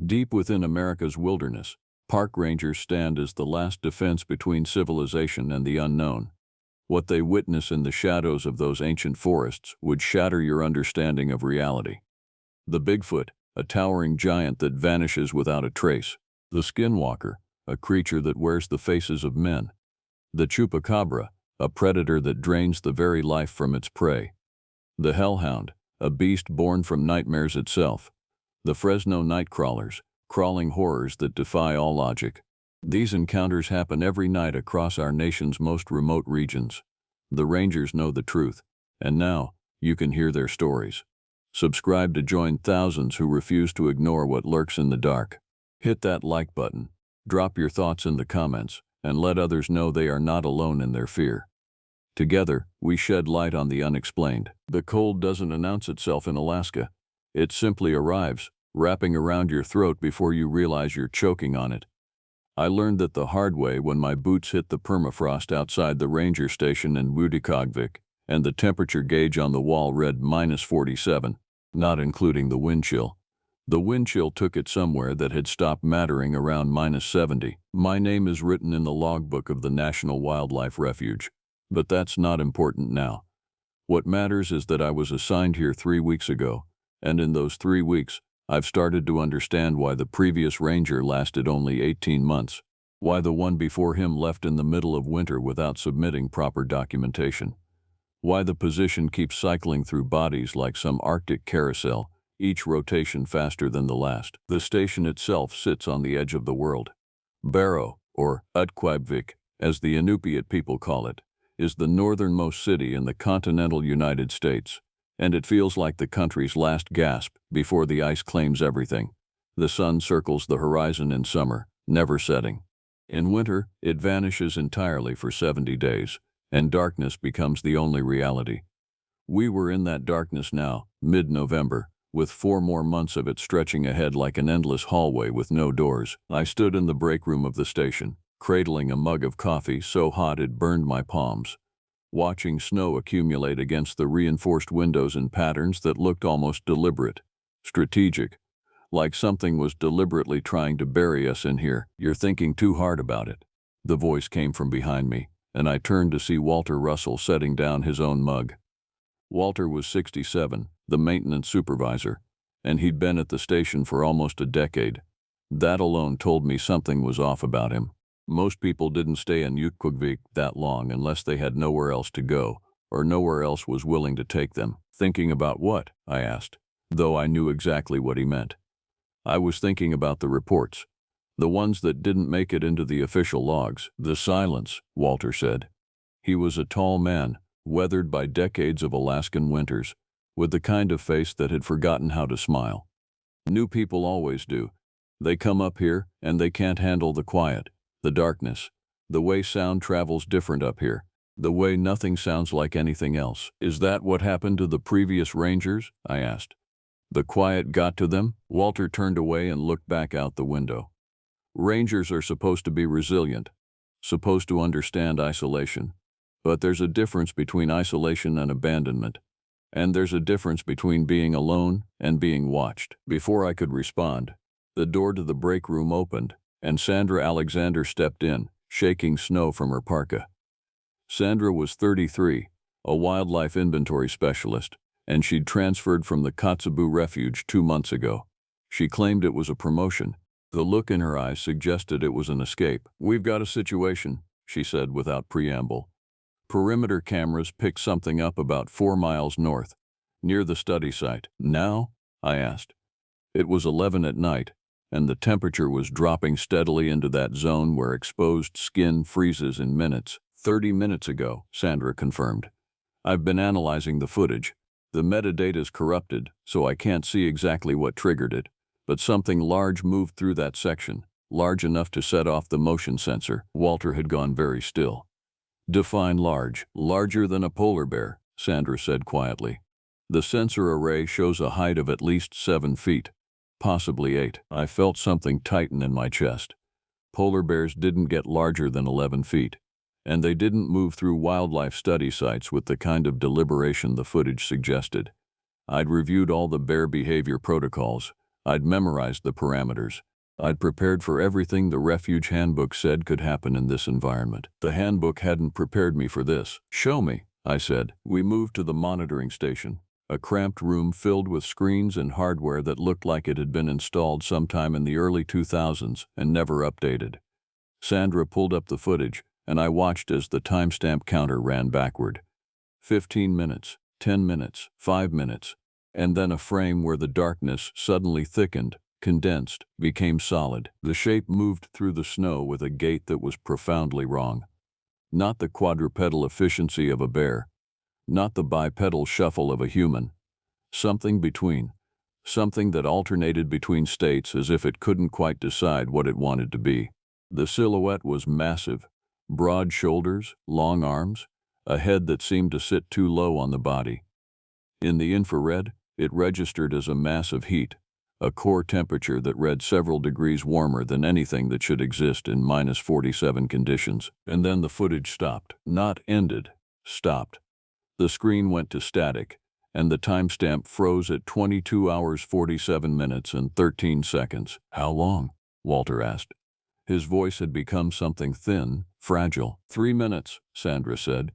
Deep within America's wilderness, park rangers stand as the last defense between civilization and the unknown. What they witness in the shadows of those ancient forests would shatter your understanding of reality. The Bigfoot, a towering giant that vanishes without a trace. The Skinwalker, a creature that wears the faces of men. The Chupacabra, a predator that drains the very life from its prey. The Hellhound, a beast born from nightmares itself. The Fresno Nightcrawlers, crawling horrors that defy all logic. These encounters happen every night across our nation's most remote regions. The Rangers know the truth, and now you can hear their stories. Subscribe to join thousands who refuse to ignore what lurks in the dark. Hit that like button, drop your thoughts in the comments, and let others know they are not alone in their fear. Together, we shed light on the unexplained. The cold doesn't announce itself in Alaska. It simply arrives, wrapping around your throat before you realize you're choking on it. I learned that the hard way when my boots hit the permafrost outside the ranger station in Wudikogvik, and the temperature gauge on the wall read -47, not including the wind chill. The wind chill took it somewhere that had stopped mattering around -70. My name is written in the logbook of the National Wildlife Refuge, but that's not important now. What matters is that I was assigned here 3 weeks ago, and in those 3 weeks, I've started to understand why the previous ranger lasted only 18 months, why the one before him left in the middle of winter without submitting proper documentation, why the position keeps cycling through bodies like some Arctic carousel, each rotation faster than the last. The station itself sits on the edge of the world. Barrow, or Utquibvik, as the Inupiat people call it, is the northernmost city in the continental United States, and it feels like the country's last gasp before the ice claims everything. The sun circles the horizon in summer, never setting. In winter, it vanishes entirely for 70 days, and darkness becomes the only reality. We were in that darkness now, mid-November, with 4 more months of it stretching ahead like an endless hallway with no doors. I stood in the break room of the station, cradling a mug of coffee so hot it burned my palms, watching snow accumulate against the reinforced windows in patterns that looked almost deliberate, strategic, like something was deliberately trying to bury us in here. "You're thinking too hard about it." The voice came from behind me, and I turned to see Walter Russell setting down his own mug. Walter was 67, the maintenance supervisor, and he'd been at the station for almost a decade. That alone told me something was off about him. Most people didn't stay in Utquibvik that long unless they had nowhere else to go, or nowhere else was willing to take them. "Thinking about what?" I asked, though I knew exactly what he meant. "I was thinking about the reports, the ones that didn't make it into the official logs." "The silence," Walter said. He was a tall man, weathered by decades of Alaskan winters, with the kind of face that had forgotten how to smile. "New people always do. They come up here, and they can't handle the quiet. The darkness, the way sound travels different up here, the way nothing sounds like anything else." "Is that what happened to the previous rangers?" I asked. "The quiet got to them?" Walter turned away and looked back out the window. "Rangers are supposed to be resilient, supposed to understand isolation. But there's a difference between isolation and abandonment. And there's a difference between being alone and being watched." Before I could respond, the door to the break room opened, and Sandra Alexander stepped in, shaking snow from her parka. Sandra was 33, a wildlife inventory specialist, and she'd transferred from the Kotzebue Refuge 2 months ago. She claimed it was a promotion. The look in her eyes suggested it was an escape. "We've got a situation," she said without preamble. "Perimeter cameras picked something up about 4 miles north, near the study site." "Now?" I asked. It was 11 at night, and the temperature was dropping steadily into that zone where exposed skin freezes in minutes. 30 minutes ago, Sandra confirmed. "I've been analyzing the footage. The metadata's corrupted, so I can't see exactly what triggered it, but something large moved through that section, large enough to set off the motion sensor." Walter had gone very still. "Define large." "Larger than a polar bear," Sandra said quietly. "The sensor array shows a height of at least 7 feet. Possibly 8. I felt something tighten in my chest. Polar bears didn't get larger than 11 feet, and they didn't move through wildlife study sites with the kind of deliberation the footage suggested. I'd reviewed all the bear behavior protocols. I'd memorized the parameters. I'd prepared for everything the refuge handbook said could happen in this environment. The handbook hadn't prepared me for this. "Show me," I said. We moved to the monitoring station, a cramped room filled with screens and hardware that looked like it had been installed sometime in the early 2000s and never updated. Sandra pulled up the footage, and I watched as the timestamp counter ran backward. 15 minutes, 10 minutes, 5 minutes, and then a frame where the darkness suddenly thickened, condensed, became solid. The shape moved through the snow with a gait that was profoundly wrong. Not the quadrupedal efficiency of a bear, not the bipedal shuffle of a human. Something between. Something that alternated between states as if it couldn't quite decide what it wanted to be. The silhouette was massive. Broad shoulders, long arms, a head that seemed to sit too low on the body. In the infrared, it registered as a mass of heat, a core temperature that read several degrees warmer than anything that should exist in -47 conditions. And then the footage stopped. Not ended. Stopped. The screen went to static, and the timestamp froze at 22 hours 47 minutes and 13 seconds. "How long?" Walter asked. His voice had become something thin, fragile. 3 minutes, Sandra said.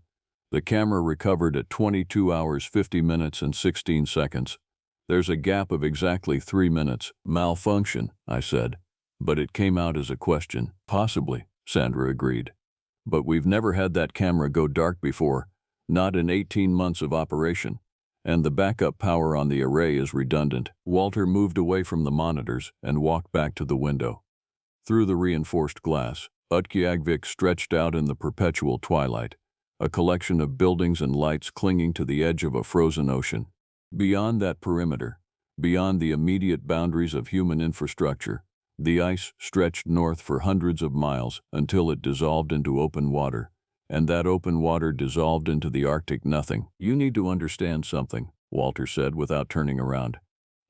The camera recovered at 22 hours 50 minutes and 16 seconds. "There's a gap of exactly 3 minutes. Malfunction," I said. But it came out as a question. "Possibly," Sandra agreed. "But we've never had that camera go dark before, not in 18 months of operation. And the backup power on the array is redundant." Walter moved away from the monitors and walked back to the window. Through the reinforced glass, Utqiagvik stretched out in the perpetual twilight, a collection of buildings and lights clinging to the edge of a frozen ocean. Beyond that perimeter, beyond the immediate boundaries of human infrastructure, the ice stretched north for hundreds of miles until it dissolved into open water, and that open water dissolved into the Arctic nothing. "You need to understand something," Walter said without turning around.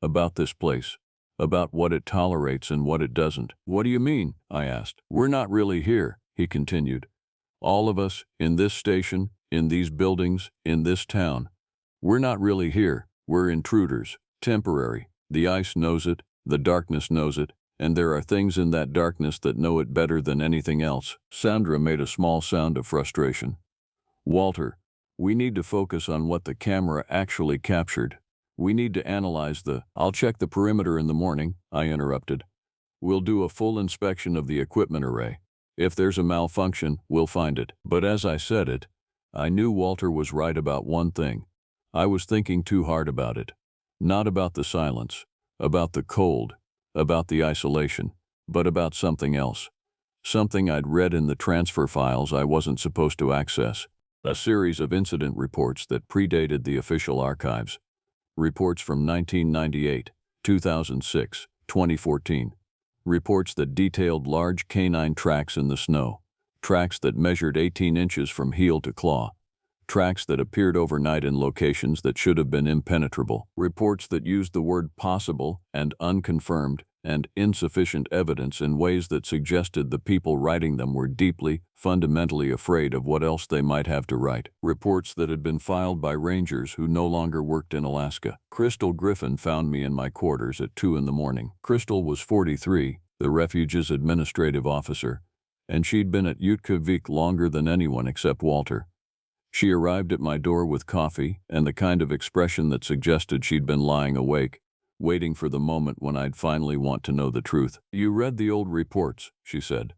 "About this place. About what it tolerates and what it doesn't." "What do you mean?" I asked. "We're not really here," he continued. "All of us, in this station, in these buildings, in this town. We're not really here. We're intruders. Temporary. The ice knows it, the darkness knows it, and there are things in that darkness that know it better than anything else." Sandra made a small sound of frustration. "Walter, we need to focus on what the camera actually captured. We need to analyze the—" "I'll check the perimeter in the morning," I interrupted. "We'll do a full inspection of the equipment array. If there's a malfunction, we'll find it." But as I said it, I knew Walter was right about one thing. I was thinking too hard about it. Not about the silence, about the cold, about the isolation, but about something else. Something I'd read in the transfer files I wasn't supposed to access. A series of incident reports that predated the official archives. Reports from 1998, 2006, 2014. Reports that detailed large canine tracks in the snow. Tracks that measured 18 inches from heel to claw. Tracks that appeared overnight in locations that should have been impenetrable. Reports that used the word possible and unconfirmed and insufficient evidence in ways that suggested the people writing them were deeply, fundamentally afraid of what else they might have to write. Reports that had been filed by rangers who no longer worked in Alaska. Crystal Griffin found me in my quarters at 2 in the morning. Crystal was 43, the refuge's administrative officer, and she'd been at Utqiagvik longer than anyone except Walter. She arrived at my door with coffee and the kind of expression that suggested she'd been lying awake, waiting for the moment when I'd finally want to know the truth. "You read the old reports," she said.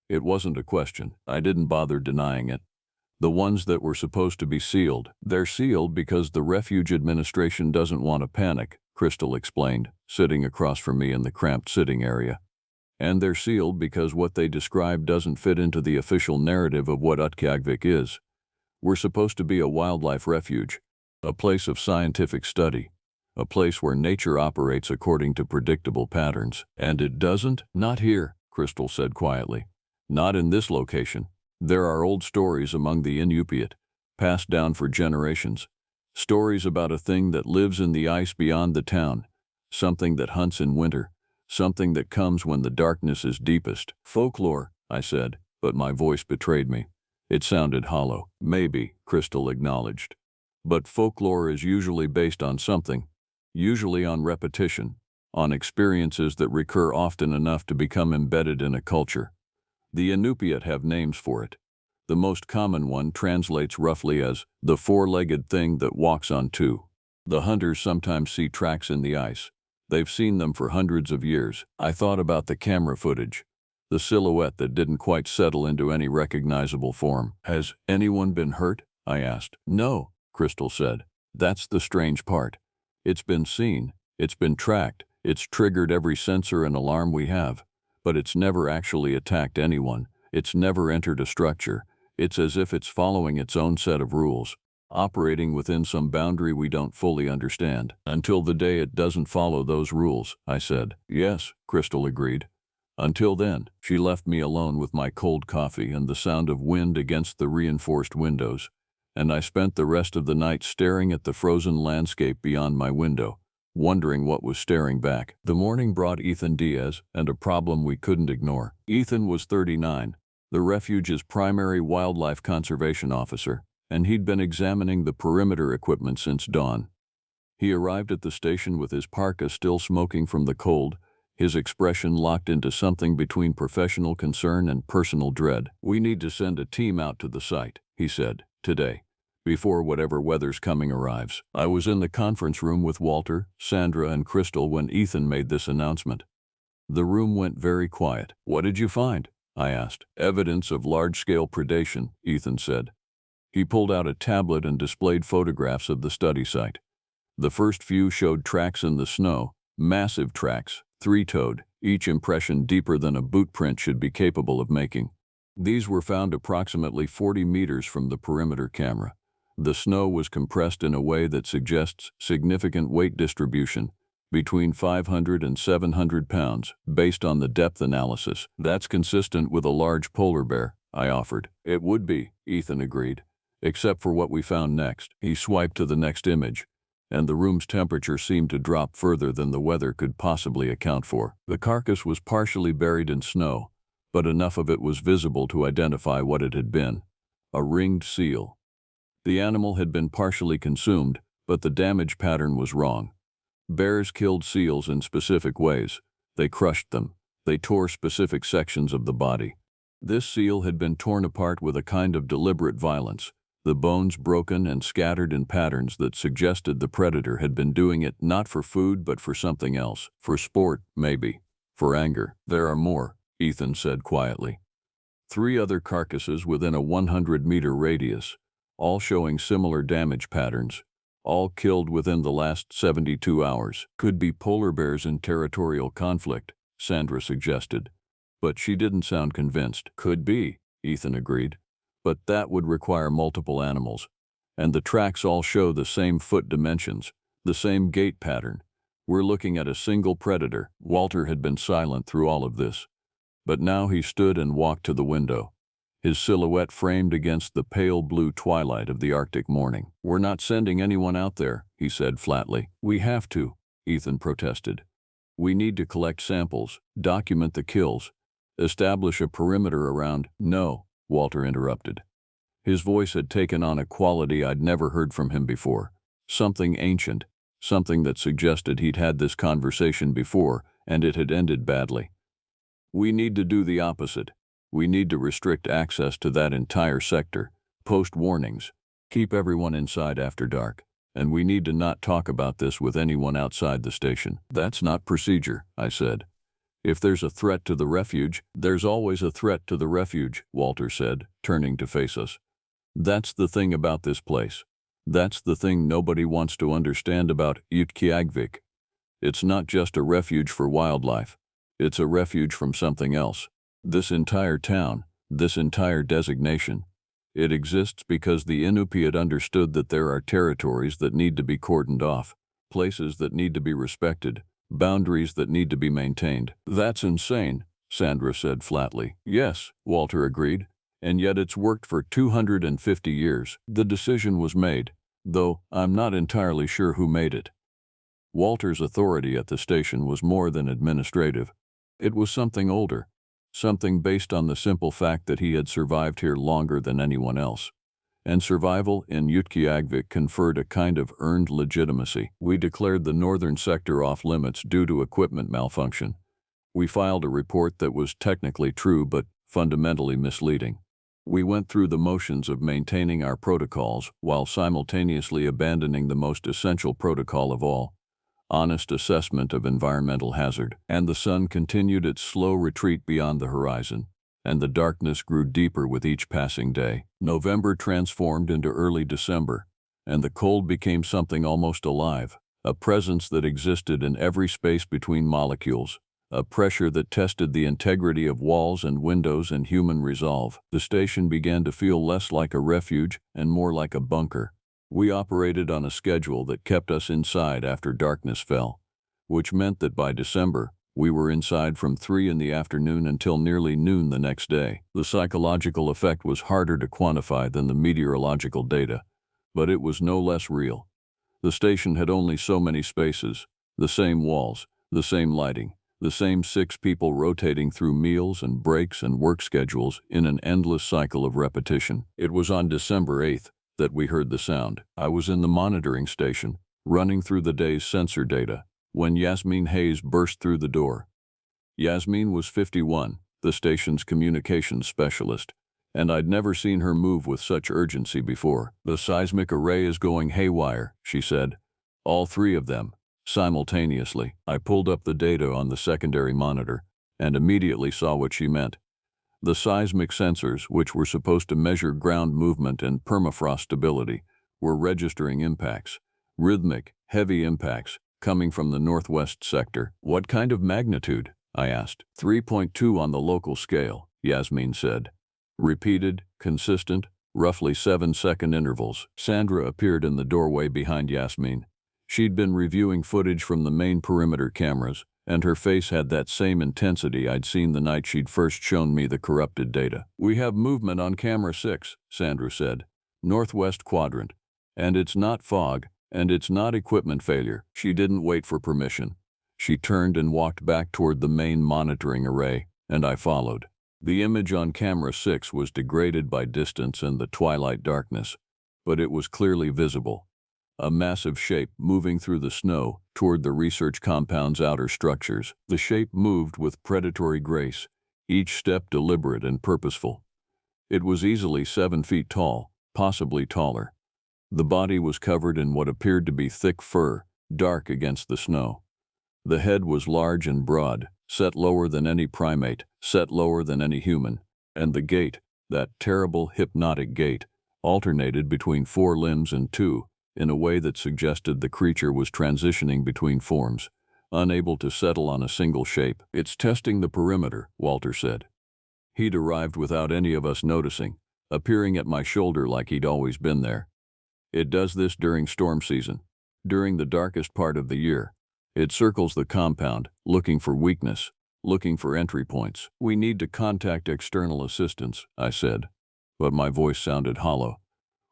It wasn't a question. I didn't bother denying it. "The ones that were supposed to be sealed. They're sealed because the Refuge Administration doesn't want to panic," Crystal explained, sitting across from me in the cramped sitting area. "And they're sealed because what they describe doesn't fit into the official narrative of what Utqiagvik is. We're supposed to be a wildlife refuge, a place of scientific study, a place where nature operates according to predictable patterns. And it doesn't? Not here," Crystal said quietly. "Not in this location. There are old stories among the Inupiat, passed down for generations. Stories about a thing that lives in the ice beyond the town, something that hunts in winter, something that comes when the darkness is deepest." "Folklore," I said, but my voice betrayed me. It sounded hollow. "Maybe," Crystal acknowledged. "But folklore is usually based on something, usually on repetition, on experiences that recur often enough to become embedded in a culture. The Inupiat have names for it. The most common one translates roughly as the four-legged thing that walks on two. The hunters sometimes see tracks in the ice. They've seen them for hundreds of years. I thought about the camera footage, the silhouette that didn't quite settle into any recognizable form. Has anyone been hurt? I asked. No, Crystal said. That's the strange part. It's been seen, it's been tracked, it's triggered every sensor and alarm we have, but it's never actually attacked anyone. It's never entered a structure. It's as if it's following its own set of rules, operating within some boundary we don't fully understand. Until the day it doesn't follow those rules, I said. Yes, Crystal agreed. Until then, she left me alone with my cold coffee and the sound of wind against the reinforced windows, and I spent the rest of the night staring at the frozen landscape beyond my window, wondering what was staring back. The morning brought Ethan Diaz and a problem we couldn't ignore. Ethan was 39, the refuge's primary wildlife conservation officer, and he'd been examining the perimeter equipment since dawn. He arrived at the station with his parka still smoking from the cold, his expression locked into something between professional concern and personal dread. We need to send a team out to the site, he said, today, before whatever weather's coming arrives. I was in the conference room with Walter, Sandra, and Crystal when Ethan made this announcement. The room went very quiet. What did you find? I asked. Evidence of large-scale predation, Ethan said. He pulled out a tablet and displayed photographs of the study site. The first few showed tracks in the snow, massive tracks, three-toed, each impression deeper than a boot print should be capable of making. These were found approximately 40 meters from the perimeter camera. The snow was compressed in a way that suggests significant weight distribution, between 500 and 700 pounds, based on the depth analysis. That's consistent with a large polar bear, I offered. It would be, Ethan agreed, except for what we found next. He swiped to the next image, and the room's temperature seemed to drop further than the weather could possibly account for. The carcass was partially buried in snow, but enough of it was visible to identify what it had been: a ringed seal. The animal had been partially consumed, but the damage pattern was wrong. Bears killed seals in specific ways. They crushed them. They tore specific sections of the body. This seal had been torn apart with a kind of deliberate violence, the bones broken and scattered in patterns that suggested the predator had been doing it not for food but for something else. For sport, maybe. For anger. There are more, Ethan said quietly. 3 other carcasses within a 100-meter radius, all showing similar damage patterns, all killed within the last 72 hours. Could be polar bears in territorial conflict, Sandra suggested, but she didn't sound convinced. Could be, Ethan agreed, but that would require multiple animals, and the tracks all show the same foot dimensions, the same gait pattern. We're looking at a single predator. Walter had been silent through all of this, but now he stood and walked to the window, his silhouette framed against the pale blue twilight of the Arctic morning. We're not sending anyone out there, he said flatly. We have to, Ethan protested. We need to collect samples, document the kills, establish a perimeter around— No, Walter interrupted. His voice had taken on a quality I'd never heard from him before, something ancient, something that suggested he'd had this conversation before and it had ended badly. We need to do the opposite. We need to restrict access to that entire sector, post warnings, keep everyone inside after dark, and we need to not talk about this with anyone outside the station. That's not procedure, I said. If there's a threat to the refuge, there's always a threat to the refuge, Walter said, turning to face us. That's the thing about this place. That's the thing nobody wants to understand about Utqiagvik. It's not just a refuge for wildlife. It's a refuge from something else. This entire town, this entire designation, it exists because the Inupiat understood that there are territories that need to be cordoned off, places that need to be respected, boundaries that need to be maintained. That's insane, Sandra said flatly. Yes, Walter agreed, and yet it's worked for 250 years. The decision was made, though I'm not entirely sure who made it. Walter's authority at the station was more than administrative. It was something older. Something based on the simple fact that he had survived here longer than anyone else, and survival in Utqiagvik conferred a kind of earned legitimacy. We declared the northern sector off limits due to equipment malfunction. We filed a report that was technically true but fundamentally misleading. We went through the motions of maintaining our protocols while simultaneously abandoning the most essential protocol of all, honest assessment of environmental hazard. And the sun continued its slow retreat beyond the horizon, and the darkness grew deeper with each passing day. November transformed into early December, and the cold became something almost alive, a presence that existed in every space between molecules, a pressure that tested the integrity of walls and windows and human resolve. The station began to feel less like a refuge and more like a bunker. We operated on a schedule that kept us inside after darkness fell, which meant that by December, we were inside from 3 in the afternoon until nearly noon the next day. The psychological effect was harder to quantify than the meteorological data, but it was no less real. The station had only so many spaces, the same walls, the same lighting, the same 6 people rotating through meals and breaks and work schedules in an endless cycle of repetition. It was on December 8th that we heard the sound. I was in the monitoring station, running through the day's sensor data, when Yasmin Hayes burst through the door. Yasmin was 51, the station's communications specialist, and I'd never seen her move with such urgency before. "The seismic array is going haywire," she said. "All 3 of them. Simultaneously." I pulled up the data on the secondary monitor and immediately saw what she meant. The seismic sensors, which were supposed to measure ground movement and permafrost stability, were registering impacts, rhythmic, heavy impacts, coming from the northwest sector. "What kind of magnitude?" I asked. 3.2 on the local scale, Yasmin said. Repeated, consistent, roughly 7-second intervals. Sandra appeared in the doorway behind Yasmin. She'd been reviewing footage from the main perimeter cameras, and her face had that same intensity I'd seen the night she'd first shown me the corrupted data. "We have movement on camera 6, Sandra said. "Northwest quadrant. And it's not fog, and it's not equipment failure." She didn't wait for permission. She turned and walked back toward the main monitoring array, and I followed. The image on camera 6 was degraded by distance and the twilight darkness, but it was clearly visible. A massive shape moving through the snow toward the research compound's outer structures. The shape moved with predatory grace, each step deliberate and purposeful. It was easily 7 feet tall, possibly taller. The body was covered in what appeared to be thick fur, dark against the snow. The head was large and broad, set lower than any primate, set lower than any human, and the gait, that terrible hypnotic gait, alternated between 4 limbs and 2, in a way that suggested the creature was transitioning between forms, unable to settle on a single shape. "It's testing the perimeter," Walter said. He'd arrived without any of us noticing, appearing at my shoulder like he'd always been there. "It does this during storm season, during the darkest part of the year. It circles the compound, looking for weakness, looking for entry points." "We need to contact external assistance," I said, but my voice sounded hollow.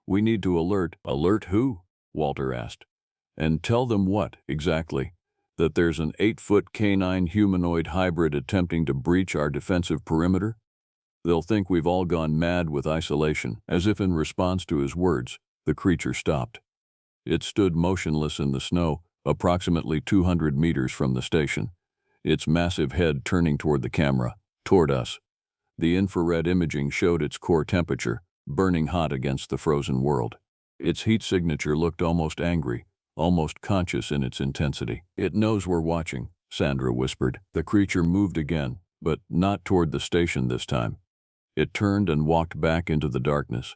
"We need to alert." "Alert who?" Walter asked. "And tell them what, exactly? That there's an 8-foot canine humanoid hybrid attempting to breach our defensive perimeter? They'll think we've all gone mad with isolation." As if in response to his words, the creature stopped. It stood motionless in the snow, approximately 200 meters from the station, its massive head turning toward the camera, toward us. The infrared imaging showed its core temperature, burning hot against the frozen world. Its heat signature looked almost angry, almost conscious in its intensity. "It knows we're watching," Sandra whispered. The creature moved again, but not toward the station this time. It turned and walked back into the darkness,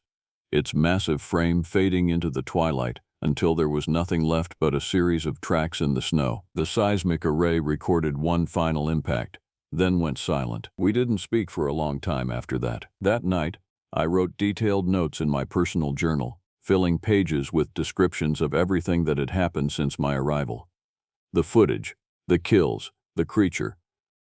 its massive frame fading into the twilight until there was nothing left but a series of tracks in the snow. The seismic array recorded one final impact, then went silent. We didn't speak for a long time after that. That night, I wrote detailed notes in my personal journal, filling pages with descriptions of everything that had happened since my arrival. The footage, the kills, the creature,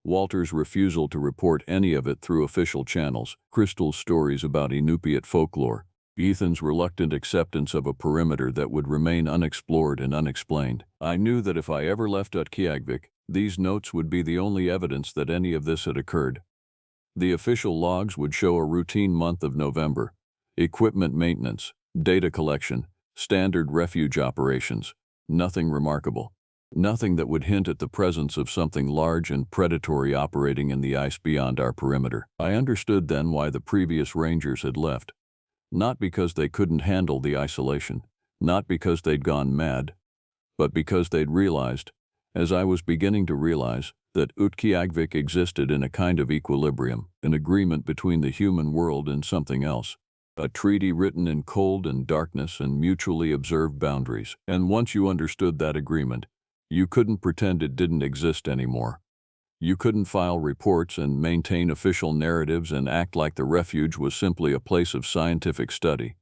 Walter's refusal to report any of it through official channels, Crystal's stories about Inupiat folklore, Ethan's reluctant acceptance of a perimeter that would remain unexplored and unexplained. I knew that if I ever left Utqiagvik, these notes would be the only evidence that any of this had occurred. The official logs would show a routine month of November, equipment maintenance, Data collection, standard refuge operations. Nothing remarkable. Nothing that would hint at the presence of something large and predatory operating in the ice beyond our perimeter. I understood then why the previous rangers had left. Not because they couldn't handle the isolation, not because they'd gone mad, but because they'd realized, as I was beginning to realize, that Utqiagvik existed in a kind of equilibrium, an agreement between the human world and something else. A treaty written in cold and darkness and mutually observed boundaries. And once you understood that agreement, you couldn't pretend it didn't exist anymore. You couldn't file reports and maintain official narratives and act like the refuge was simply a place of scientific study.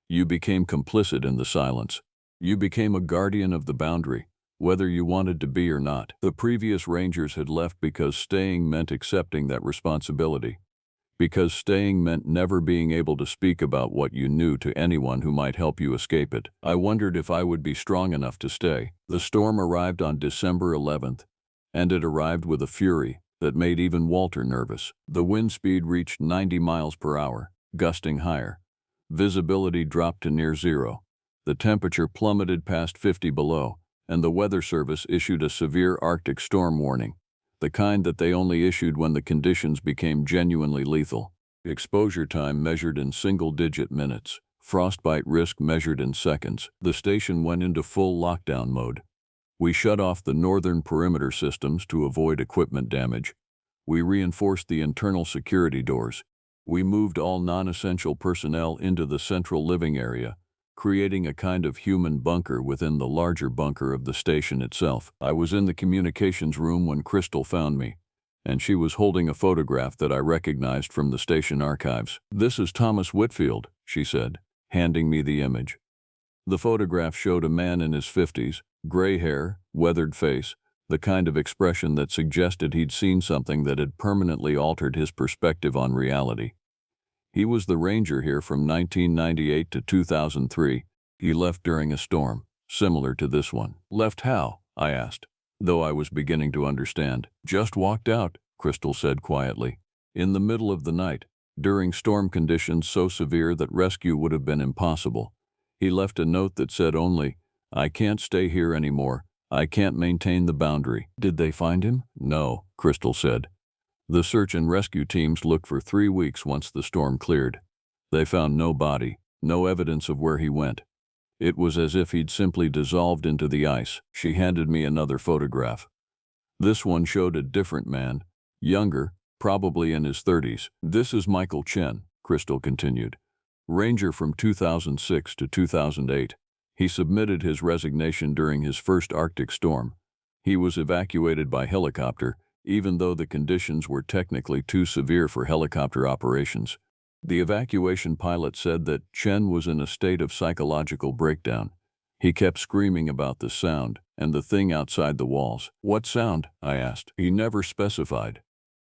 You became complicit in the silence. You became a guardian of the boundary, whether you wanted to be or not. The previous rangers had left because staying meant accepting that responsibility. Because staying meant never being able to speak about what you knew to anyone who might help you escape it. I wondered if I would be strong enough to stay. The storm arrived on December 11th, and it arrived with a fury that made even Walter nervous. The wind speed reached 90 miles per hour, gusting higher. Visibility dropped to near zero. The temperature plummeted past 50 below, and the Weather Service issued a severe Arctic storm warning, the kind that they only issued when the conditions became genuinely lethal. Exposure time measured in single-digit minutes, frostbite risk measured in seconds. The station went into full lockdown mode. We shut off the northern perimeter systems to avoid equipment damage. We reinforced the internal security doors. We moved all non-essential personnel into the central living area, creating a kind of human bunker within the larger bunker of the station itself. I was in the communications room when Crystal found me, and she was holding a photograph that I recognized from the station archives. "This is Thomas Whitfield," she said, handing me the image. The photograph showed a man in his 50s, gray hair, weathered face, the kind of expression that suggested he'd seen something that had permanently altered his perspective on reality. He was the ranger here from 1998 to 2003. He left during a storm, similar to this one. "Left how?" I asked, though I was beginning to understand. "Just walked out," Crystal said quietly. "In the middle of the night, during storm conditions so severe that rescue would have been impossible. He left a note that said only, 'I can't stay here anymore. I can't maintain the boundary.'" "Did they find him?" "No," Crystal said. "The search and rescue teams looked for 3 weeks once the storm cleared. They found no body, no evidence of where he went. It was as if he'd simply dissolved into the ice." She handed me another photograph. This one showed a different man, younger, probably in his 30s. "This is Michael Chen," Crystal continued. "Ranger from 2006 to 2008. He submitted his resignation during his first Arctic storm. He was evacuated by helicopter, even though the conditions were technically too severe for helicopter operations. The evacuation pilot said that Chen was in a state of psychological breakdown. He kept screaming about the sound and the thing outside the walls. "What sound?" I asked. He never specified,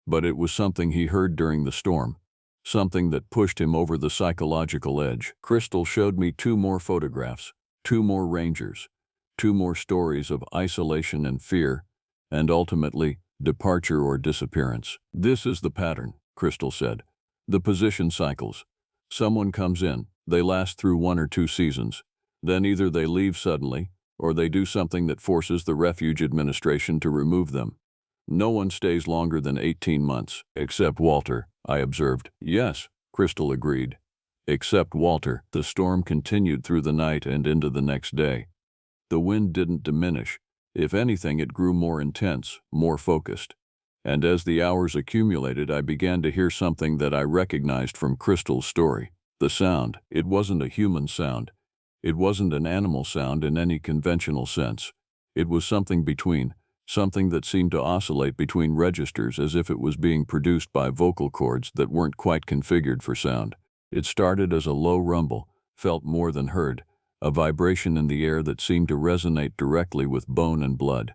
but it was something he heard during the storm, something that pushed him over the psychological edge. Crystal showed me 2 more photographs, 2 more rangers, 2 more stories of isolation and fear, and ultimately, departure or disappearance. "This is the pattern," Crystal said. "The position cycles. Someone comes in, they last through 1 or 2 seasons. Then either they leave suddenly, or they do something that forces the refuge administration to remove them. No one stays longer than 18 months. Except Walter," I observed. "Yes," Crystal agreed. "Except Walter." The storm continued through the night and into the next day. The wind didn't diminish. If anything, it grew more intense, more focused. And as the hours accumulated, I began to hear something that I recognized from Crystal's story. The sound. It wasn't a human sound. It wasn't an animal sound in any conventional sense. It was something between, something that seemed to oscillate between registers as if it was being produced by vocal cords that weren't quite configured for sound. It started as a low rumble, felt more than heard, a vibration in the air that seemed to resonate directly with bone and blood.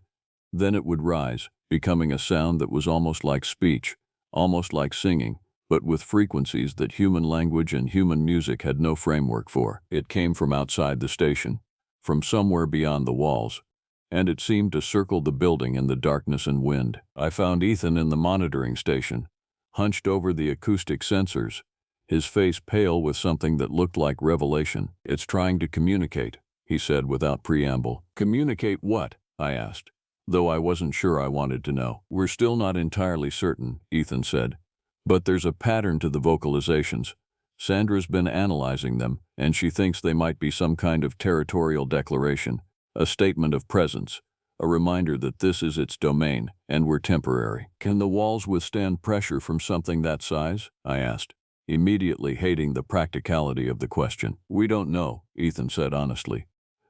Then it would rise, becoming a sound that was almost like speech, almost like singing, but with frequencies that human language and human music had no framework for. It came from outside the station, from somewhere beyond the walls, and it seemed to circle the building in the darkness and wind. I found Ethan in the monitoring station, hunched over the acoustic sensors, his face pale with something that looked like revelation. "It's trying to communicate," he said without preamble. "Communicate what?" I asked, though I wasn't sure I wanted to know. "We're still not entirely certain," Ethan said. "But there's a pattern to the vocalizations. Sandra's been analyzing them, and she thinks they might be some kind of territorial declaration, a statement of presence, a reminder that this is its domain, and we're temporary." "Can the walls withstand pressure from something that size?" I asked, immediately hating the practicality of the question. "We don't know," Ethan said honestly.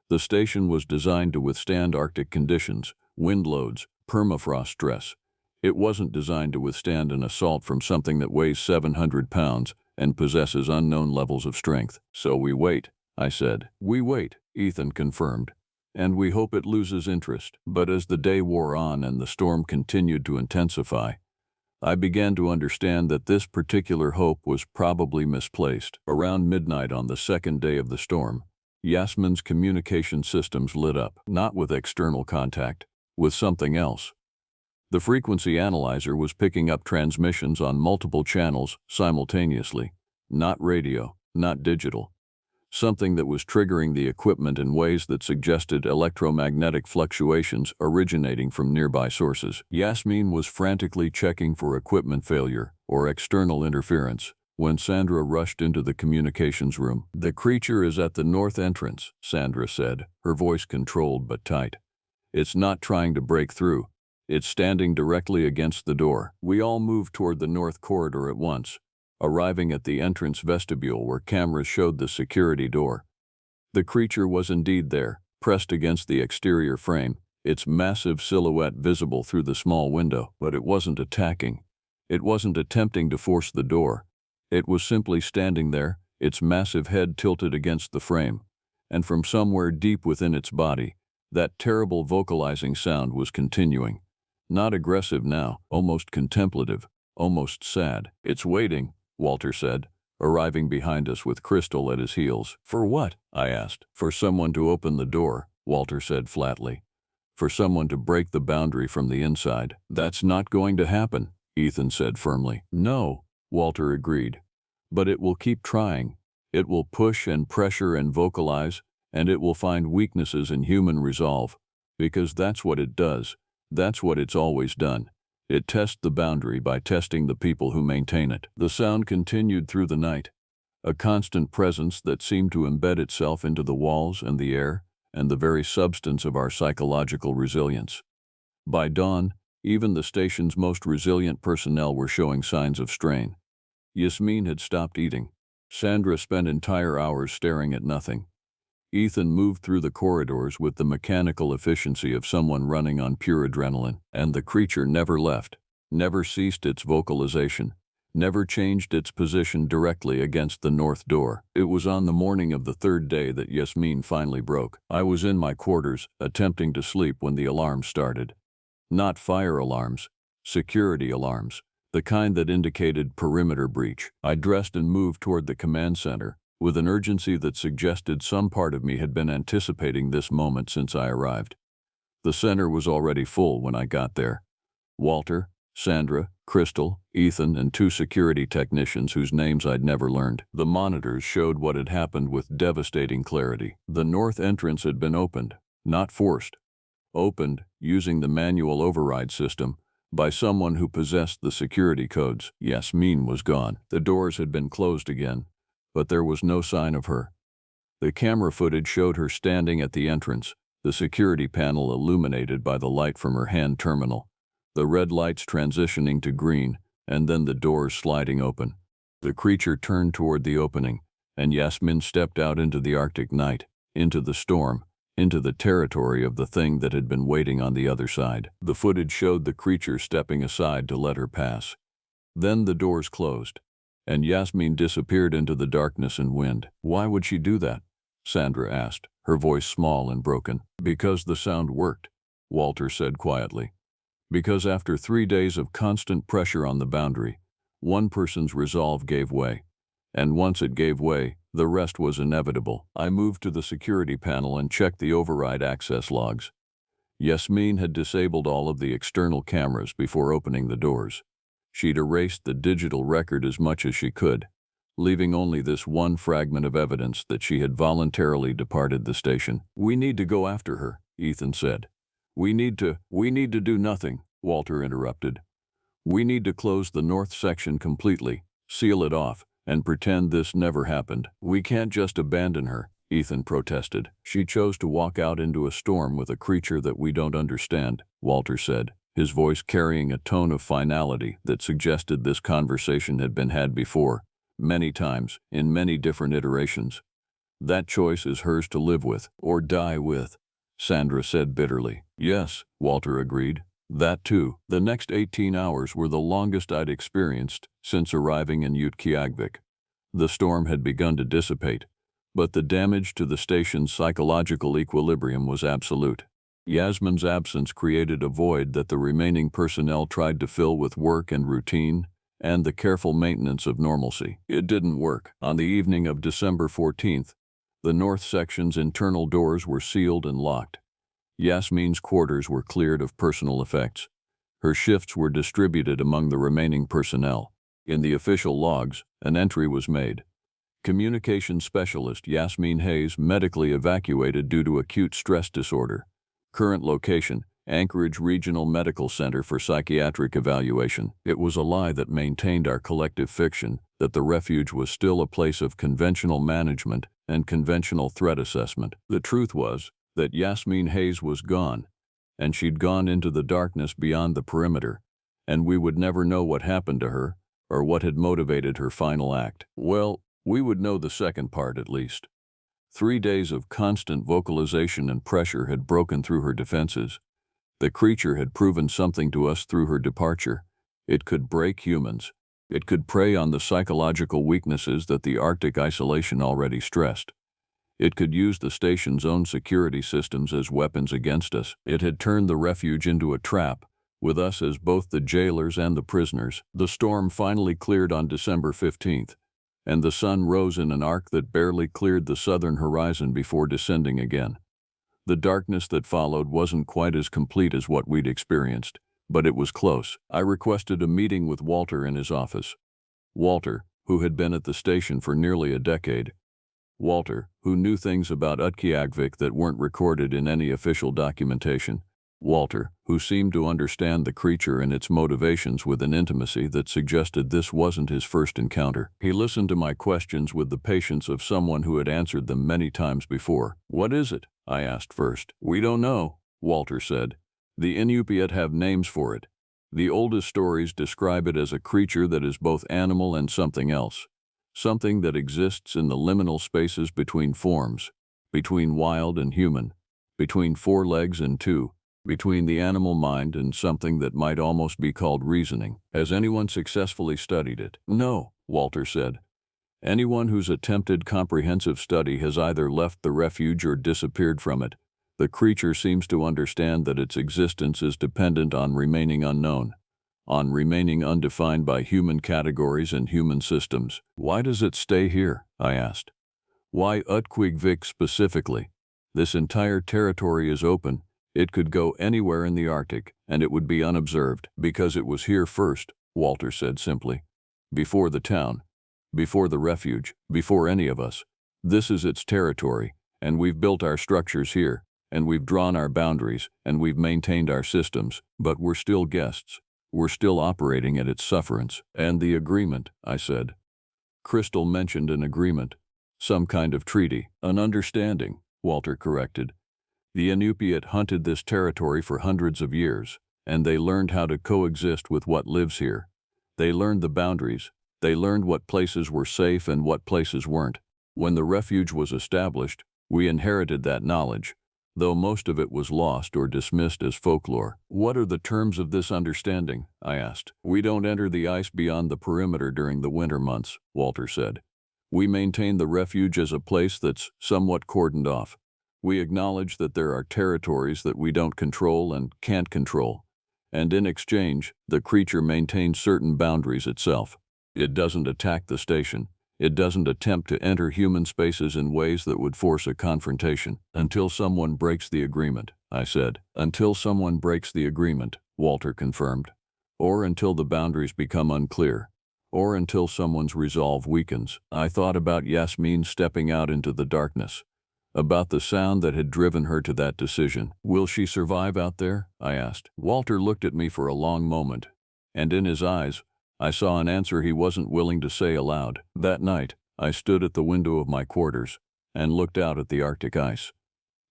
"The station was designed to withstand Arctic conditions, wind loads, permafrost stress. It wasn't designed to withstand an assault from something that weighs 700 pounds and possesses unknown levels of strength. So we wait," I said. "We wait," Ethan confirmed. "And we hope it loses interest." But as the day wore on and the storm continued to intensify, I began to understand that this particular hope was probably misplaced. Around midnight on the second day of the storm, Yasmin's communication systems lit up, not with external contact, with something else. The frequency analyzer was picking up transmissions on multiple channels simultaneously, not radio, not digital. Something that was triggering the equipment in ways that suggested electromagnetic fluctuations originating from nearby sources. Yasmin was frantically checking for equipment failure or external interference when Sandra rushed into the communications room. "The creature is at the north entrance," Sandra said, her voice controlled but tight. "It's not trying to break through. It's standing directly against the door." We all moved toward the north corridor at once, arriving at the entrance vestibule where cameras showed the security door. The creature was indeed there, pressed against the exterior frame, its massive silhouette visible through the small window. But it wasn't attacking. It wasn't attempting to force the door. It was simply standing there, its massive head tilted against the frame. And from somewhere deep within its body, that terrible vocalizing sound was continuing. Not aggressive now, almost contemplative, almost sad. "It's waiting," Walter said, arriving behind us with Crystal at his heels. "For what?" I asked. "For someone to open the door," Walter said flatly. "For someone to break the boundary from the inside." "That's not going to happen," Ethan said firmly. "No," Walter agreed. "But it will keep trying. It will push and pressure and vocalize, and it will find weaknesses in human resolve, because that's what it does. That's what it's always done. It tests the boundary by testing the people who maintain it." The sound continued through the night, a constant presence that seemed to embed itself into the walls and the air and the very substance of our psychological resilience. By dawn, even the station's most resilient personnel were showing signs of strain. Yasmin had stopped eating. Sandra spent entire hours staring at nothing. Ethan moved through the corridors with the mechanical efficiency of someone running on pure adrenaline. And the creature never left, never ceased its vocalization, never changed its position directly against the north door. It was on the morning of the third day that Yasmin finally broke. I was in my quarters, attempting to sleep when the alarms started. Not fire alarms, security alarms, the kind that indicated perimeter breach. I dressed and moved toward the command center, with an urgency that suggested some part of me had been anticipating this moment since I arrived. The center was already full when I got there. Walter, Sandra, Crystal, Ethan, and 2 security technicians whose names I'd never learned. The monitors showed what had happened with devastating clarity. The north entrance had been opened, not forced. Opened, using the manual override system, by someone who possessed the security codes. Yasmin was gone. The doors had been closed again, but there was no sign of her. The camera footage showed her standing at the entrance, the security panel illuminated by the light from her hand terminal, the red lights transitioning to green, and then the doors sliding open. The creature turned toward the opening, and Yasmin stepped out into the Arctic night, into the storm, into the territory of the thing that had been waiting on the other side. The footage showed the creature stepping aside to let her pass. Then the doors closed, and Yasmin disappeared into the darkness and wind. "Why would she do that?" Sandra asked, her voice small and broken. "Because the sound worked," Walter said quietly. "Because after 3 days of constant pressure on the boundary, one person's resolve gave way. And once it gave way, the rest was inevitable." I moved to the security panel and checked the override access logs. Yasmin had disabled all of the external cameras before opening the doors. She'd erased the digital record as much as she could, leaving only this one fragment of evidence that she had voluntarily departed the station. "We need to go after her," Ethan said. We need to do nothing," Walter interrupted. "We need to close the north section completely, seal it off, and pretend this never happened. We can't just abandon her," Ethan protested. "She chose to walk out into a storm with a creature that we don't understand," Walter said, his voice carrying a tone of finality that suggested this conversation had been had before, many times, in many different iterations. "That choice is hers to live with, or die with," Sandra said bitterly. "Yes," Walter agreed. "That too." The next 18 hours were the longest I'd experienced since arriving in Utqiagvik. The storm had begun to dissipate, but the damage to the station's psychological equilibrium was absolute. Yasmin's absence created a void that the remaining personnel tried to fill with work and routine and the careful maintenance of normalcy. It didn't work. On the evening of December 14th, the north section's internal doors were sealed and locked. Yasmin's quarters were cleared of personal effects. Her shifts were distributed among the remaining personnel. In the official logs, an entry was made. Communications specialist Yasmin Hayes medically evacuated due to acute stress disorder. Current location, Anchorage Regional Medical Center for Psychiatric Evaluation. It was a lie that maintained our collective fiction that the refuge was still a place of conventional management and conventional threat assessment. The truth was that Yasmin Hayes was gone, and she'd gone into the darkness beyond the perimeter, and we would never know what happened to her or what had motivated her final act. Well, we would know the second part at least. 3 days of constant vocalization and pressure had broken through her defenses. The creature had proven something to us through her departure. It could break humans. It could prey on the psychological weaknesses that the Arctic isolation already stressed. It could use the station's own security systems as weapons against us. It had turned the refuge into a trap, with us as both the jailers and the prisoners. The storm finally cleared on December 15th, and the sun rose in an arc that barely cleared the southern horizon before descending again. The darkness that followed wasn't quite as complete as what we'd experienced, but it was close. I requested a meeting with Walter in his office. Walter, who had been at the station for nearly a decade. Walter, who knew things about Utqiagvik that weren't recorded in any official documentation. Walter, who seemed to understand the creature and its motivations with an intimacy that suggested this wasn't his first encounter. He listened to my questions with the patience of someone who had answered them many times before. "What is it?" I asked first. "We don't know," Walter said. "The Inupiat have names for it. The oldest stories describe it as a creature that is both animal and something else. Something that exists in the liminal spaces between forms, between wild and human, between 4 legs and 2, between the animal mind and something that might almost be called reasoning. Has anyone successfully studied it?" "No," Walter said. "Anyone who's attempted comprehensive study has either left the refuge or disappeared from it. The creature seems to understand that its existence is dependent on remaining unknown, on remaining undefined by human categories and human systems." "Why does it stay here?" I asked. "Why Utqiagvik specifically? This entire territory is open. It could go anywhere in the Arctic, and it would be unobserved." "Because it was here first," Walter said simply. "Before the town, before the refuge, before any of us. This is its territory, and we've built our structures here, and we've drawn our boundaries, and we've maintained our systems, but we're still guests. We're still operating at its sufferance." "And the agreement," I said. Crystal mentioned an agreement. "Some kind of treaty." "An understanding," Walter corrected. "The Inupiat hunted this territory for hundreds of years, and they learned how to coexist with what lives here. They learned the boundaries. They learned what places were safe and what places weren't. When the refuge was established, we inherited that knowledge, though most of it was lost or dismissed as folklore." "What are the terms of this understanding?" I asked. "We don't enter the ice beyond the perimeter during the winter months," Walter said. "We maintain the refuge as a place that's somewhat cordoned off. We acknowledge that there are territories that we don't control and can't control, and in exchange, the creature maintains certain boundaries itself. It doesn't attack the station. It doesn't attempt to enter human spaces in ways that would force a confrontation." "Until someone breaks the agreement," I said. "Until someone breaks the agreement," Walter confirmed. "Or until the boundaries become unclear. or until someone's resolve weakens. I thought about Yasmin stepping out into the darkness, about the sound that had driven her to that decision. Will she survive out there? I asked. Walter looked at me for a long moment, and in his eyes, I saw an answer he wasn't willing to say aloud. That night, I stood at the window of my quarters and looked out at the Arctic ice.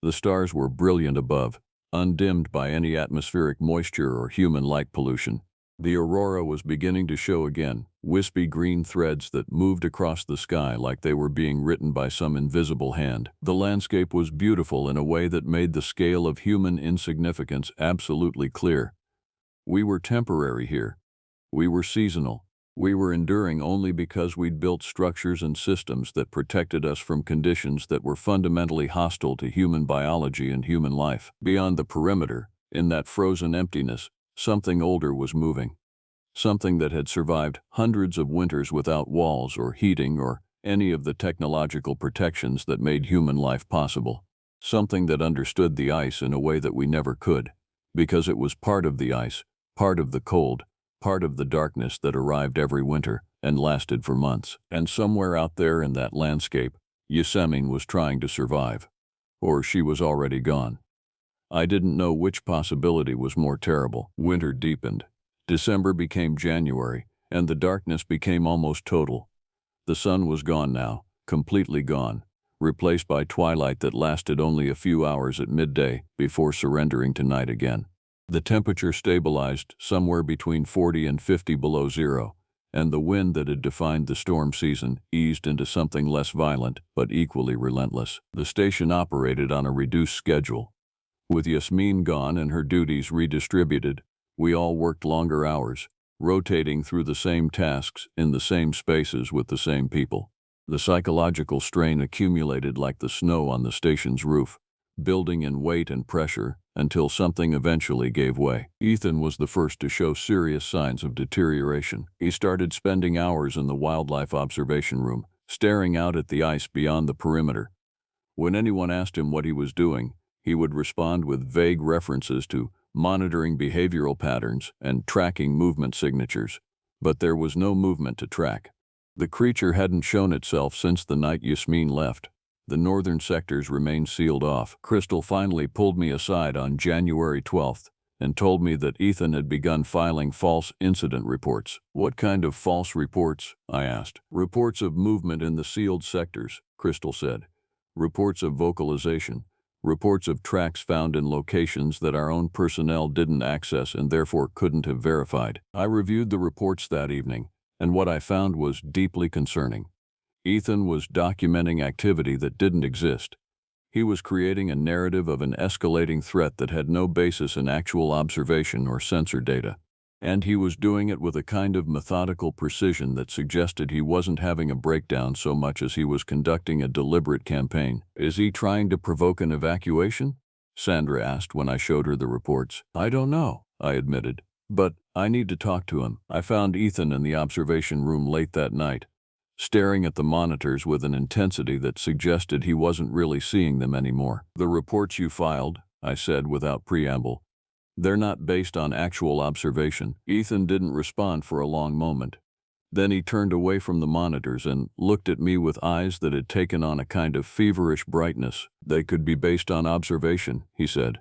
The stars were brilliant above, undimmed by any atmospheric moisture or human light pollution. The aurora was beginning to show again, wispy green threads that moved across the sky like they were being written by some invisible hand. The landscape was beautiful in a way that made the scale of human insignificance absolutely clear. We were temporary here. We were seasonal. We were enduring only because we'd built structures and systems that protected us from conditions that were fundamentally hostile to human biology and human life. Beyond the perimeter, in that frozen emptiness, something older was moving. Something that had survived hundreds of winters without walls or heating or any of the technological protections that made human life possible. Something that understood the ice in a way that we never could, because it was part of the ice, part of the cold, part of the darkness that arrived every winter and lasted for months. And somewhere out there in that landscape, Yasmin was trying to survive. Or she was already gone. I didn't know which possibility was more terrible. Winter deepened. December became January, and the darkness became almost total. The sun was gone now, completely gone, replaced by twilight that lasted only a few hours at midday before surrendering to night again. The temperature stabilized somewhere between 40 and 50 below zero, and the wind that had defined the storm season eased into something less violent but equally relentless. The station operated on a reduced schedule. With Yasmin gone and her duties redistributed, we all worked longer hours, rotating through the same tasks in the same spaces with the same people. The psychological strain accumulated like the snow on the station's roof, building in weight and pressure until something eventually gave way. Ethan was the first to show serious signs of deterioration. He started spending hours in the wildlife observation room, staring out at the ice beyond the perimeter. When anyone asked him what he was doing, he would respond with vague references to monitoring behavioral patterns and tracking movement signatures. But there was no movement to track. The creature hadn't shown itself since the night Yasmin left. The northern sectors remained sealed off. Crystal finally pulled me aside on January 12th and told me that Ethan had begun filing false incident reports. What kind of false reports? I asked. Reports of movement in the sealed sectors, Crystal said. Reports of vocalization. Reports of tracks found in locations that our own personnel didn't access and therefore couldn't have verified. I reviewed the reports that evening, and what I found was deeply concerning. Ethan was documenting activity that didn't exist. He was creating a narrative of an escalating threat that had no basis in actual observation or sensor data. And he was doing it with a kind of methodical precision that suggested he wasn't having a breakdown so much as he was conducting a deliberate campaign. Is he trying to provoke an evacuation? Sandra asked when I showed her the reports. I don't know, I admitted. But I need to talk to him. I found Ethan in the observation room late that night, staring at the monitors with an intensity that suggested he wasn't really seeing them anymore. The reports you filed, I said without preamble, they're not based on actual observation. Ethan didn't respond for a long moment. Then he turned away from the monitors and looked at me with eyes that had taken on a kind of feverish brightness. They could be based on observation, he said,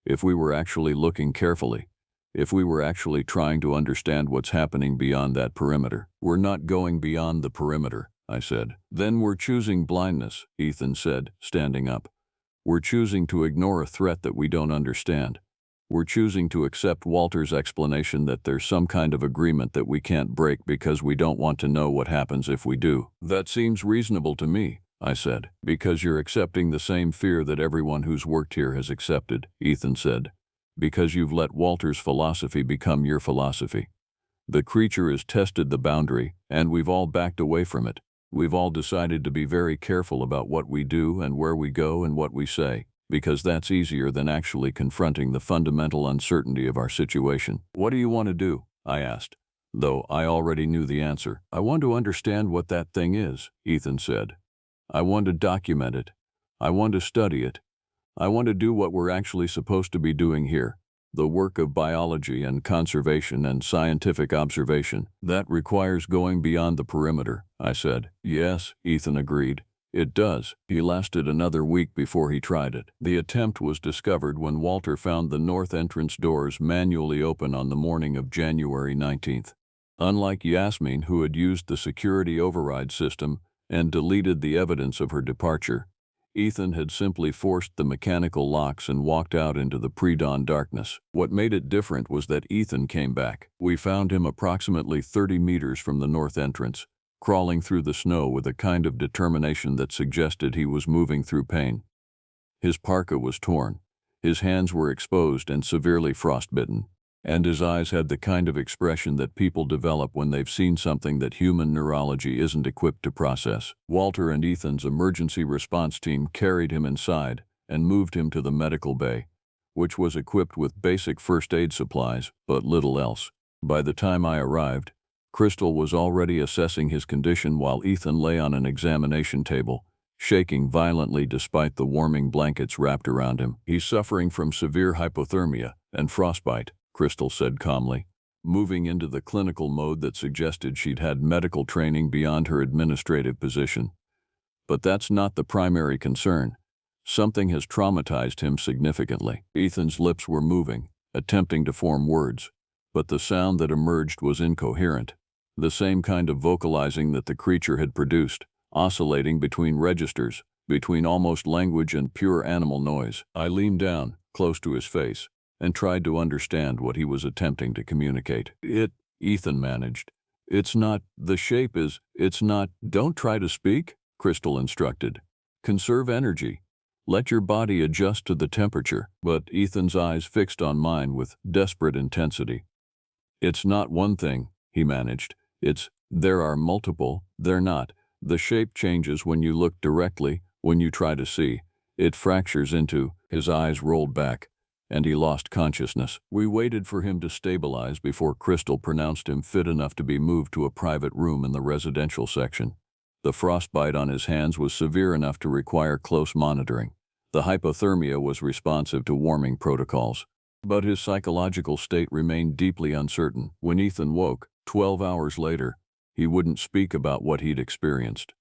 if we were actually looking carefully, if we were actually trying to understand what's happening beyond that perimeter. We're not going beyond the perimeter, I said. Then we're choosing blindness, Ethan said, standing up. We're choosing to ignore a threat that we don't understand. We're choosing to accept Walter's explanation that there's some kind of agreement that we can't break because we don't want to know what happens if we do. That seems reasonable to me, I said. Because you're accepting the same fear that everyone who's worked here has accepted, Ethan said. Because you've let Walter's philosophy become your philosophy. The creature has tested the boundary, and we've all backed away from it. We've all decided to be very careful about what we do and where we go and what we say, because that's easier than actually confronting the fundamental uncertainty of our situation. What do you want to do? I asked, though I already knew the answer. I want to understand what that thing is, Ethan said. I want to document it. I want to study it. I want to do what we're actually supposed to be doing here, the work of biology and conservation and scientific observation. That requires going beyond the perimeter, I said. Yes, Ethan agreed. It does. He lasted another week before he tried it. The attempt was discovered when Walter found the north entrance doors manually open on the morning of January 19th. Unlike Yasmin, who had used the security override system and deleted the evidence of her departure, Ethan had simply forced the mechanical locks and walked out into the pre-dawn darkness. What made it different was that Ethan came back. We found him approximately 30 meters from the north entrance, crawling through the snow with a kind of determination that suggested he was moving through pain. His parka was torn, his hands were exposed and severely frostbitten, and his eyes had the kind of expression that people develop when they've seen something that human neurology isn't equipped to process. Walter and Ethan's emergency response team carried him inside and moved him to the medical bay, which was equipped with basic first aid supplies, but little else. By the time I arrived, Crystal was already assessing his condition while Ethan lay on an examination table, shaking violently despite the warming blankets wrapped around him. He's suffering from severe hypothermia and frostbite, Crystal said calmly, moving into the clinical mode that suggested she'd had medical training beyond her administrative position. But that's not the primary concern. Something has traumatized him significantly. Ethan's lips were moving, attempting to form words, but the sound that emerged was incoherent, the same kind of vocalizing that the creature had produced, oscillating between registers, between almost language and pure animal noise. I leaned down, close to his face, and tried to understand what he was attempting to communicate. Ethan managed. It's not, the shape is, it's not, don't try to speak, Crystal instructed. Conserve energy. Let your body adjust to the temperature. But Ethan's eyes fixed on mine with desperate intensity. It's not one thing, he managed. There are multiple, they're not. The shape changes when you look directly, when you try to see. It fractures into, his eyes rolled back, and he lost consciousness. We waited for him to stabilize before Crystal pronounced him fit enough to be moved to a private room in the residential section. The frostbite on his hands was severe enough to require close monitoring. The hypothermia was responsive to warming protocols. But his psychological state remained deeply uncertain. When Ethan woke, 12 hours later, he wouldn't speak about what he'd experienced.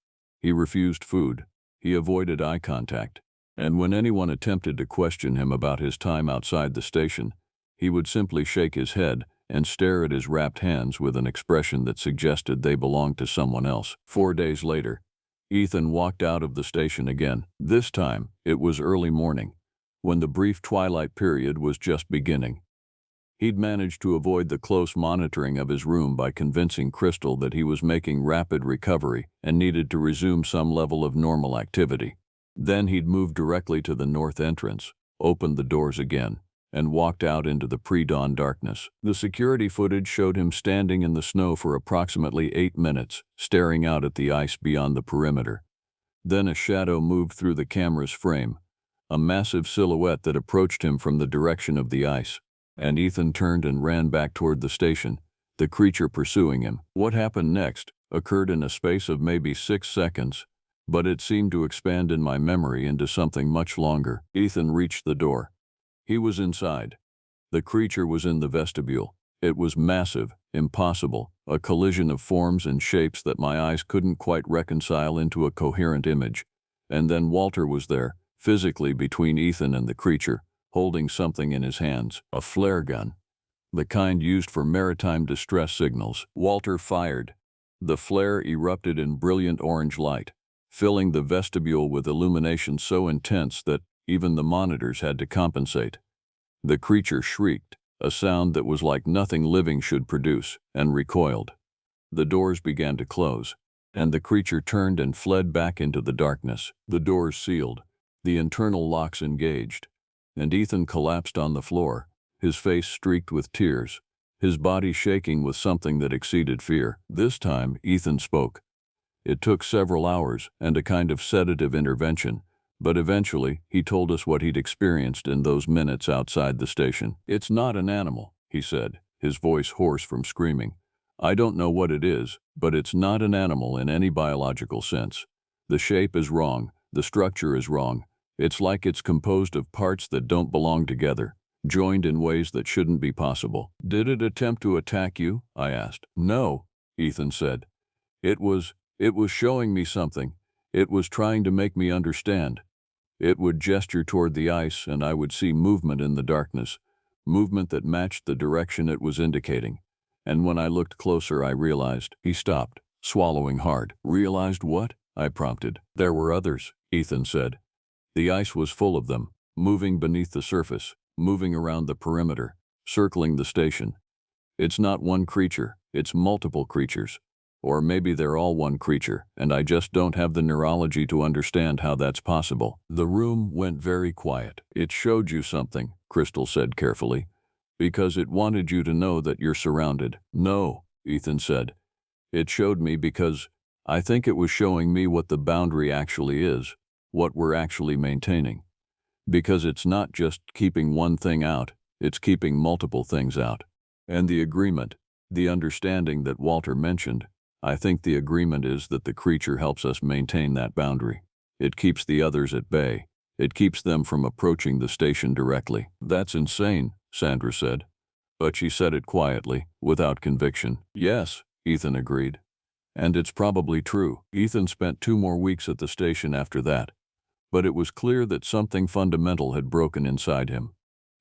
He refused food. He avoided eye contact. And when anyone attempted to question him about his time outside the station, he would simply shake his head and stare at his wrapped hands with an expression that suggested they belonged to someone else. 4 days later, Ethan walked out of the station again. This time, it was early morning, when the brief twilight period was just beginning. He'd managed to avoid the close monitoring of his room by convincing Crystal that he was making rapid recovery and needed to resume some level of normal activity. Then he'd moved directly to the north entrance, opened the doors again, and walked out into the pre-dawn darkness. The security footage showed him standing in the snow for approximately 8 minutes, staring out at the ice beyond the perimeter. Then a shadow moved through the camera's frame, a massive silhouette that approached him from the direction of the ice, and Ethan turned and ran back toward the station, the creature pursuing him. What happened next occurred in a space of maybe 6 seconds, but it seemed to expand in my memory into something much longer. Ethan reached the door. He was inside. The creature was in the vestibule. It was massive, impossible, a collision of forms and shapes that my eyes couldn't quite reconcile into a coherent image. And then Walter was there, physically between Ethan and the creature, holding something in his hands, a flare gun, the kind used for maritime distress signals. Walter fired. The flare erupted in brilliant orange light, filling the vestibule with illumination so intense that even the monitors had to compensate. The creature shrieked, a sound that was like nothing living should produce, and recoiled. The doors began to close, and the creature turned and fled back into the darkness. The doors sealed, the internal locks engaged, and Ethan collapsed on the floor, his face streaked with tears, his body shaking with something that exceeded fear. This time, Ethan spoke. It took several hours and a kind of sedative intervention, but eventually he told us what he'd experienced in those minutes outside the station. "It's not an animal," he said, his voice hoarse from screaming. "I don't know what it is, but it's not an animal in any biological sense. The shape is wrong, the structure is wrong. It's like it's composed of parts that don't belong together. joined in ways that shouldn't be possible. Did it attempt to attack you? I asked. No, Ethan said. It was showing me something. It was trying to make me understand. It would gesture toward the ice and I would see movement in the darkness, movement that matched the direction it was indicating. And when I looked closer, I realized. He stopped, swallowing hard. Realized what? I prompted. There were others, Ethan said. The ice was full of them, moving beneath the surface, moving around the perimeter, circling the station. It's not one creature, it's multiple creatures. Or maybe they're all one creature, and I just don't have the neurology to understand how that's possible. The room went very quiet. It showed you something, Crystal said carefully, because it wanted you to know that you're surrounded. No, Ethan said. It showed me because I think it was showing me what the boundary actually is, what we're actually maintaining. Because it's not just keeping one thing out, it's keeping multiple things out. And the agreement, the understanding that Walter mentioned, I think the agreement is that the creature helps us maintain that boundary. It keeps the others at bay. It keeps them from approaching the station directly. That's insane, Sandra said. But she said it quietly, without conviction. Yes, Ethan agreed. And it's probably true. Ethan spent 2 more weeks at the station after that. But it was clear that something fundamental had broken inside him.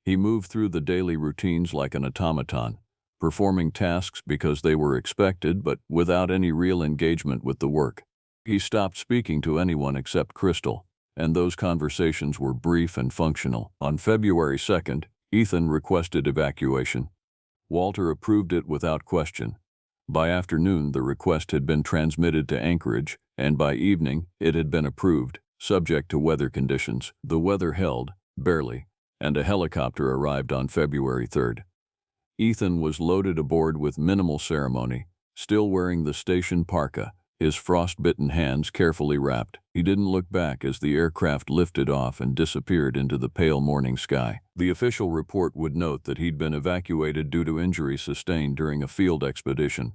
He moved through the daily routines like an automaton, performing tasks because they were expected but without any real engagement with the work. He stopped speaking to anyone except Crystal, and those conversations were brief and functional. On February 2nd, Ethan requested evacuation. Walter approved it without question. By afternoon, the request had been transmitted to Anchorage, and by evening, it had been approved, subject to weather conditions. The weather held, barely, and a helicopter arrived on February 3rd. Ethan was loaded aboard with minimal ceremony, still wearing the station parka, his frost-bitten hands carefully wrapped. He didn't look back as the aircraft lifted off and disappeared into the pale morning sky. The official report would note that he'd been evacuated due to injury sustained during a field expedition.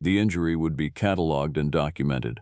The injury would be cataloged and documented.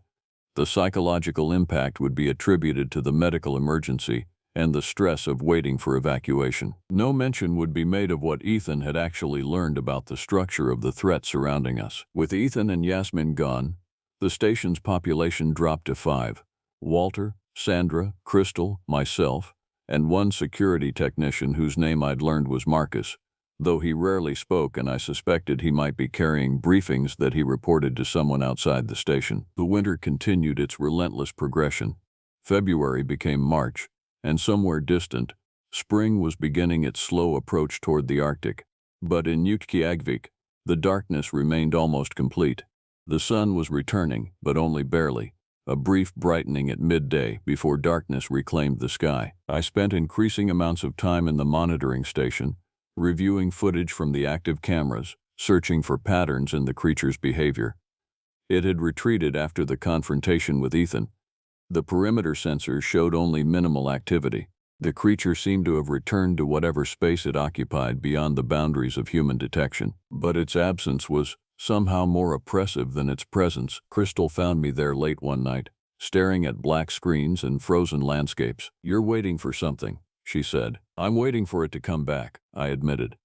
The psychological impact would be attributed to the medical emergency and the stress of waiting for evacuation. No mention would be made of what Ethan had actually learned about the structure of the threat surrounding us. With Ethan and Yasmin gone, the station's population dropped to 5. Walter, Sandra, Crystal, myself, and 1 security technician whose name I'd learned was Marcus, though he rarely spoke and I suspected he might be carrying briefings that he reported to someone outside the station. The winter continued its relentless progression. February became March, and somewhere distant, spring was beginning its slow approach toward the Arctic. But in Utqiagvik, the darkness remained almost complete. The sun was returning, but only barely, a brief brightening at midday before darkness reclaimed the sky. I spent increasing amounts of time in the monitoring station, reviewing footage from the active cameras, searching for patterns in the creature's behavior. It had retreated after the confrontation with Ethan. The perimeter sensors showed only minimal activity. The creature seemed to have returned to whatever space it occupied beyond the boundaries of human detection. But its absence was somehow more oppressive than its presence. Crystal found me there late one night, staring at black screens and frozen landscapes. "You're waiting for something," she said. "I'm waiting for it to come back," I admitted.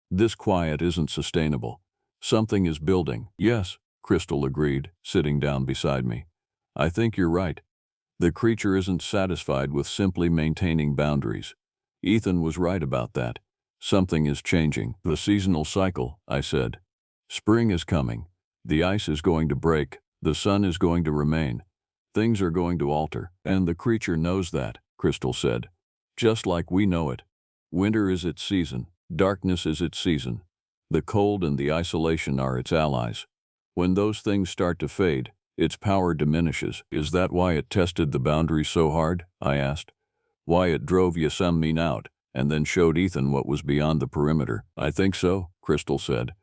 "This quiet isn't sustainable. Something is building." "Yes," Crystal agreed, sitting down beside me. "I think you're right. The creature isn't satisfied with simply maintaining boundaries. Ethan was right about that. Something is changing." "The seasonal cycle," I said. "Spring is coming. The ice is going to break. The sun is going to remain. Things are going to alter. And the creature knows that," Crystal said. "Just like we know it. Winter is its season. Darkness is its season. The cold and the isolation are its allies. When those things start to fade, its power diminishes." "Is that why it tested the boundaries so hard?" I asked. "Why it drove Yasmin out and then showed Ethan what was beyond the perimeter?" "I think so," Crystal said.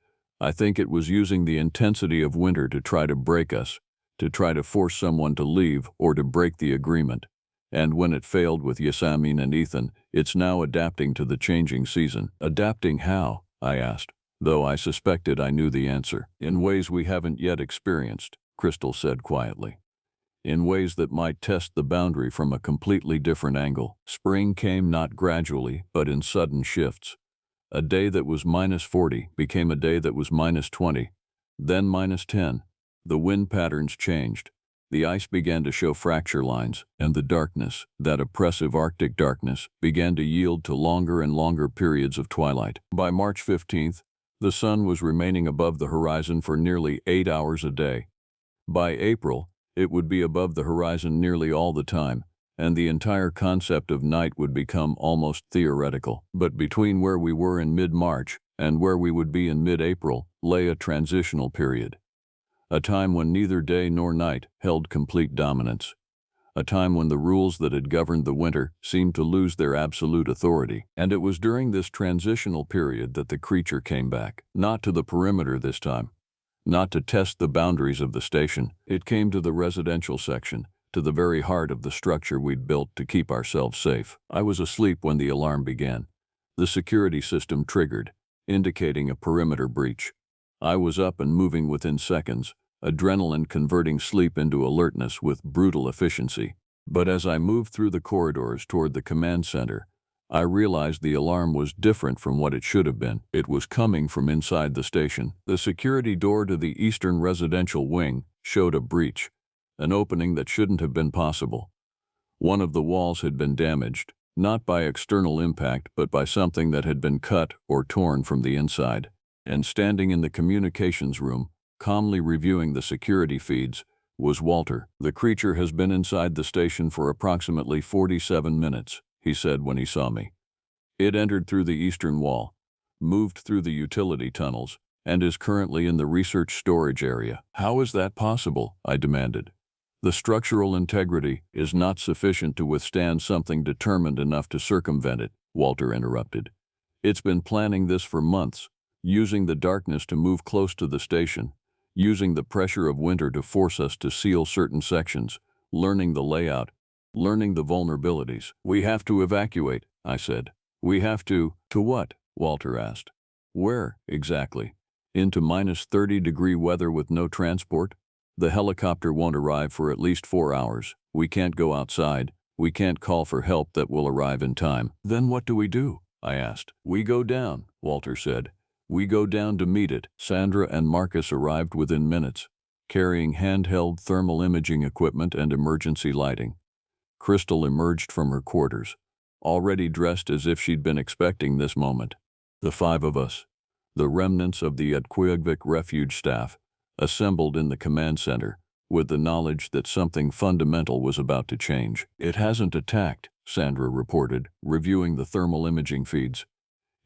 "I think it was using the intensity of winter to try to break us, to try to force someone to leave or to break the agreement. And when it failed with Yasmin and Ethan, it's now adapting to the changing season." "Adapting how?" I asked, though I suspected I knew the answer. "In ways we haven't yet experienced," Crystal said quietly. "In ways that might test the boundary from a completely different angle." Spring came not gradually, but in sudden shifts. A day that was -40 became a day that was -20, then -10. The wind patterns changed. The ice began to show fracture lines, and the darkness, that oppressive Arctic darkness, began to yield to longer and longer periods of twilight. By March 15th, the sun was remaining above the horizon for nearly 8 hours a day. By April, it would be above the horizon nearly all the time, and the entire concept of night would become almost theoretical. But between where we were in mid-March and where we would be in mid-April lay a transitional period. A time when neither day nor night held complete dominance. A time when the rules that had governed the winter seemed to lose their absolute authority. And it was during this transitional period that the creature came back. Not to the perimeter this time. Not to test the boundaries of the station. It came to the residential section, to the very heart of the structure we'd built to keep ourselves safe. I was asleep when the alarm began. The security system triggered, indicating a perimeter breach. I was up and moving within seconds, adrenaline converting sleep into alertness with brutal efficiency. But as I moved through the corridors toward the command center, I realized the alarm was different from what it should have been. It was coming from inside the station. The security door to the eastern residential wing showed a breach, an opening that shouldn't have been possible. One of the walls had been damaged, not by external impact, but by something that had been cut or torn from the inside. And standing in the communications room, calmly reviewing the security feeds, was Walter. "The creature has been inside the station for approximately 47 minutes, he said when he saw me. It entered through the eastern wall, moved through the utility tunnels, and is currently in the research storage area." "How is that possible?" I demanded. "The structural integrity is not sufficient to withstand something determined enough to circumvent it," Walter interrupted. "It's been planning this for months, using the darkness to move close to the station, using the pressure of winter to force us to seal certain sections, learning the layout, learning the vulnerabilities." "We have to evacuate," I said. "We have to—" "To what?" Walter asked. "Where, exactly? Into -30-degree weather with no transport? The helicopter won't arrive for at least 4 hours. We can't go outside. We can't call for help that will arrive in time." "Then what do we do?" I asked. "We go down," Walter said. "We go down to meet it." Sandra and Marcus arrived within minutes, carrying handheld thermal imaging equipment and emergency lighting. Crystal emerged from her quarters, already dressed as if she'd been expecting this moment. The 5 of us, the remnants of the Atquaghvik refuge staff, assembled in the command center, with the knowledge that something fundamental was about to change. "It hasn't attacked," Sandra reported, reviewing the thermal imaging feeds.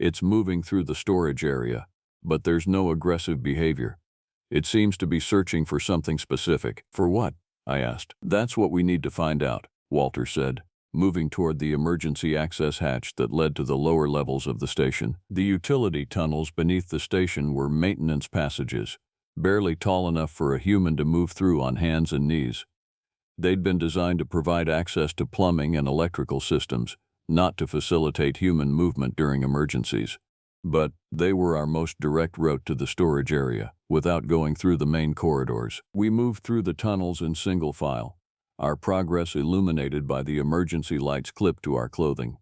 "It's moving through the storage area, but there's no aggressive behavior. It seems to be searching for something specific." "For what?" I asked. "That's what we need to find out," Walter said, moving toward the emergency access hatch that led to the lower levels of the station. The utility tunnels beneath the station were maintenance passages, barely tall enough for a human to move through on hands and knees. They'd been designed to provide access to plumbing and electrical systems, not to facilitate human movement during emergencies. But they were our most direct route to the storage area, without going through the main corridors. We moved through the tunnels in single file, our progress illuminated by the emergency lights clipped to our clothing.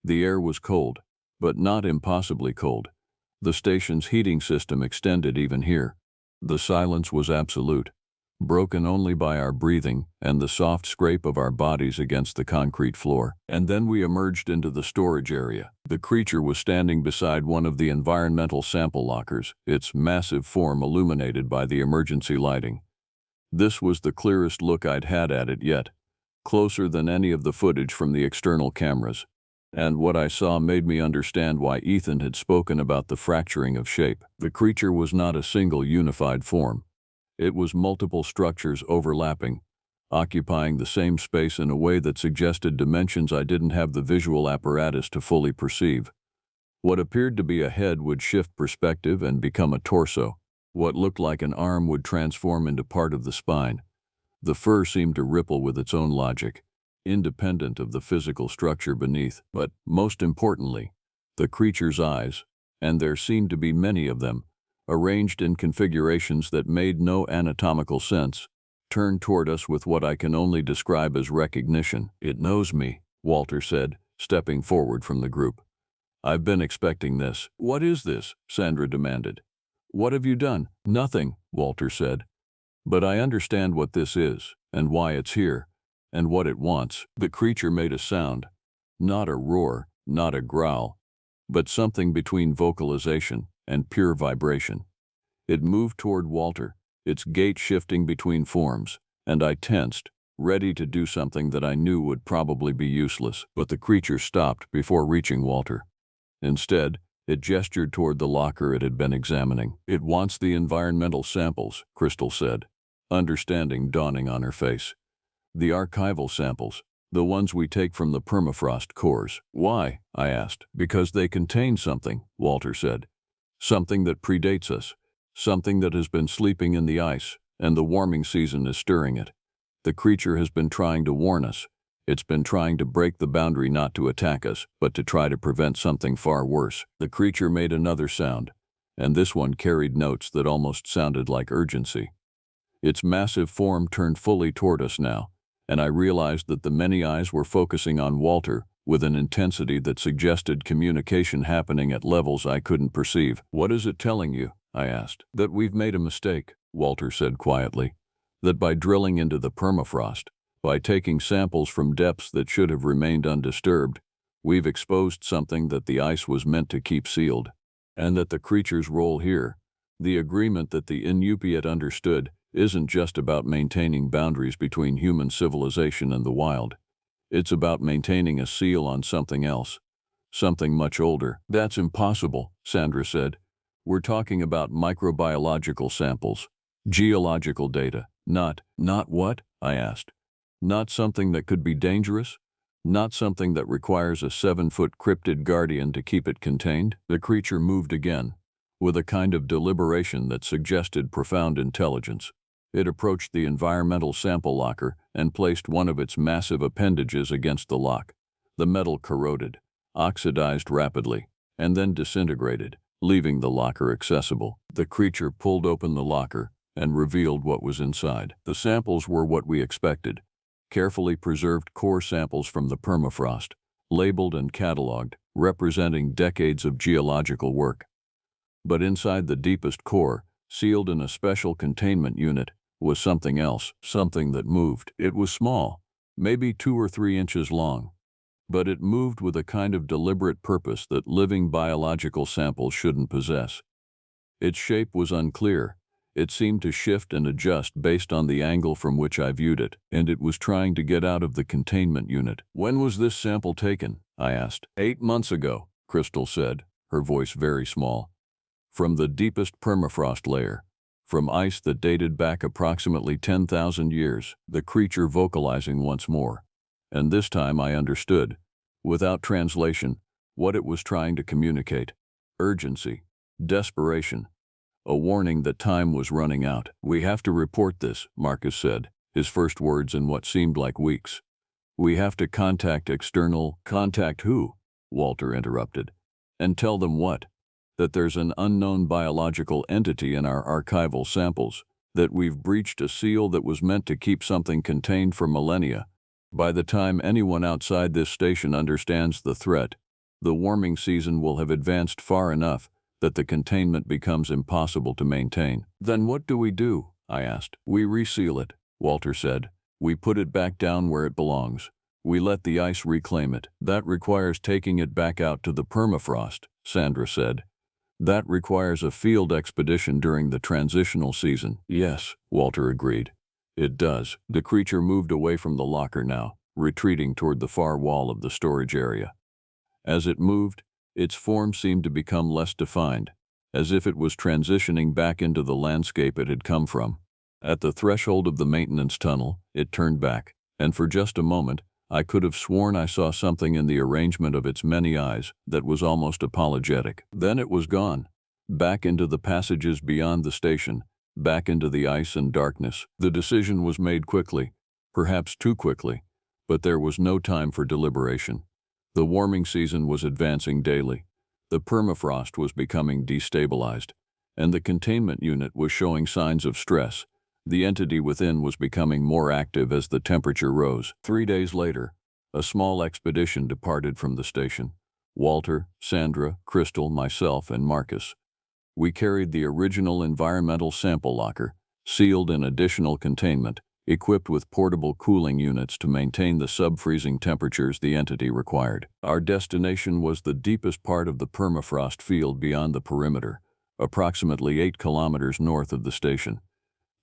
The air was cold, but not impossibly cold. The station's heating system extended even here. The silence was absolute, broken only by our breathing and the soft scrape of our bodies against the concrete floor. And then we emerged into the storage area. The creature was standing beside one of the environmental sample lockers, its massive form illuminated by the emergency lighting. This was the clearest look I'd had at it yet, closer than any of the footage from the external cameras. And what I saw made me understand why Ethan had spoken about the fracturing of shape. The creature was not a single unified form. It was multiple structures overlapping, occupying the same space in a way that suggested dimensions I didn't have the visual apparatus to fully perceive. What appeared to be a head would shift perspective and become a torso. What looked like an arm would transform into part of the spine. The fur seemed to ripple with its own logic, independent of the physical structure beneath. But, most importantly, the creature's eyes, and there seemed to be many of them, arranged in configurations that made no anatomical sense, turned toward us with what I can only describe as recognition. "It knows me," Walter said, stepping forward from the group. I've been expecting this. What is this? Sandra demanded. What have you done? Nothing, Walter said. But I understand what this is, and why it's here, and what it wants. The creature made a sound. Not a roar, not a growl, but something between vocalization and pure vibration. It moved toward Walter, its gait shifting between forms, and I tensed, ready to do something that I knew would probably be useless. But the creature stopped before reaching Walter. Instead, it gestured toward the locker it had been examining. It wants the environmental samples, Crystal said, understanding dawning on her face. The archival samples, the ones we take from the permafrost cores. Why? I asked. Because they contain something, Walter said. Something that predates us. Something that has been sleeping in the ice, and the warming season is stirring it. The creature has been trying to warn us. It's been trying to break the boundary not to attack us, but to try to prevent something far worse. The creature made another sound, and this one carried notes that almost sounded like urgency. Its massive form turned fully toward us now, and I realized that the many eyes were focusing on Walter with an intensity that suggested communication happening at levels I couldn't perceive. What is it telling you? I asked. That we've made a mistake, Walter said quietly. That by drilling into the permafrost, by taking samples from depths that should have remained undisturbed, we've exposed something that the ice was meant to keep sealed. And that the creature's role here, the agreement that the Inupiat understood, isn't just about maintaining boundaries between human civilization and the wild. It's about maintaining a seal on something else, something much older. That's impossible, Sandra said. We're talking about microbiological samples, geological data, not what? I asked. Not something that could be dangerous? Not something that requires a 7-foot cryptid guardian to keep it contained? The creature moved again, with a kind of deliberation that suggested profound intelligence. It approached the environmental sample locker and placed one of its massive appendages against the lock. The metal corroded, oxidized rapidly, and then disintegrated, leaving the locker accessible. The creature pulled open the locker and revealed what was inside. The samples were what we expected. Carefully preserved core samples from the permafrost, labeled and cataloged, representing decades of geological work. But inside the deepest core, sealed in a special containment unit, was something else, something that moved. It was small, maybe 2 or 3 inches long, but it moved with a kind of deliberate purpose that living biological samples shouldn't possess. Its shape was unclear. It seemed to shift and adjust based on the angle from which I viewed it, and it was trying to get out of the containment unit. When was this sample taken? I asked. 8 months ago, Crystal said, her voice very small. From the deepest permafrost layer, from ice that dated back approximately 10,000 years, the creature vocalizing once more. And this time I understood, without translation, what it was trying to communicate. Urgency, desperation, a warning that time was running out. We have to report this, Marcus said, his first words in what seemed like weeks. We have to contact external— Contact who? Walter interrupted. And tell them what? That there's an unknown biological entity in our archival samples, that we've breached a seal that was meant to keep something contained for millennia. By the time anyone outside this station understands the threat, the warming season will have advanced far enough that the containment becomes impossible to maintain. Then what do we do? I asked. We reseal it, Walter said. We put it back down where it belongs. We let the ice reclaim it. That requires taking it back out to the permafrost, Sandra said. That requires a field expedition during the transitional season. Yes, Walter agreed. It does. The creature moved away from the locker now, retreating toward the far wall of the storage area. As it moved, its form seemed to become less defined, as if it was transitioning back into the landscape it had come from. At the threshold of the maintenance tunnel, it turned back, and for just a moment, I could have sworn I saw something in the arrangement of its many eyes that was almost apologetic. Then it was gone, back into the passages beyond the station, back into the ice and darkness. The decision was made quickly, perhaps too quickly, but there was no time for deliberation. The warming season was advancing daily. The permafrost was becoming destabilized, and the containment unit was showing signs of stress. The entity within was becoming more active as the temperature rose. 3 days later, a small expedition departed from the station. Walter, Sandra, Crystal, myself, and Marcus. We carried the original environmental sample locker, sealed in additional containment, equipped with portable cooling units to maintain the sub-freezing temperatures the entity required. Our destination was the deepest part of the permafrost field beyond the perimeter, approximately 8 kilometers north of the station.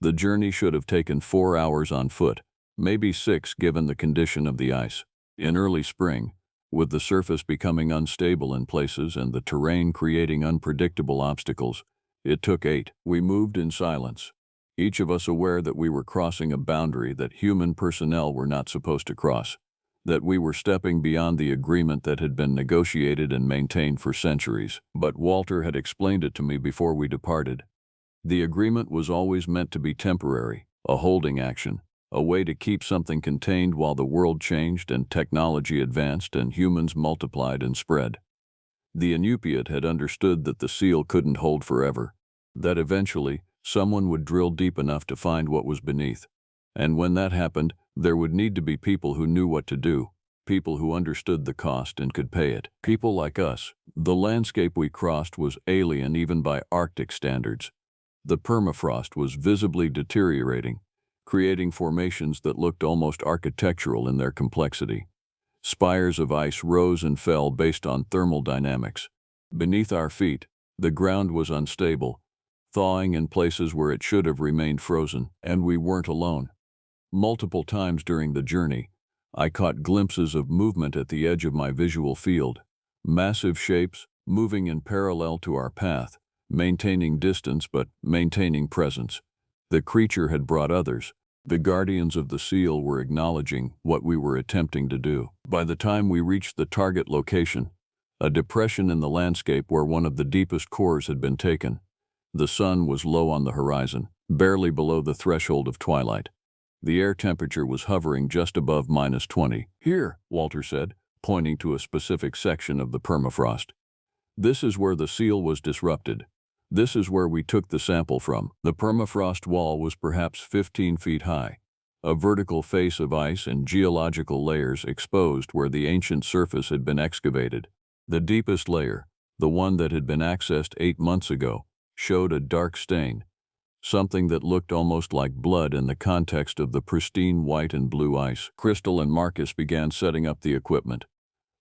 The journey should have taken 4 hours on foot, maybe 6 given the condition of the ice. In early spring, with the surface becoming unstable in places and the terrain creating unpredictable obstacles, it took 8. We moved in silence, each of us aware that we were crossing a boundary that human personnel were not supposed to cross, that we were stepping beyond the agreement that had been negotiated and maintained for centuries. But Walter had explained it to me before we departed. The agreement was always meant to be temporary, a holding action, a way to keep something contained while the world changed and technology advanced and humans multiplied and spread. The Inupiat had understood that the seal couldn't hold forever, that eventually someone would drill deep enough to find what was beneath. And when that happened, there would need to be people who knew what to do, people who understood the cost and could pay it. People like us. The landscape we crossed was alien even by Arctic standards. The permafrost was visibly deteriorating, creating formations that looked almost architectural in their complexity. Spires of ice rose and fell based on thermal dynamics. Beneath our feet, the ground was unstable, thawing in places where it should have remained frozen, and we weren't alone. Multiple times during the journey, I caught glimpses of movement at the edge of my visual field, massive shapes moving in parallel to our path, maintaining distance but maintaining presence. The creature had brought others. The guardians of the seal were acknowledging what we were attempting to do. By the time we reached the target location, a depression in the landscape where one of the deepest cores had been taken, the sun was low on the horizon, barely below the threshold of twilight. The air temperature was hovering just above -20. "Here," Walter said, pointing to a specific section of the permafrost. "This is where the seal was disrupted. This is where we took the sample from." The permafrost wall was perhaps 15 feet high, a vertical face of ice and geological layers exposed where the ancient surface had been excavated. The deepest layer, the one that had been accessed 8 months ago, showed a dark stain, something that looked almost like blood in the context of the pristine white and blue ice. Crystal and Marcus began setting up the equipment,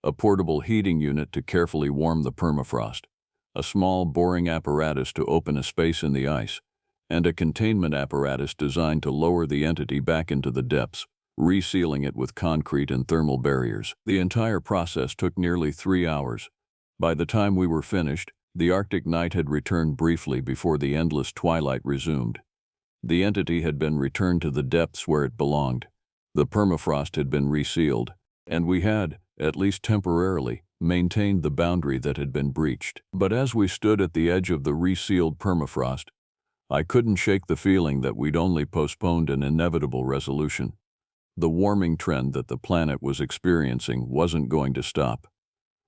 a portable heating unit to carefully warm the permafrost, a small boring apparatus to open a space in the ice, and a containment apparatus designed to lower the entity back into the depths, resealing it with concrete and thermal barriers. The entire process took nearly 3 hours. By the time we were finished, the Arctic night had returned briefly before the endless twilight resumed. The entity had been returned to the depths where it belonged. The permafrost had been resealed, and we had, at least temporarily, maintained the boundary that had been breached. But as we stood at the edge of the resealed permafrost, I couldn't shake the feeling that we'd only postponed an inevitable resolution. The warming trend that the planet was experiencing wasn't going to stop.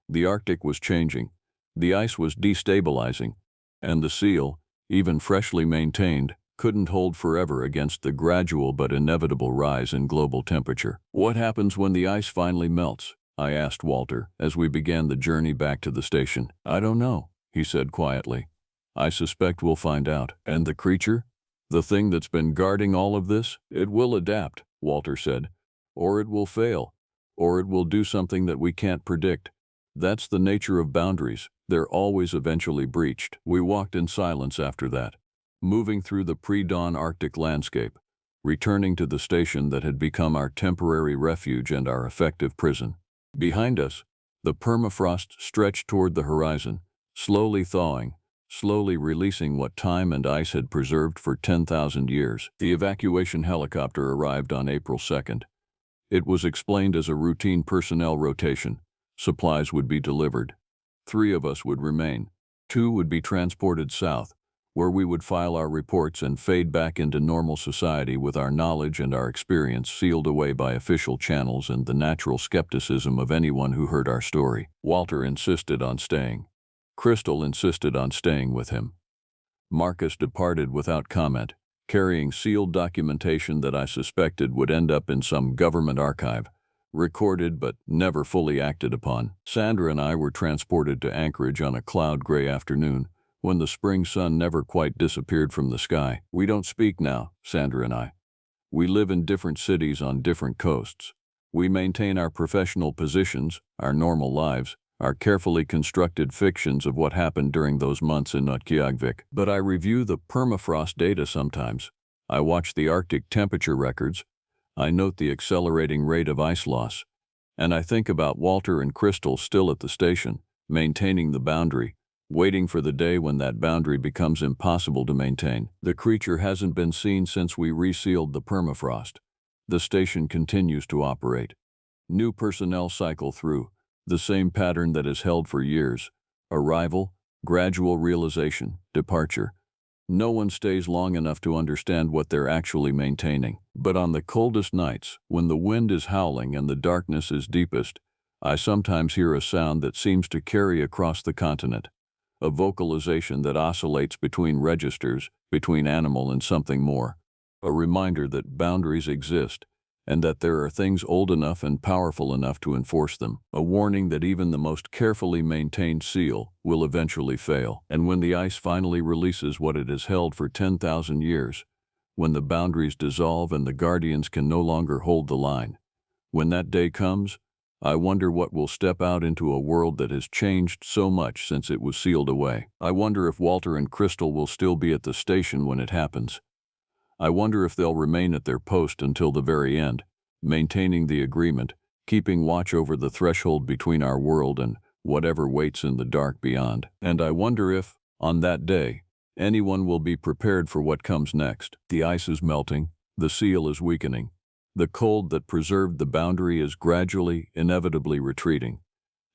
The Arctic was changing, the ice was destabilizing, and the seal, even freshly maintained, couldn't hold forever against the gradual but inevitable rise in global temperature. "What happens when the ice finally melts?" I asked Walter as we began the journey back to the station. "I don't know," he said quietly. "I suspect we'll find out." "And the creature? The thing that's been guarding all of this? It will adapt," Walter said. "Or it will fail. Or it will do something that we can't predict. That's the nature of boundaries. They're always eventually breached." We walked in silence after that, moving through the pre-dawn Arctic landscape, returning to the station that had become our temporary refuge and our effective prison. Behind us, the permafrost stretched toward the horizon, slowly thawing, slowly releasing what time and ice had preserved for 10,000 years. The evacuation helicopter arrived on April 2nd. It was explained as a routine personnel rotation. Supplies would be delivered. 3 of us would remain. 2 would be transported south, where we would file our reports and fade back into normal society with our knowledge and our experience sealed away by official channels and the natural skepticism of anyone who heard our story. Walter insisted on staying. Crystal insisted on staying with him. Marcus departed without comment, carrying sealed documentation that I suspected would end up in some government archive, recorded but never fully acted upon. Sandra and I were transported to Anchorage on a cloud-gray afternoon when the spring sun never quite disappeared from the sky. We don't speak now, Sandra and I. We live in different cities on different coasts. We maintain our professional positions, our normal lives, our carefully constructed fictions of what happened during those months in Nutqiagvik. But I review the permafrost data sometimes. I watch the Arctic temperature records. I note the accelerating rate of ice loss. And I think about Walter and Crystal still at the station, maintaining the boundary, waiting for the day when that boundary becomes impossible to maintain. The creature hasn't been seen since we resealed the permafrost. The station continues to operate. New personnel cycle through, the same pattern that has held for years. Arrival, gradual realization, departure. No one stays long enough to understand what they're actually maintaining. But on the coldest nights, when the wind is howling and the darkness is deepest, I sometimes hear a sound that seems to carry across the continent. A vocalization that oscillates between registers, between animal and something more. A reminder that boundaries exist, and that there are things old enough and powerful enough to enforce them. A warning that even the most carefully maintained seal will eventually fail. And when the ice finally releases what it has held for 10,000 years, when the boundaries dissolve and the guardians can no longer hold the line, when that day comes, I wonder what will step out into a world that has changed so much since it was sealed away. I wonder if Walter and Crystal will still be at the station when it happens. I wonder if they'll remain at their post until the very end, maintaining the agreement, keeping watch over the threshold between our world and whatever waits in the dark beyond. And I wonder if, on that day, anyone will be prepared for what comes next. The ice is melting, the seal is weakening. The cold that preserved the boundary is gradually, inevitably retreating.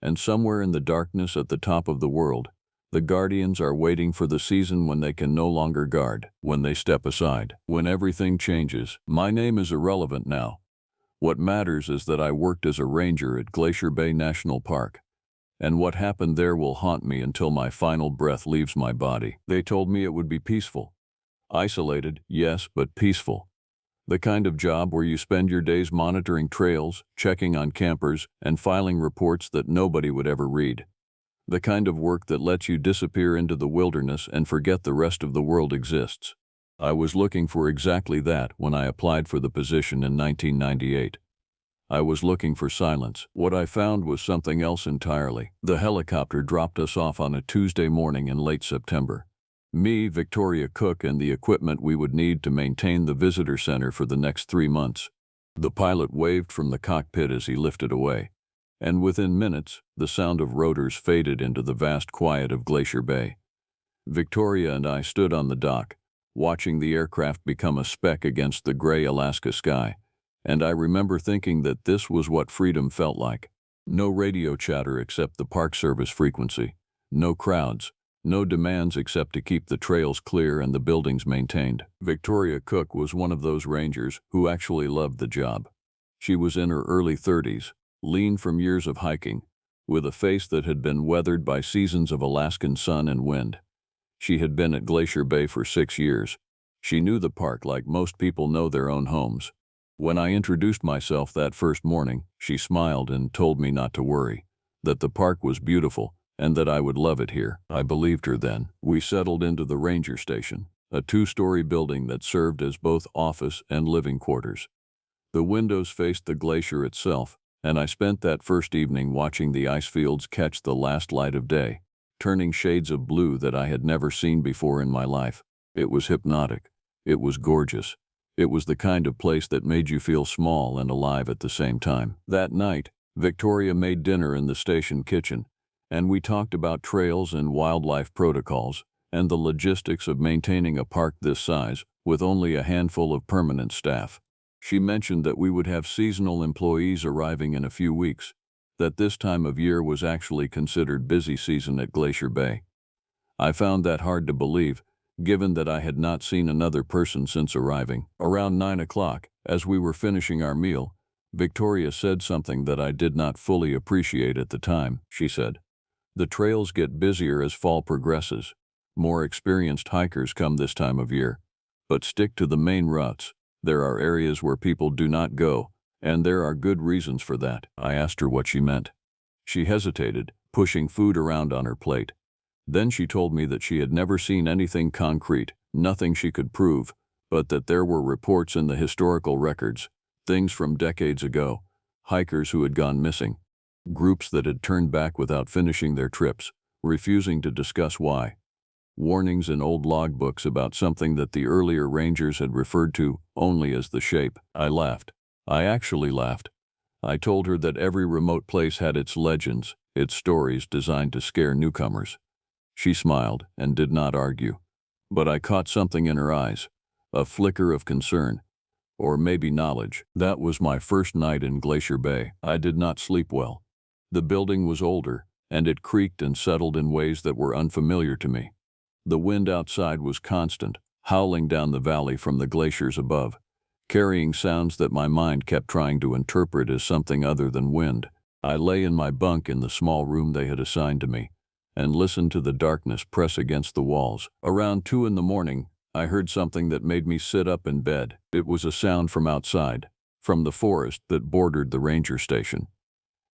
And somewhere in the darkness at the top of the world, the guardians are waiting for the season when they can no longer guard, when they step aside, when everything changes. My name is irrelevant now. What matters is that I worked as a ranger at Glacier Bay National Park, and what happened there will haunt me until my final breath leaves my body. They told me it would be peaceful. Isolated, yes, but peaceful. The kind of job where you spend your days monitoring trails, checking on campers, and filing reports that nobody would ever read. The kind of work that lets you disappear into the wilderness and forget the rest of the world exists. I was looking for exactly that when I applied for the position in 1998. I was looking for silence. What I found was something else entirely. The helicopter dropped us off on a Tuesday morning in late September. Me, Victoria Cook, and the equipment we would need to maintain the visitor center for the next 3 months. The pilot waved from the cockpit as he lifted away. And within minutes, the sound of rotors faded into the vast quiet of Glacier Bay. Victoria and I stood on the dock, watching the aircraft become a speck against the gray Alaska sky, and I remember thinking that this was what freedom felt like. No radio chatter except the Park Service frequency, no crowds, no demands except to keep the trails clear and the buildings maintained. Victoria Cook was one of those rangers who actually loved the job. She was in her early 30s, lean from years of hiking, with a face that had been weathered by seasons of Alaskan sun and wind. She had been at Glacier Bay for 6 years. She knew the park like most people know their own homes. When I introduced myself that first morning, she smiled and told me not to worry, that the park was beautiful and that I would love it here. I believed her then. We settled into the ranger station, a 2-story building that served as both office and living quarters. The windows faced the glacier itself, and I spent that first evening watching the ice fields catch the last light of day, turning shades of blue that I had never seen before in my life. It was hypnotic. It was gorgeous. It was the kind of place that made you feel small and alive at the same time. That night, Victoria made dinner in the station kitchen, and we talked about trails and wildlife protocols and the logistics of maintaining a park this size with only a handful of permanent staff. She mentioned that we would have seasonal employees arriving in a few weeks, that this time of year was actually considered busy season at Glacier Bay. I found that hard to believe, given that I had not seen another person since arriving. Around 9 o'clock, as we were finishing our meal, Victoria said something that I did not fully appreciate at the time. She said, "The trails get busier as fall progresses. More experienced hikers come this time of year. But stick to the main routes. There are areas where people do not go, And there are good reasons for that. I asked her what she meant. She hesitated, pushing food around on her plate. Then she told me that she had never seen anything concrete, nothing she could prove, but that there were reports in the historical records, things from decades ago, hikers who had gone missing, groups that had turned back without finishing their trips, refusing to discuss why. Warnings in old logbooks about something that the earlier rangers had referred to only as the shape. I laughed. I actually laughed. I told her that every remote place had its legends, its stories designed to scare newcomers. She smiled and did not argue. But I caught something in her eyes, a flicker of concern, or maybe knowledge. That was my first night in Glacier Bay. I did not sleep well. The building was older, and it creaked and settled in ways that were unfamiliar to me. The wind outside was constant, howling down the valley from the glaciers above, carrying sounds that my mind kept trying to interpret as something other than wind. I lay in my bunk in the small room they had assigned to me, and listened to the darkness press against the walls. Around 2 in the morning, I heard something that made me sit up in bed. It was a sound from outside, from the forest that bordered the ranger station.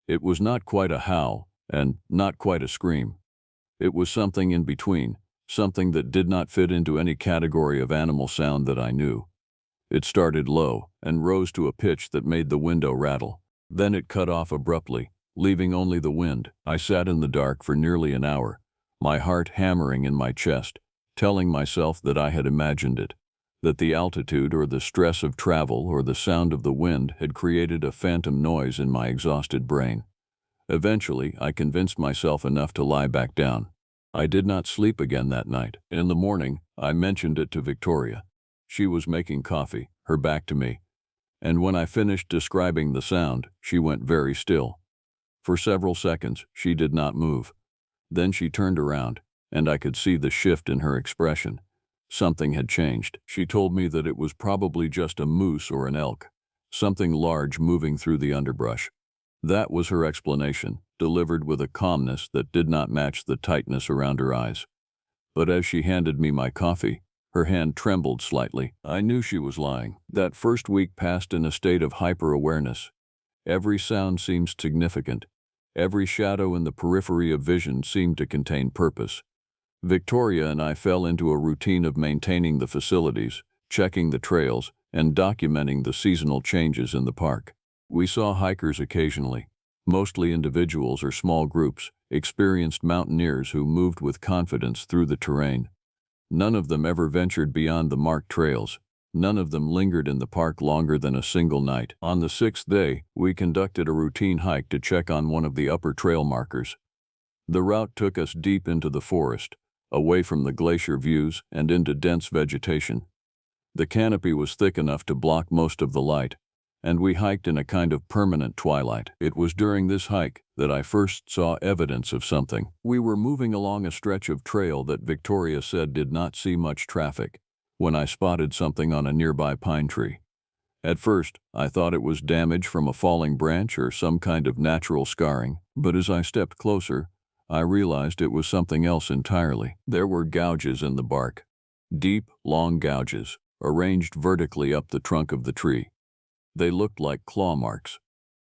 It was not quite a howl, and not quite a scream. It was something in between, something that did not fit into any category of animal sound that I knew. It started low and rose to a pitch that made the window rattle. Then it cut off abruptly, leaving only the wind. I sat in the dark for nearly an hour, my heart hammering in my chest, telling myself that I had imagined it, that the altitude or the stress of travel or the sound of the wind had created a phantom noise in my exhausted brain. Eventually, I convinced myself enough to lie back down. I did not sleep again that night. In the morning, I mentioned it to Victoria. She was making coffee, her back to me, and when I finished describing the sound, she went very still. For several seconds, she did not move. Then she turned around, and I could see the shift in her expression. Something had changed. She told me that it was probably just a moose or an elk, something large moving through the underbrush. That was her explanation, delivered with a calmness that did not match the tightness around her eyes. But as she handed me my coffee, her hand trembled slightly. I knew she was lying. That first week passed in a state of hyper-awareness. Every sound seemed significant. Every shadow in the periphery of vision seemed to contain purpose. Victoria and I fell into a routine of maintaining the facilities, checking the trails, and documenting the seasonal changes in the park. We saw hikers occasionally, mostly individuals or small groups, experienced mountaineers who moved with confidence through the terrain. None of them ever ventured beyond the marked trails. None of them lingered in the park longer than a single night. On the 6th day, we conducted a routine hike to check on one of the upper trail markers. The route took us deep into the forest, away from the glacier views and into dense vegetation. The canopy was thick enough to block most of the light, and we hiked in a kind of permanent twilight. It was during this hike that I first saw evidence of something. We were moving along a stretch of trail that Victoria said did not see much traffic, when I spotted something on a nearby pine tree. At first, I thought it was damage from a falling branch or some kind of natural scarring, but as I stepped closer, I realized it was something else entirely. There were gouges in the bark, deep, long gouges, arranged vertically up the trunk of the tree. They looked like claw marks,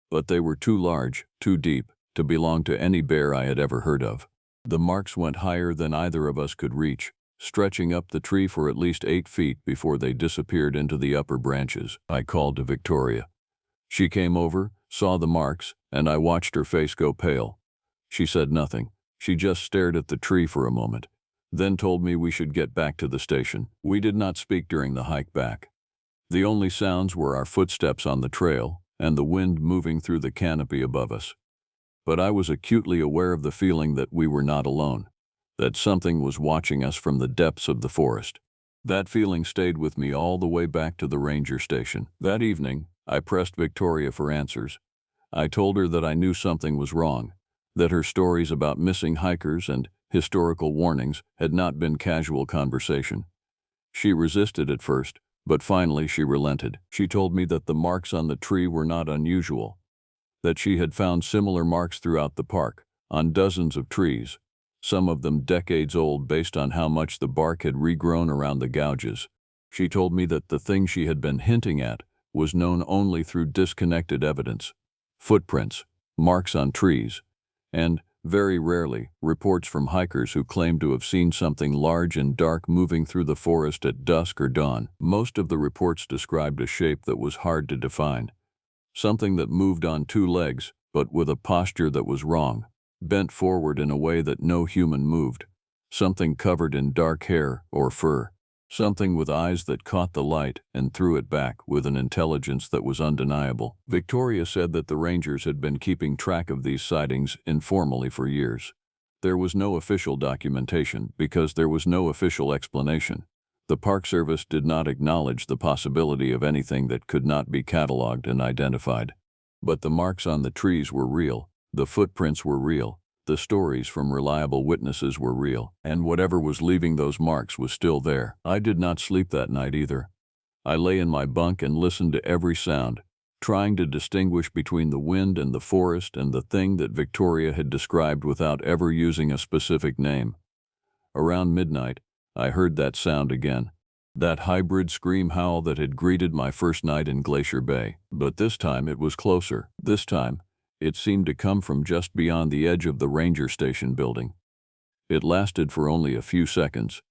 but they were too large, too deep, to belong to any bear I had ever heard of. The marks went higher than either of us could reach, stretching up the tree for at least 8 feet before they disappeared into the upper branches. I called to Victoria. She came over, saw the marks, and I watched her face go pale. She said nothing. She just stared at the tree for a moment, then told me we should get back to the station. We did not speak during the hike back. The only sounds were our footsteps on the trail and the wind moving through the canopy above us. But I was acutely aware of the feeling that we were not alone, that something was watching us from the depths of the forest. That feeling stayed with me all the way back to the ranger station. That evening, I pressed Victoria for answers. I told her that I knew something was wrong, that her stories about missing hikers and historical warnings had not been casual conversation. She resisted at first, but finally she relented. She told me that the marks on the tree were not unusual, that she had found similar marks throughout the park, on dozens of trees, some of them decades old based on how much the bark had regrown around the gouges. She told me that the thing she had been hinting at was known only through disconnected evidence, footprints, marks on trees, and, very rarely, reports from hikers who claimed to have seen something large and dark moving through the forest at dusk or dawn. Most of the reports described a shape that was hard to define, something that moved on two legs, but with a posture that was wrong, bent forward in a way that no human moved, something covered in dark hair or fur, something with eyes that caught the light and threw it back with an intelligence that was undeniable. Victoria said that the rangers had been keeping track of these sightings informally for years. There was no official documentation because there was no official explanation. The Park Service did not acknowledge the possibility of anything that could not be cataloged and identified. But the marks on the trees were real, the footprints were real, the stories from reliable witnesses were real, and whatever was leaving those marks was still there. I did not sleep that night either. I lay in my bunk and listened to every sound, trying to distinguish between the wind and the forest and the thing that Victoria had described without ever using a specific name. Around midnight, I heard that sound again, that hybrid scream howl that had greeted my first night in Glacier Bay. But this time it was closer. This time, it seemed to come from just beyond the edge of the ranger station building. It lasted for only a few seconds,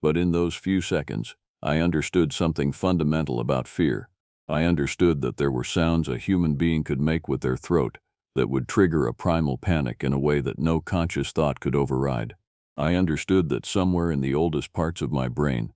but in those few seconds, I understood something fundamental about fear. I understood that there were sounds a human being could make with their throat that would trigger a primal panic in a way that no conscious thought could override. I understood that somewhere in the oldest parts of my brain,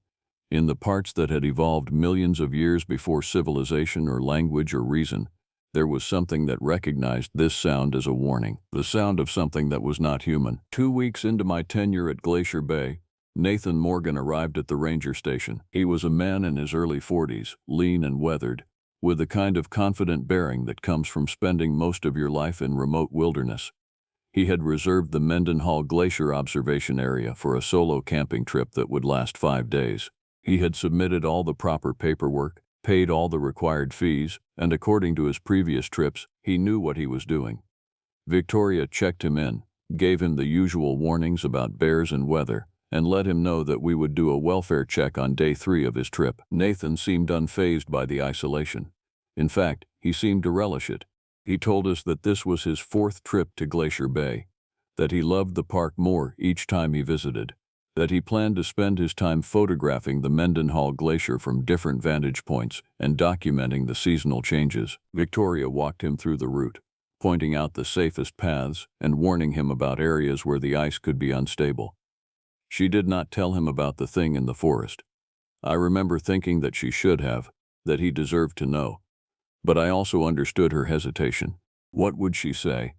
in the parts that had evolved millions of years before civilization or language or reason, there was something that recognized this sound as a warning, the sound of something that was not human. 2 weeks into my tenure at Glacier Bay, Nathan Morgan arrived at the ranger station. He was a man in his early 40s, lean and weathered, with the kind of confident bearing that comes from spending most of your life in remote wilderness. He had reserved the Mendenhall Glacier observation area for a solo camping trip that would last 5 days. He had submitted all the proper paperwork, paid all the required fees, and according to his previous trips, he knew what he was doing. Victoria checked him in, gave him the usual warnings about bears and weather, and let him know that we would do a welfare check on day 3 of his trip. Nathan seemed unfazed by the isolation. In fact, he seemed to relish it. He told us that this was his 4th trip to Glacier Bay, that he loved the park more each time he visited, that he planned to spend his time photographing the Mendenhall Glacier from different vantage points and documenting the seasonal changes. Victoria walked him through the route, pointing out the safest paths and warning him about areas where the ice could be unstable. She did not tell him about the thing in the forest. I remember thinking that she should have, that he deserved to know. But I also understood her hesitation. What would she say?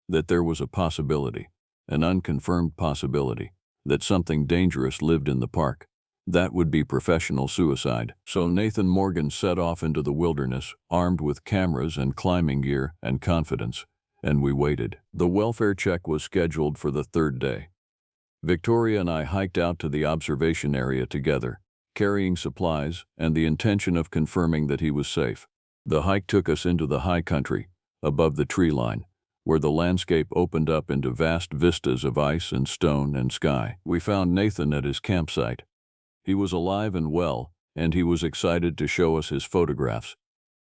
That there was a possibility, an unconfirmed possibility, that something dangerous lived in the park. That would be professional suicide. So Nathan Morgan set off into the wilderness, armed with cameras and climbing gear and confidence, and we waited. The welfare check was scheduled for the 3rd day. Victoria and I hiked out to the observation area together, carrying supplies and the intention of confirming that he was safe. The hike took us into the high country, above the tree line, where the landscape opened up into vast vistas of ice and stone and sky. We found Nathan at his campsite. He was alive and well, and he was excited to show us his photographs.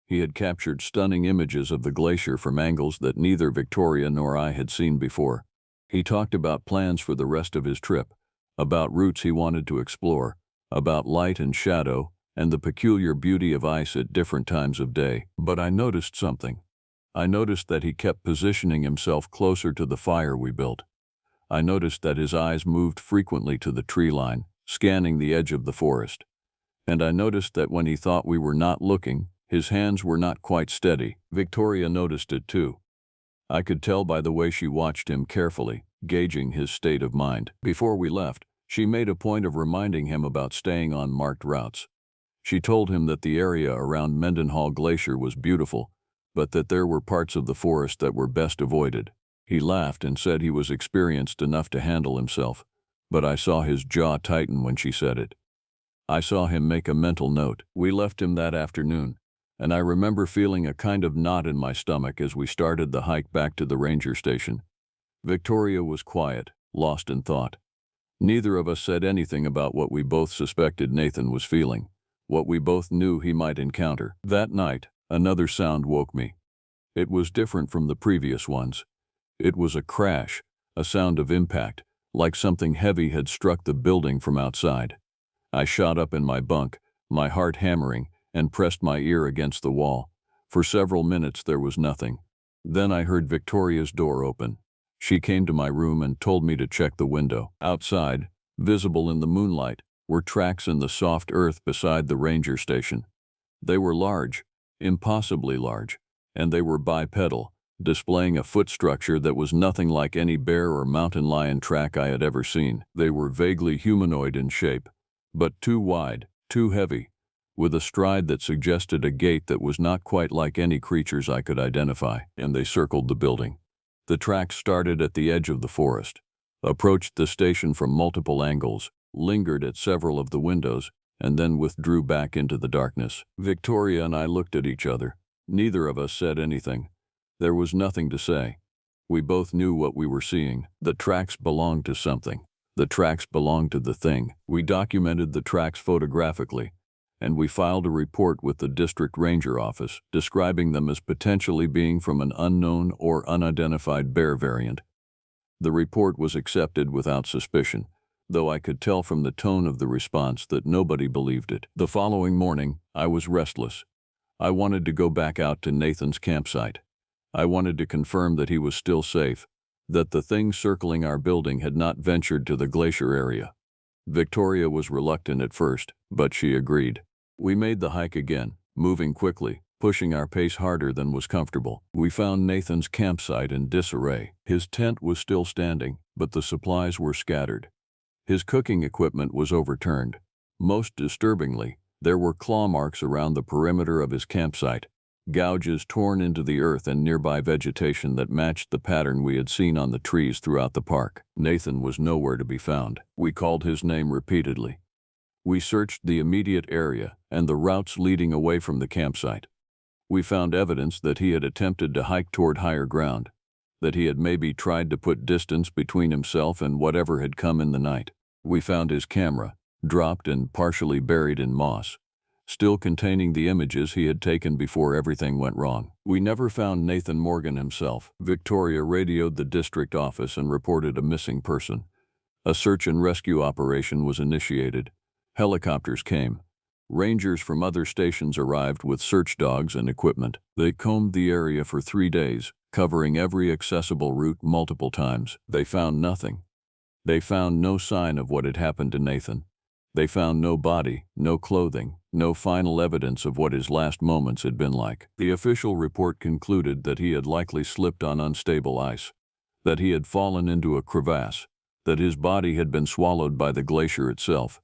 He had captured stunning images of the glacier from angles that neither Victoria nor I had seen before. He talked about plans for the rest of his trip, about routes he wanted to explore, about light and shadow, and the peculiar beauty of ice at different times of day. But I noticed something. I noticed that he kept positioning himself closer to the fire we built. I noticed that his eyes moved frequently to the tree line, scanning the edge of the forest. And I noticed that when he thought we were not looking, his hands were not quite steady. Victoria noticed it too. I could tell by the way she watched him carefully, gauging his state of mind. Before we left, she made a point of reminding him about staying on marked routes. She told him that the area around Mendenhall Glacier was beautiful, but that there were parts of the forest that were best avoided. He laughed and said he was experienced enough to handle himself, but I saw his jaw tighten when she said it. I saw him make a mental note. We left him that afternoon, and I remember feeling a kind of knot in my stomach as we started the hike back to the ranger station. Victoria was quiet, lost in thought. Neither of us said anything about what we both suspected Nathan was feeling, what we both knew he might encounter. That night, Another sound woke me. It was different from the previous ones. It was a crash, a sound of impact, like something heavy had struck the building from outside. I shot up in my bunk, my heart hammering, and pressed my ear against the wall. For several minutes there was nothing. Then I heard Victoria's door open. She came to my room and told me to check the window. Outside, visible in the moonlight, were tracks in the soft earth beside the ranger station. They were large, impossibly large, and they were bipedal, displaying a foot structure that was nothing like any bear or mountain lion track I had ever seen. They were vaguely humanoid in shape, but too wide, too heavy, with a stride that suggested a gait that was not quite like any creatures I could identify, and they circled the building. The tracks started at the edge of the forest, approached the station from multiple angles, lingered at several of the windows, and then withdrew back into the darkness. Victoria and I looked at each other. Neither of us said anything. There was nothing to say. We both knew what we were seeing. The tracks belonged to something. The tracks belonged to the thing. We documented the tracks photographically, and we filed a report with the district ranger office, describing them as potentially being from an unknown or unidentified bear variant. The report was accepted without suspicion, though I could tell from the tone of the response that nobody believed it. The following morning, I was restless. I wanted to go back out to Nathan's campsite. I wanted to confirm that he was still safe, that the thing circling our building had not ventured to the glacier area. Victoria was reluctant at first, but she agreed. We made the hike again, moving quickly, pushing our pace harder than was comfortable. We found Nathan's campsite in disarray. His tent was still standing, but the supplies were scattered. His cooking equipment was overturned. Most disturbingly, there were claw marks around the perimeter of his campsite, gouges torn into the earth and nearby vegetation that matched the pattern we had seen on the trees throughout the park. Nathan was nowhere to be found. We called his name repeatedly. We searched the immediate area and the routes leading away from the campsite. We found evidence that he had attempted to hike toward higher ground, that he had maybe tried to put distance between himself and whatever had come in the night. We found his camera, dropped and partially buried in moss, still containing the images he had taken before everything went wrong. We never found Nathan Morgan himself. Victoria radioed the district office and reported a missing person. A search and rescue operation was initiated. Helicopters came. Rangers from other stations arrived with search dogs and equipment. They combed the area for 3 days, covering every accessible route multiple times. They found nothing. They found no sign of what had happened to Nathan. They found no body, no clothing, no final evidence of what his last moments had been like. The official report concluded that he had likely slipped on unstable ice, that he had fallen into a crevasse, that his body had been swallowed by the glacier itself.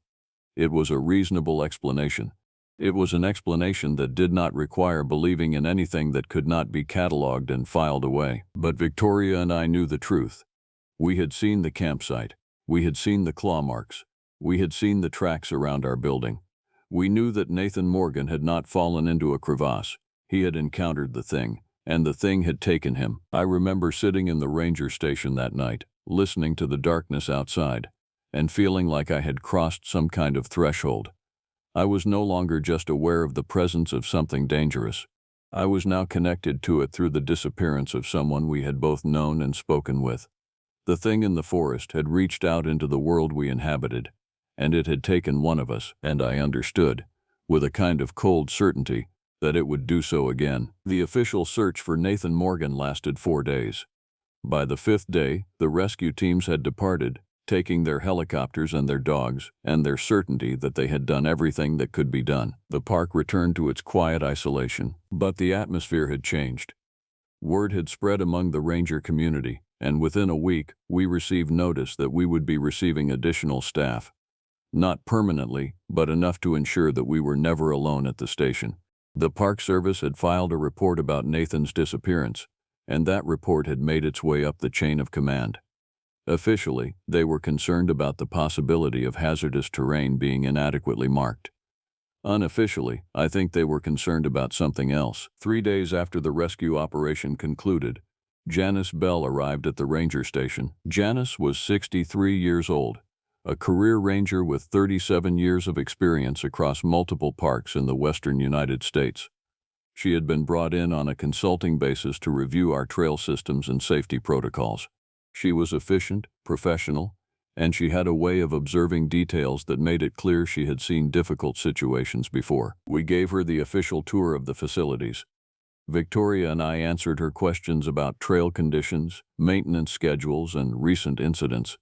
It was a reasonable explanation. It was an explanation that did not require believing in anything that could not be catalogued and filed away. But Victoria and I knew the truth. We had seen the campsite. We had seen the claw marks. We had seen the tracks around our building. We knew that Nathan Morgan had not fallen into a crevasse. He had encountered the thing, and the thing had taken him. I remember sitting in the ranger station that night, listening to the darkness outside, and feeling like I had crossed some kind of threshold. I was no longer just aware of the presence of something dangerous. I was now connected to it through the disappearance of someone we had both known and spoken with. The thing in the forest had reached out into the world we inhabited, and it had taken one of us, and I understood, with a kind of cold certainty, that it would do so again. The official search for Nathan Morgan lasted 4 days. By the 5th day, the rescue teams had departed, taking their helicopters and their dogs, and their certainty that they had done everything that could be done. The park returned to its quiet isolation, but the atmosphere had changed. Word had spread among the ranger community, and within a week, we received notice that we would be receiving additional staff. Not permanently, but enough to ensure that we were never alone at the station. The Park Service had filed a report about Nathan's disappearance, and that report had made its way up the chain of command. Officially, they were concerned about the possibility of hazardous terrain being inadequately marked. Unofficially, I think they were concerned about something else. 3 days after the rescue operation concluded, Janice Bell arrived at the ranger station. Janice was 63 years old, a career ranger with 37 years of experience across multiple parks in the western United States. She had been brought in on a consulting basis to review our trail systems and safety protocols. She was efficient, professional, and she had a way of observing details that made it clear she had seen difficult situations before. We gave her the official tour of the facilities. Victoria and I answered her questions about trail conditions, maintenance schedules, and recent incidents.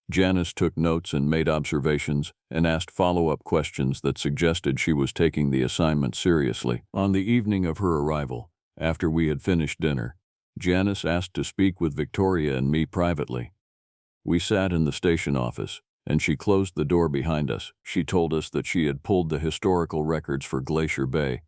Janice took notes and made observations and asked follow-up questions that suggested she was taking the assignment seriously. On the evening of her arrival, after we had finished dinner, Janice asked to speak with Victoria and me privately. We sat in the station office, and she closed the door behind us. She told us that she had pulled the historical records for Glacier Bay.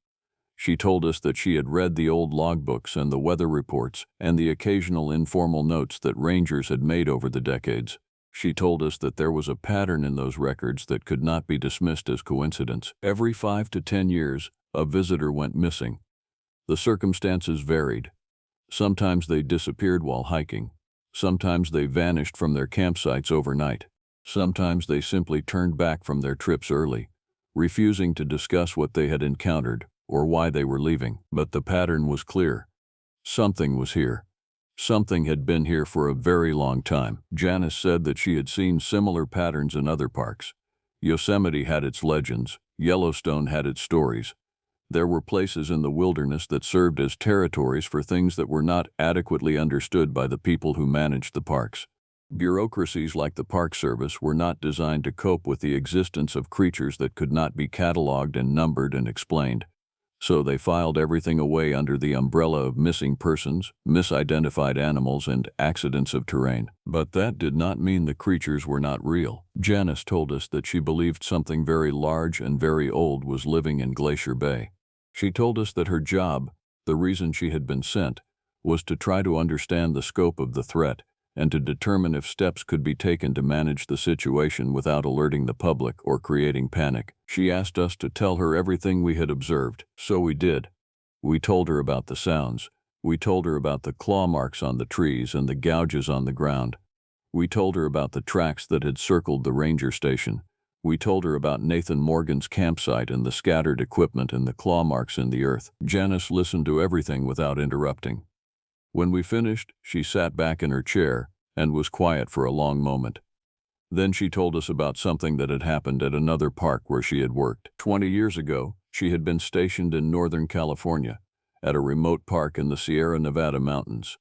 She told us that she had read the old logbooks and the weather reports and the occasional informal notes that rangers had made over the decades. She told us that there was a pattern in those records that could not be dismissed as coincidence. Every 5 to 10 years, a visitor went missing. The circumstances varied. Sometimes they disappeared while hiking. Sometimes they vanished from their campsites overnight. Sometimes they simply turned back from their trips early, refusing to discuss what they had encountered or why they were leaving. But the pattern was clear. Something was here. Something had been here for a very long time. Janice said that she had seen similar patterns in other parks. Yosemite had its legends. Yellowstone had its stories. There were places in the wilderness that served as territories for things that were not adequately understood by the people who managed the parks. Bureaucracies like the Park Service were not designed to cope with the existence of creatures that could not be cataloged and numbered and explained. So they filed everything away under the umbrella of missing persons, misidentified animals, and accidents of terrain. But that did not mean the creatures were not real. Janice told us that she believed something very large and very old was living in Glacier Bay. She told us that her job, the reason she had been sent, was to try to understand the scope of the threat and to determine if steps could be taken to manage the situation without alerting the public or creating panic. She asked us to tell her everything we had observed, so we did. We told her about the sounds. We told her about the claw marks on the trees and the gouges on the ground. We told her about the tracks that had circled the ranger station. We told her about Nathan Morgan's campsite and the scattered equipment and the claw marks in the earth. Janice listened to everything without interrupting. When we finished, she sat back in her chair and was quiet for a long moment. Then she told us about something that had happened at another park where she had worked. 20 years ago, she had been stationed in Northern California, at a remote park in the Sierra Nevada mountains.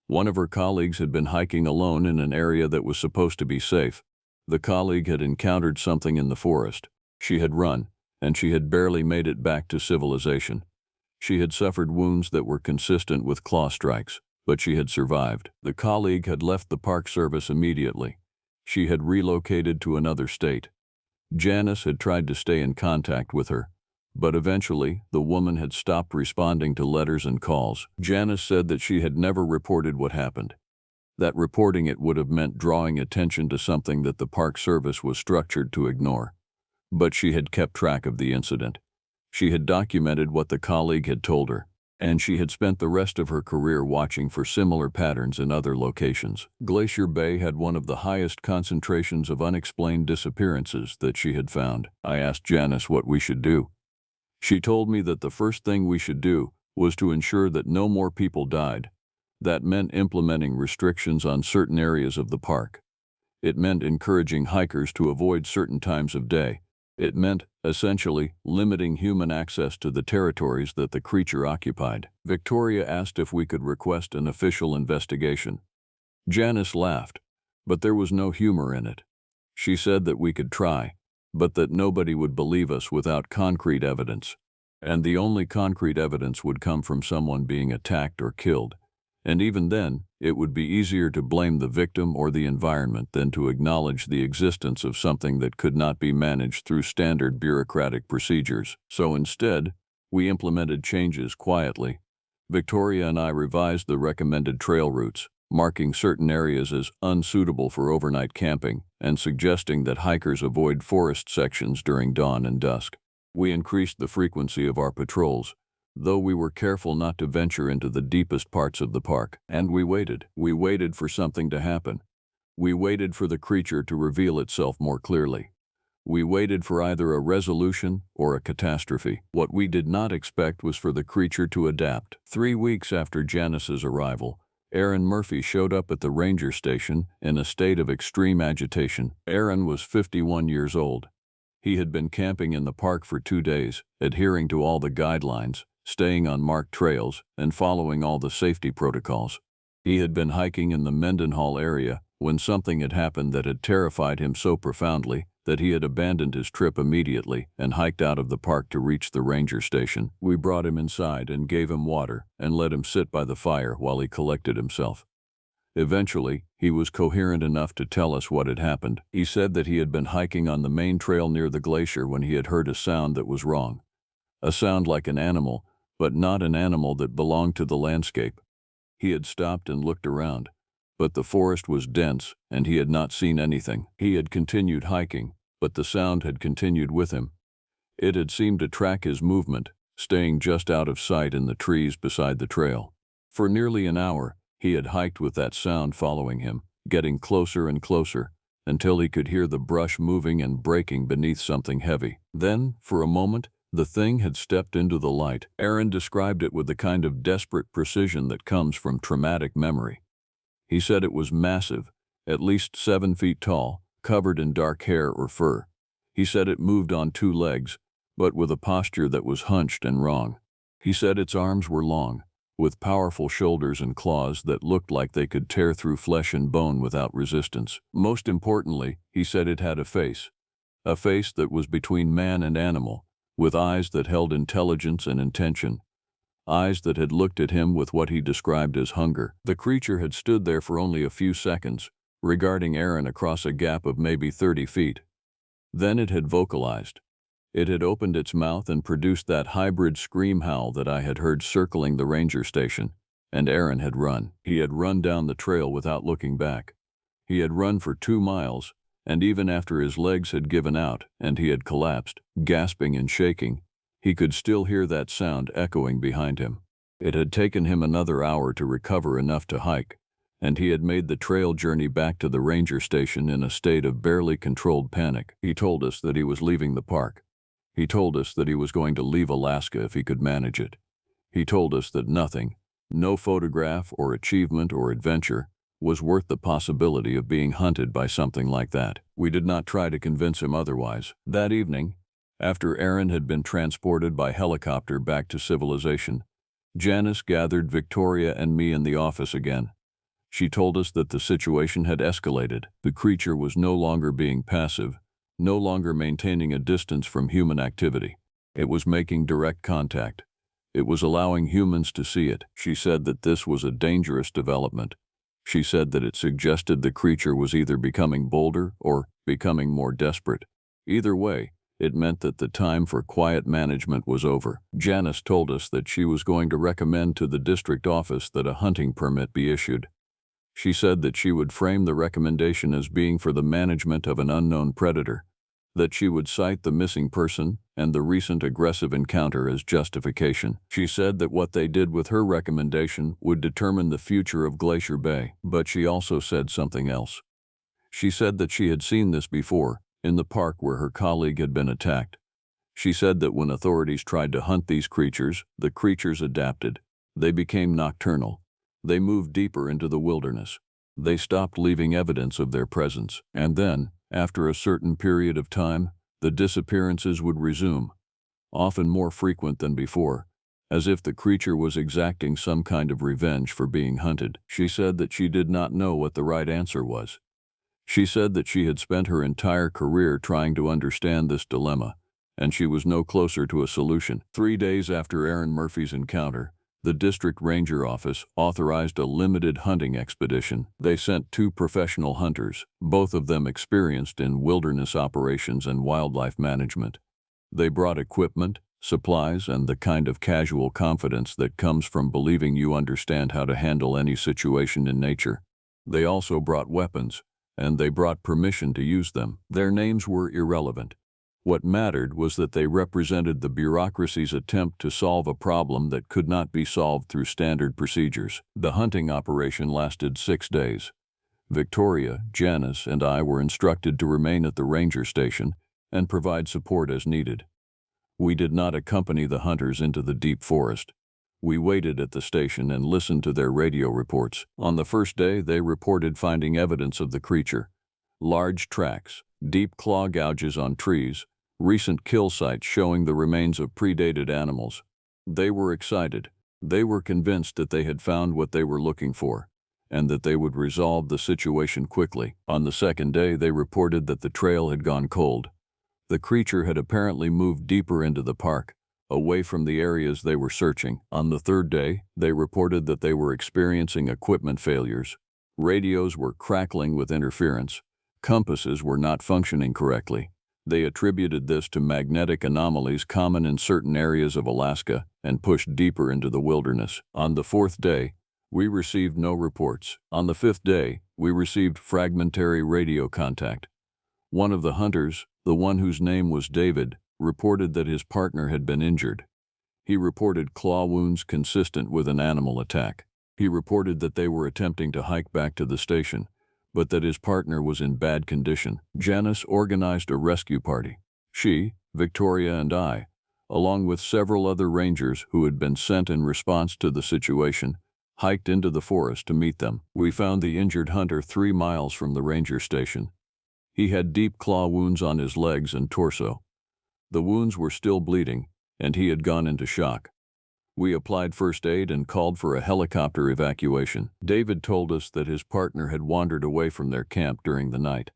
One of her colleagues had been hiking alone in an area that was supposed to be safe. The colleague had encountered something in the forest. She had run, and she had barely made it back to civilization. She had suffered wounds that were consistent with claw strikes, but she had survived. The colleague had left the Park Service immediately. She had relocated to another state. Janice had tried to stay in contact with her, but eventually the woman had stopped responding to letters and calls. Janice said that she had never reported what happened. That reporting it would have meant drawing attention to something that the Park Service was structured to ignore. But she had kept track of the incident. She had documented what the colleague had told her, and she had spent the rest of her career watching for similar patterns in other locations. Glacier Bay had one of the highest concentrations of unexplained disappearances that she had found. I asked Janice what we should do. She told me that the first thing we should do was to ensure that no more people died. That meant implementing restrictions on certain areas of the park. It meant encouraging hikers to avoid certain times of day. It meant, essentially, limiting human access to the territories that the creature occupied. Victoria asked if we could request an official investigation. Janice laughed, but there was no humor in it. She said that we could try, but that nobody would believe us without concrete evidence. And the only concrete evidence would come from someone being attacked or killed. And even then, it would be easier to blame the victim or the environment than to acknowledge the existence of something that could not be managed through standard bureaucratic procedures. So instead, we implemented changes quietly. Victoria and I revised the recommended trail routes, marking certain areas as unsuitable for overnight camping and suggesting that hikers avoid forest sections during dawn and dusk. We increased the frequency of our patrols, though we were careful not to venture into the deepest parts of the park. And we waited. We waited for something to happen. We waited for the creature to reveal itself more clearly. We waited for either a resolution or a catastrophe. What we did not expect was for the creature to adapt. 3 weeks after Janice's arrival, Aaron Murphy showed up at the ranger station in a state of extreme agitation. Aaron was 51 years old. He had been camping in the park for 2 days, adhering to all the guidelines, staying on marked trails, and following all the safety protocols. He had been hiking in the Mendenhall area when something had happened that had terrified him so profoundly that he had abandoned his trip immediately and hiked out of the park to reach the ranger station. We brought him inside and gave him water and let him sit by the fire while he collected himself. Eventually, he was coherent enough to tell us what had happened. He said that he had been hiking on the main trail near the glacier when he had heard a sound that was wrong. A sound like an animal, but not an animal that belonged to the landscape. He had stopped and looked around, but the forest was dense and he had not seen anything. He had continued hiking, but the sound had continued with him. It had seemed to track his movement, staying just out of sight in the trees beside the trail. For nearly an hour, he had hiked with that sound following him, getting closer and closer, until he could hear the brush moving and breaking beneath something heavy. Then, for a moment, the thing had stepped into the light. Aaron described it with the kind of desperate precision that comes from traumatic memory. He said it was massive, at least 7 feet tall, covered in dark hair or fur. He said it moved on 2 legs, but with a posture that was hunched and wrong. He said its arms were long, with powerful shoulders and claws that looked like they could tear through flesh and bone without resistance. Most importantly, he said it had a face that was between man and animal, with eyes that held intelligence and intention, eyes that had looked at him with what he described as hunger. The creature had stood there for only a few seconds, regarding Aaron across a gap of maybe 30 feet. Then it had vocalized. It had opened its mouth and produced that hybrid scream howl that I had heard circling the ranger station, and Aaron had run. He had run down the trail without looking back. He had run for 2 miles, and even after his legs had given out and he had collapsed, gasping and shaking, he could still hear that sound echoing behind him. It had taken him another hour to recover enough to hike, and he had made the trail journey back to the ranger station in a state of barely controlled panic. He told us that he was leaving the park. He told us that he was going to leave Alaska if he could manage it. He told us that nothing, no photograph or achievement or adventure, was worth the possibility of being hunted by something like that. We did not try to convince him otherwise. That evening, after Aaron had been transported by helicopter back to civilization, Janice gathered Victoria and me in the office again. She told us that the situation had escalated. The creature was no longer being passive, no longer maintaining a distance from human activity. It was making direct contact. It was allowing humans to see it. She said that this was a dangerous development. She said that it suggested the creature was either becoming bolder or becoming more desperate. Either way, it meant that the time for quiet management was over. Janice told us that she was going to recommend to the district office that a hunting permit be issued. She said that she would frame the recommendation as being for the management of an unknown predator, that she would cite the missing person and the recent aggressive encounter as justification. She said that what they did with her recommendation would determine the future of Glacier Bay, but she also said something else. She said that she had seen this before, in the park where her colleague had been attacked. She said that when authorities tried to hunt these creatures, the creatures adapted. They became nocturnal. They moved deeper into the wilderness. They stopped leaving evidence of their presence. And then, after a certain period of time, the disappearances would resume, often more frequent than before, as if the creature was exacting some kind of revenge for being hunted. She said that she did not know what the right answer was. She said that she had spent her entire career trying to understand this dilemma, and she was no closer to a solution. 3 days after Aaron Murphy's encounter, the district ranger office authorized a limited hunting expedition. They sent 2 professional hunters, both of them experienced in wilderness operations and wildlife management. They brought equipment, supplies, and the kind of casual confidence that comes from believing you understand how to handle any situation in nature. They also brought weapons, and they brought permission to use them. Their names were irrelevant. What mattered was that they represented the bureaucracy's attempt to solve a problem that could not be solved through standard procedures. The hunting operation lasted 6 days. Victoria, Janice, and I were instructed to remain at the ranger station and provide support as needed. We did not accompany the hunters into the deep forest. We waited at the station and listened to their radio reports. On the first day, they reported finding evidence of the creature: large tracks, deep claw gouges on trees, recent kill sites showing the remains of predated animals. They were excited. They were convinced that they had found what they were looking for, and that they would resolve the situation quickly. On the second day, they reported that the trail had gone cold. The creature had apparently moved deeper into the park, away from the areas they were searching. On the third day, they reported that they were experiencing equipment failures. Radios were crackling with interference. Compasses were not functioning correctly. They attributed this to magnetic anomalies common in certain areas of Alaska and pushed deeper into the wilderness. On the fourth day, we received no reports. On the fifth day, we received fragmentary radio contact. One of the hunters, the one whose name was David, reported that his partner had been injured. He reported claw wounds consistent with an animal attack. He reported that they were attempting to hike back to the station, but that his partner was in bad condition. Janice organized a rescue party. She, Victoria, and I, along with several other rangers who had been sent in response to the situation, hiked into the forest to meet them. We found the injured hunter 3 miles from the ranger station. He had deep claw wounds on his legs and torso. The wounds were still bleeding, and he had gone into shock. We applied first aid and called for a helicopter evacuation. David told us that his partner had wandered away from their camp during the night,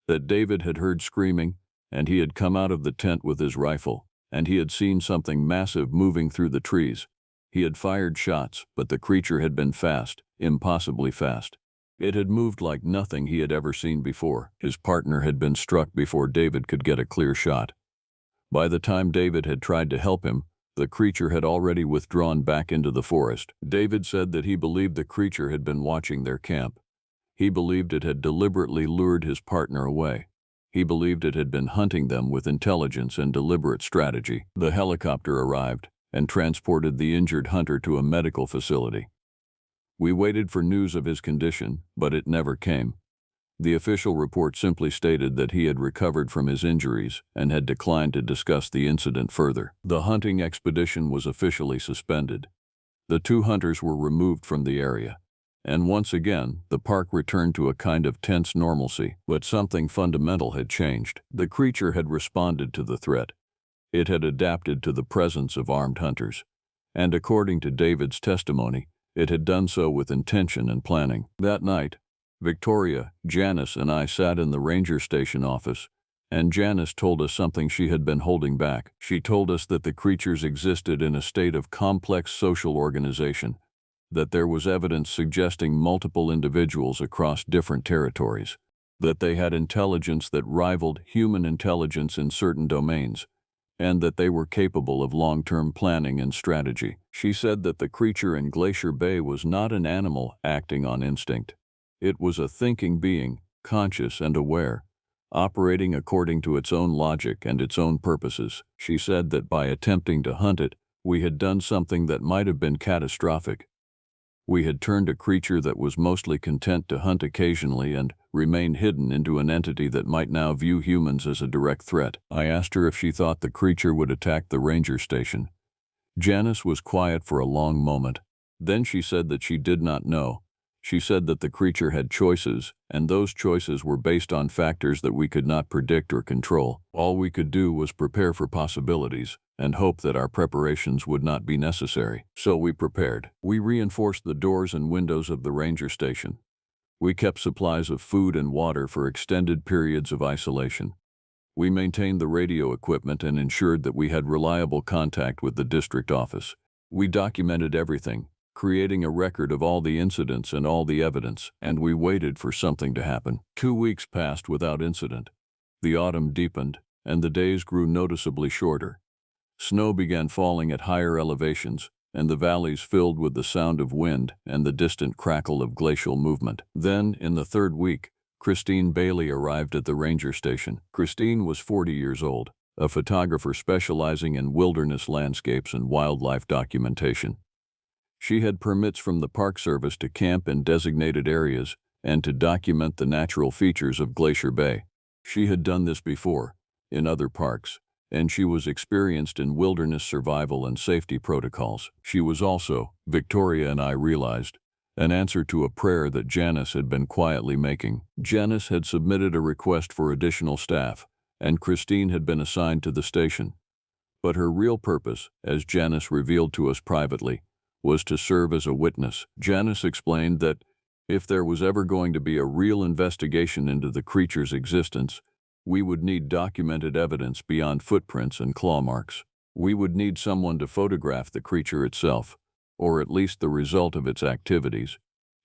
that David had heard screaming, and he had come out of the tent with his rifle, and he had seen something massive moving through the trees. He had fired shots, but the creature had been fast, impossibly fast. It had moved like nothing he had ever seen before. His partner had been struck before David could get a clear shot. By the time David had tried to help him, the creature had already withdrawn back into the forest. David said that he believed the creature had been watching their camp. He believed it had deliberately lured his partner away. He believed it had been hunting them with intelligence and deliberate strategy. The helicopter arrived and transported the injured hunter to a medical facility. We waited for news of his condition, but it never came. The official report simply stated that he had recovered from his injuries and had declined to discuss the incident further. The hunting expedition was officially suspended. The 2 hunters were removed from the area, and once again, the park returned to a kind of tense normalcy. But something fundamental had changed. The creature had responded to the threat. It had adapted to the presence of armed hunters, and according to David's testimony, it had done so with intention and planning. That night, Victoria, Janice, and I sat in the ranger station office, and Janice told us something she had been holding back. She told us that the creatures existed in a state of complex social organization, that there was evidence suggesting multiple individuals across different territories, that they had intelligence that rivaled human intelligence in certain domains, and that they were capable of long-term planning and strategy. She said that the creature in Glacier Bay was not an animal acting on instinct. It was a thinking being, conscious and aware, operating according to its own logic and its own purposes. She said that by attempting to hunt it, we had done something that might have been catastrophic. We had turned a creature that was mostly content to hunt occasionally and remain hidden into an entity that might now view humans as a direct threat. I asked her if she thought the creature would attack the ranger station. Janice was quiet for a long moment. Then she said that she did not know. She said that the creature had choices, and those choices were based on factors that we could not predict or control. All we could do was prepare for possibilities and hope that our preparations would not be necessary. So we prepared. We reinforced the doors and windows of the ranger station. We kept supplies of food and water for extended periods of isolation. We maintained the radio equipment and ensured that we had reliable contact with the district office. We documented everything, creating a record of all the incidents and all the evidence, and we waited for something to happen. 2 weeks passed without incident. The autumn deepened, and the days grew noticeably shorter. Snow began falling at higher elevations, and the valleys filled with the sound of wind and the distant crackle of glacial movement. Then, in the 3rd week, Christine Bailey arrived at the ranger station. Christine was 40 years old, a photographer specializing in wilderness landscapes and wildlife documentation. She had permits from the Park Service to camp in designated areas and to document the natural features of Glacier Bay. She had done this before, in other parks, and she was experienced in wilderness survival and safety protocols. She was also, Victoria and I realized, an answer to a prayer that Janice had been quietly making. Janice had submitted a request for additional staff, and Christine had been assigned to the station. But her real purpose, as Janice revealed to us privately, was to serve as a witness. Janice explained that if there was ever going to be a real investigation into the creature's existence, we would need documented evidence beyond footprints and claw marks. We would need someone to photograph the creature itself, or at least the result of its activities,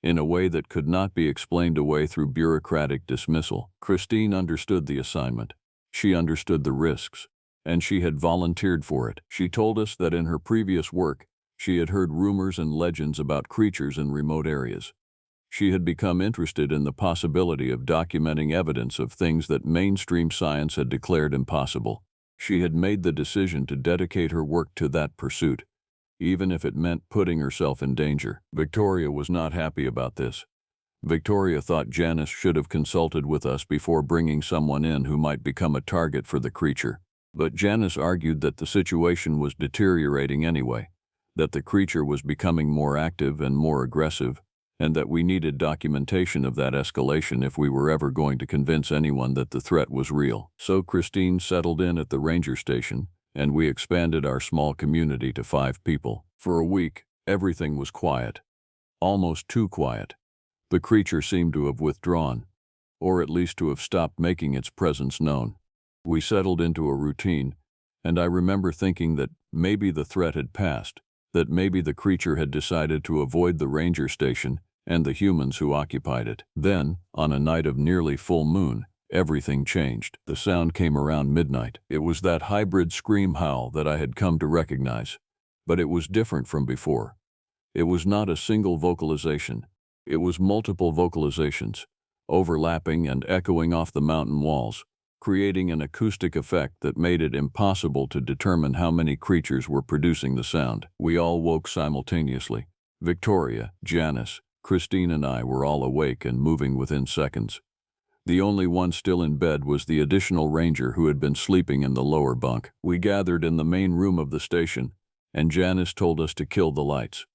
in a way that could not be explained away through bureaucratic dismissal. Christine understood the assignment. She understood the risks, and she had volunteered for it. She told us that in her previous work, she had heard rumors and legends about creatures in remote areas. She had become interested in the possibility of documenting evidence of things that mainstream science had declared impossible. She had made the decision to dedicate her work to that pursuit, even if it meant putting herself in danger. Victoria was not happy about this. Victoria thought Janice should have consulted with us before bringing someone in who might become a target for the creature. But Janice argued that the situation was deteriorating anyway, that the creature was becoming more active and more aggressive, and that we needed documentation of that escalation if we were ever going to convince anyone that the threat was real. So Christine settled in at the ranger station, and we expanded our small community to 5 people. For a week, everything was quiet. Almost too quiet. The creature seemed to have withdrawn, or at least to have stopped making its presence known. We settled into a routine, and I remember thinking that maybe the threat had passed, that maybe the creature had decided to avoid the ranger station and the humans who occupied it. Then, on a night of nearly full moon, everything changed. The sound came around midnight. It was that hybrid scream howl that I had come to recognize, but it was different from before. It was not a single vocalization. It was multiple vocalizations, overlapping and echoing off the mountain walls, creating an acoustic effect that made it impossible to determine how many creatures were producing the sound. We all woke simultaneously. Victoria, Janice, Christine and I were all awake and moving within seconds. The only one still in bed was the additional ranger who had been sleeping in the lower bunk. We gathered in the main room of the station, and Janice told us to kill the lights.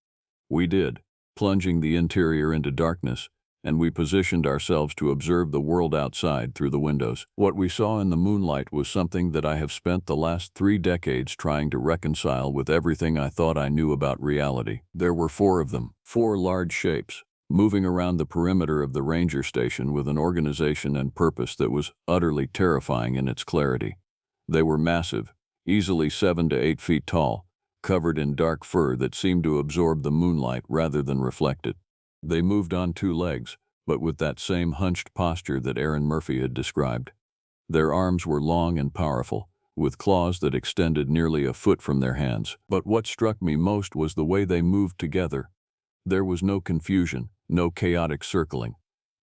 We did, plunging the interior into darkness, and we positioned ourselves to observe the world outside through the windows. What we saw in the moonlight was something that I have spent the last 3 decades trying to reconcile with everything I thought I knew about reality. There were 4 of them, 4 large shapes, moving around the perimeter of the ranger station with an organization and purpose that was utterly terrifying in its clarity. They were massive, easily 7 to 8 feet tall, covered in dark fur that seemed to absorb the moonlight rather than reflect it. They moved on 2 legs, but with that same hunched posture that Aaron Murphy had described. Their arms were long and powerful, with claws that extended nearly a foot from their hands. But what struck me most was the way they moved together. There was no confusion, no chaotic circling.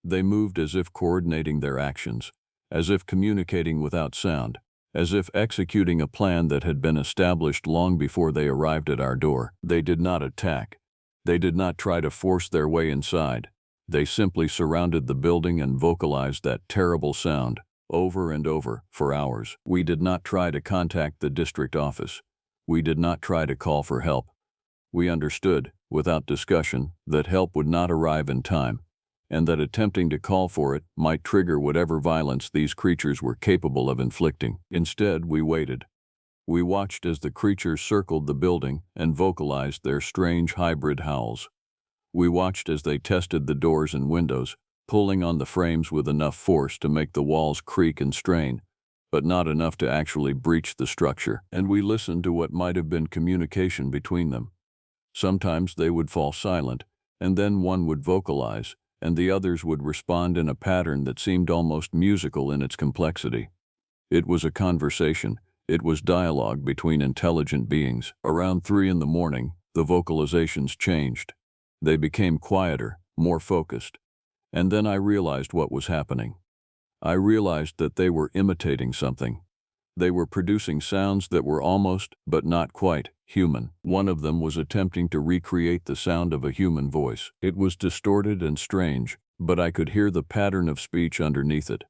They moved as if coordinating their actions, as if communicating without sound, as if executing a plan that had been established long before they arrived at our door. They did not attack. They did not try to force their way inside. They simply surrounded the building and vocalized that terrible sound, over and over, for hours. We did not try to contact the district office. We did not try to call for help. We understood, without discussion, that help would not arrive in time, and that attempting to call for it might trigger whatever violence these creatures were capable of inflicting. Instead, we waited. We watched as the creatures circled the building and vocalized their strange hybrid howls. We watched as they tested the doors and windows, pulling on the frames with enough force to make the walls creak and strain, but not enough to actually breach the structure. And we listened to what might have been communication between them. Sometimes they would fall silent, and then one would vocalize, and the others would respond in a pattern that seemed almost musical in its complexity. It was a conversation. It was dialogue between intelligent beings. Around 3 in the morning, the vocalizations changed. They became quieter, more focused. And then I realized what was happening. I realized that they were imitating something. They were producing sounds that were almost, but not quite, human. One of them was attempting to recreate the sound of a human voice. It was distorted and strange, but I could hear the pattern of speech underneath it.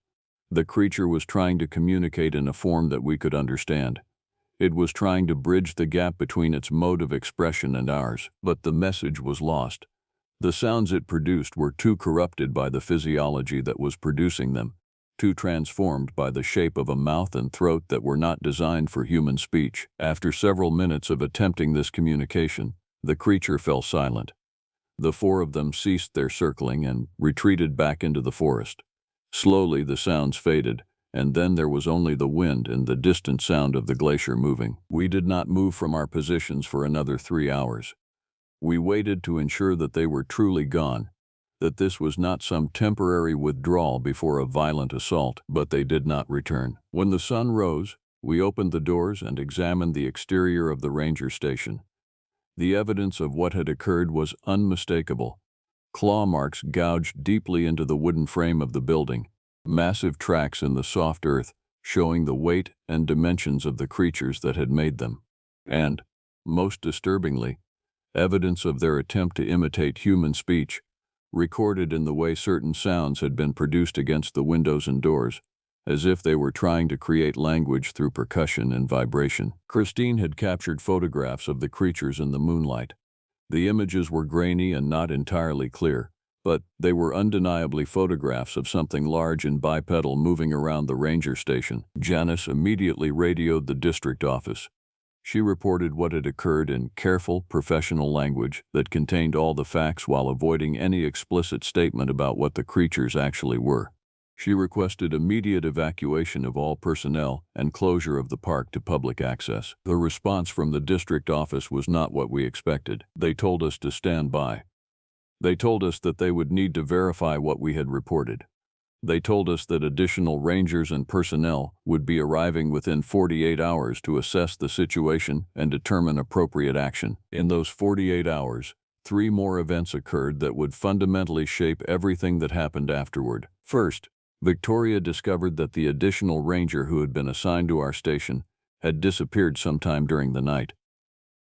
The creature was trying to communicate in a form that we could understand. It was trying to bridge the gap between its mode of expression and ours, but the message was lost. The sounds it produced were too corrupted by the physiology that was producing them, too transformed by the shape of a mouth and throat that were not designed for human speech. After several minutes of attempting this communication, the creature fell silent. The four of them ceased their circling and retreated back into the forest. Slowly the sounds faded, and then there was only the wind and the distant sound of the glacier moving. We did not move from our positions for another 3 hours. We waited to ensure that they were truly gone, that this was not some temporary withdrawal before a violent assault, but they did not return. When the sun rose, we opened the doors and examined the exterior of the ranger station. The evidence of what had occurred was unmistakable. Claw marks gouged deeply into the wooden frame of the building, massive tracks in the soft earth showing the weight and dimensions of the creatures that had made them. And, most disturbingly, evidence of their attempt to imitate human speech, recorded in the way certain sounds had been produced against the windows and doors, as if they were trying to create language through percussion and vibration. Christine had captured photographs of the creatures in the moonlight. The images were grainy and not entirely clear, but they were undeniably photographs of something large and bipedal moving around the ranger station. Janice immediately radioed the district office. She reported what had occurred in careful, professional language that contained all the facts while avoiding any explicit statement about what the creatures actually were. She requested immediate evacuation of all personnel and closure of the park to public access. The response from the district office was not what we expected. They told us to stand by. They told us that they would need to verify what we had reported. They told us that additional rangers and personnel would be arriving within 48 hours to assess the situation and determine appropriate action. In those 48 hours, 3 more events occurred that would fundamentally shape everything that happened afterward. First, Victoria discovered that the additional ranger who had been assigned to our station had disappeared sometime during the night.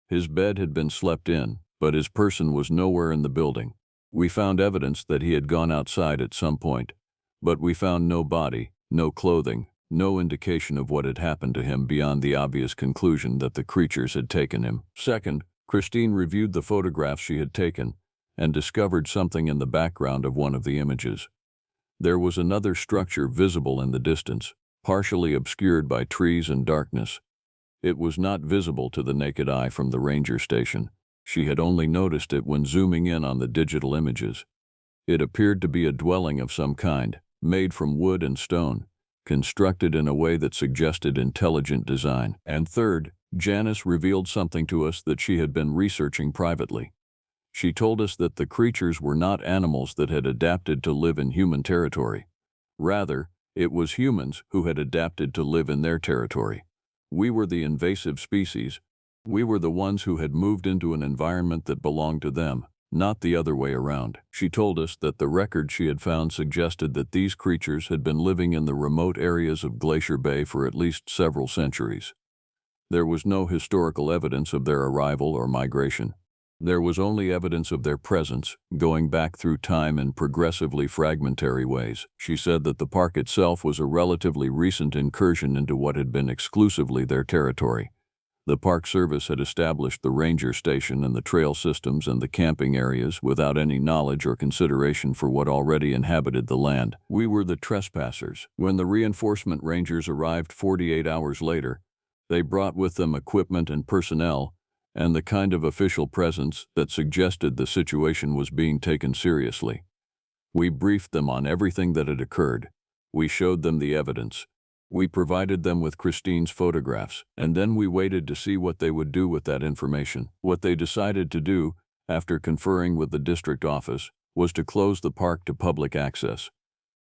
His bed had been slept in, but his person was nowhere in the building. We found evidence that he had gone outside at some point, but we found no body, no clothing, no indication of what had happened to him beyond the obvious conclusion that the creatures had taken him. Second, Christine reviewed the photographs she had taken and discovered something in the background of one of the images. There was another structure visible in the distance, partially obscured by trees and darkness. It was not visible to the naked eye from the ranger station. She had only noticed it when zooming in on the digital images. It appeared to be a dwelling of some kind, made from wood and stone, constructed in a way that suggested intelligent design. And third, Janice revealed something to us that she had been researching privately. She told us that the creatures were not animals that had adapted to live in human territory. Rather, it was humans who had adapted to live in their territory. We were the invasive species. We were the ones who had moved into an environment that belonged to them, not the other way around. She told us that the record she had found suggested that these creatures had been living in the remote areas of Glacier Bay for at least several centuries. There was no historical evidence of their arrival or migration. There was only evidence of their presence, going back through time in progressively fragmentary ways. She said that the park itself was a relatively recent incursion into what had been exclusively their territory. The Park Service had established the ranger station and the trail systems and the camping areas without any knowledge or consideration for what already inhabited the land. We were the trespassers. When the reinforcement rangers arrived 48 hours later, they brought with them equipment and personnel and the kind of official presence that suggested the situation was being taken seriously. We briefed them on everything that had occurred. We showed them the evidence. We provided them with Christine's photographs, and then we waited to see what they would do with that information. What they decided to do, after conferring with the district office, was to close the park to public access.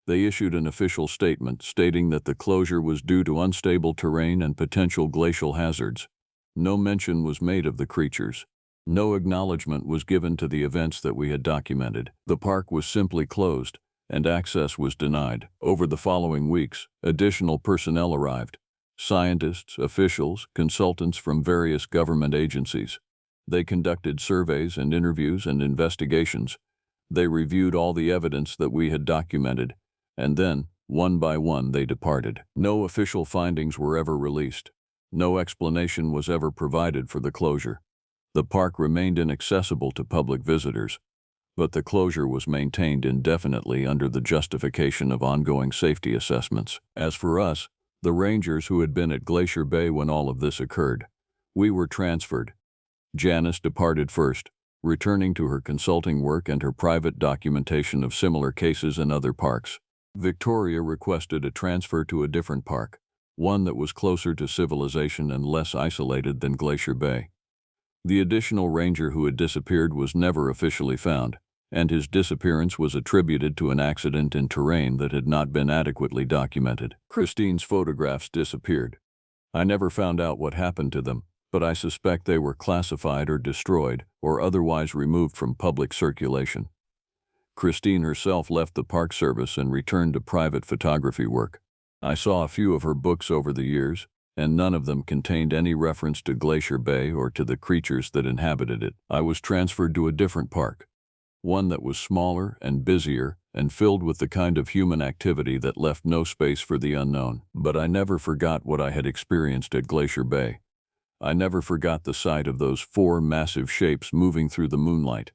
They issued an official statement stating that the closure was due to unstable terrain and potential glacial hazards. No mention was made of the creatures. No acknowledgement was given to the events that we had documented. The park was simply closed, and access was denied. Over the following weeks, additional personnel arrived. Scientists, officials, consultants from various government agencies. They conducted surveys and interviews and investigations. They reviewed all the evidence that we had documented, and then One by one they departed. No official findings were ever released. No explanation was ever provided for the closure. The park remained inaccessible to public visitors, but the closure was maintained indefinitely under the justification of ongoing safety assessments. As for us, the rangers who had been at Glacier Bay when all of this occurred, we were transferred. Janice departed first, returning to her consulting work and her private documentation of similar cases in other parks. Victoria requested a transfer to a different park, one that was closer to civilization and less isolated than Glacier Bay. The additional ranger who had disappeared was never officially found, and his disappearance was attributed to an accident in terrain that had not been adequately documented. Christine's photographs disappeared. I never found out what happened to them, but I suspect they were classified or destroyed or otherwise removed from public circulation. Christine herself left the Park Service and returned to private photography work. I saw a few of her books over the years, and none of them contained any reference to Glacier Bay or to the creatures that inhabited it. I was transferred to a different park, one that was smaller and busier and filled with the kind of human activity that left no space for the unknown. But I never forgot what I had experienced at Glacier Bay. I never forgot the sight of those four massive shapes moving through the moonlight.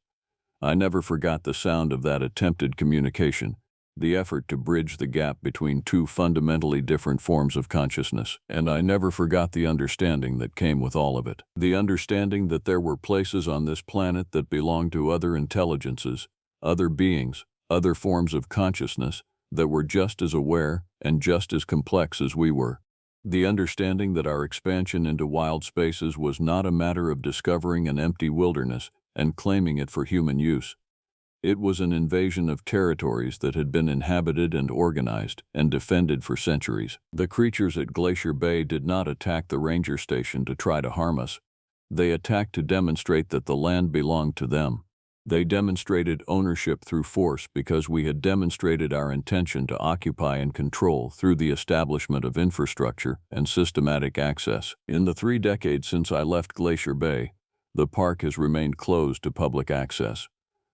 I never forgot the sound of that attempted communication, the effort to bridge the gap between two fundamentally different forms of consciousness. And I never forgot the understanding that came with all of it. The understanding that there were places on this planet that belonged to other intelligences, other beings, other forms of consciousness that were just as aware and just as complex as we were. The understanding that our expansion into wild spaces was not a matter of discovering an empty wilderness and claiming it for human use. It was an invasion of territories that had been inhabited and organized and defended for centuries. The creatures at Glacier Bay did not attack the ranger station to try to harm us. They attacked to demonstrate that the land belonged to them. They demonstrated ownership through force because we had demonstrated our intention to occupy and control through the establishment of infrastructure and systematic access. In the 3 decades since I left Glacier Bay, the park has remained closed to public access.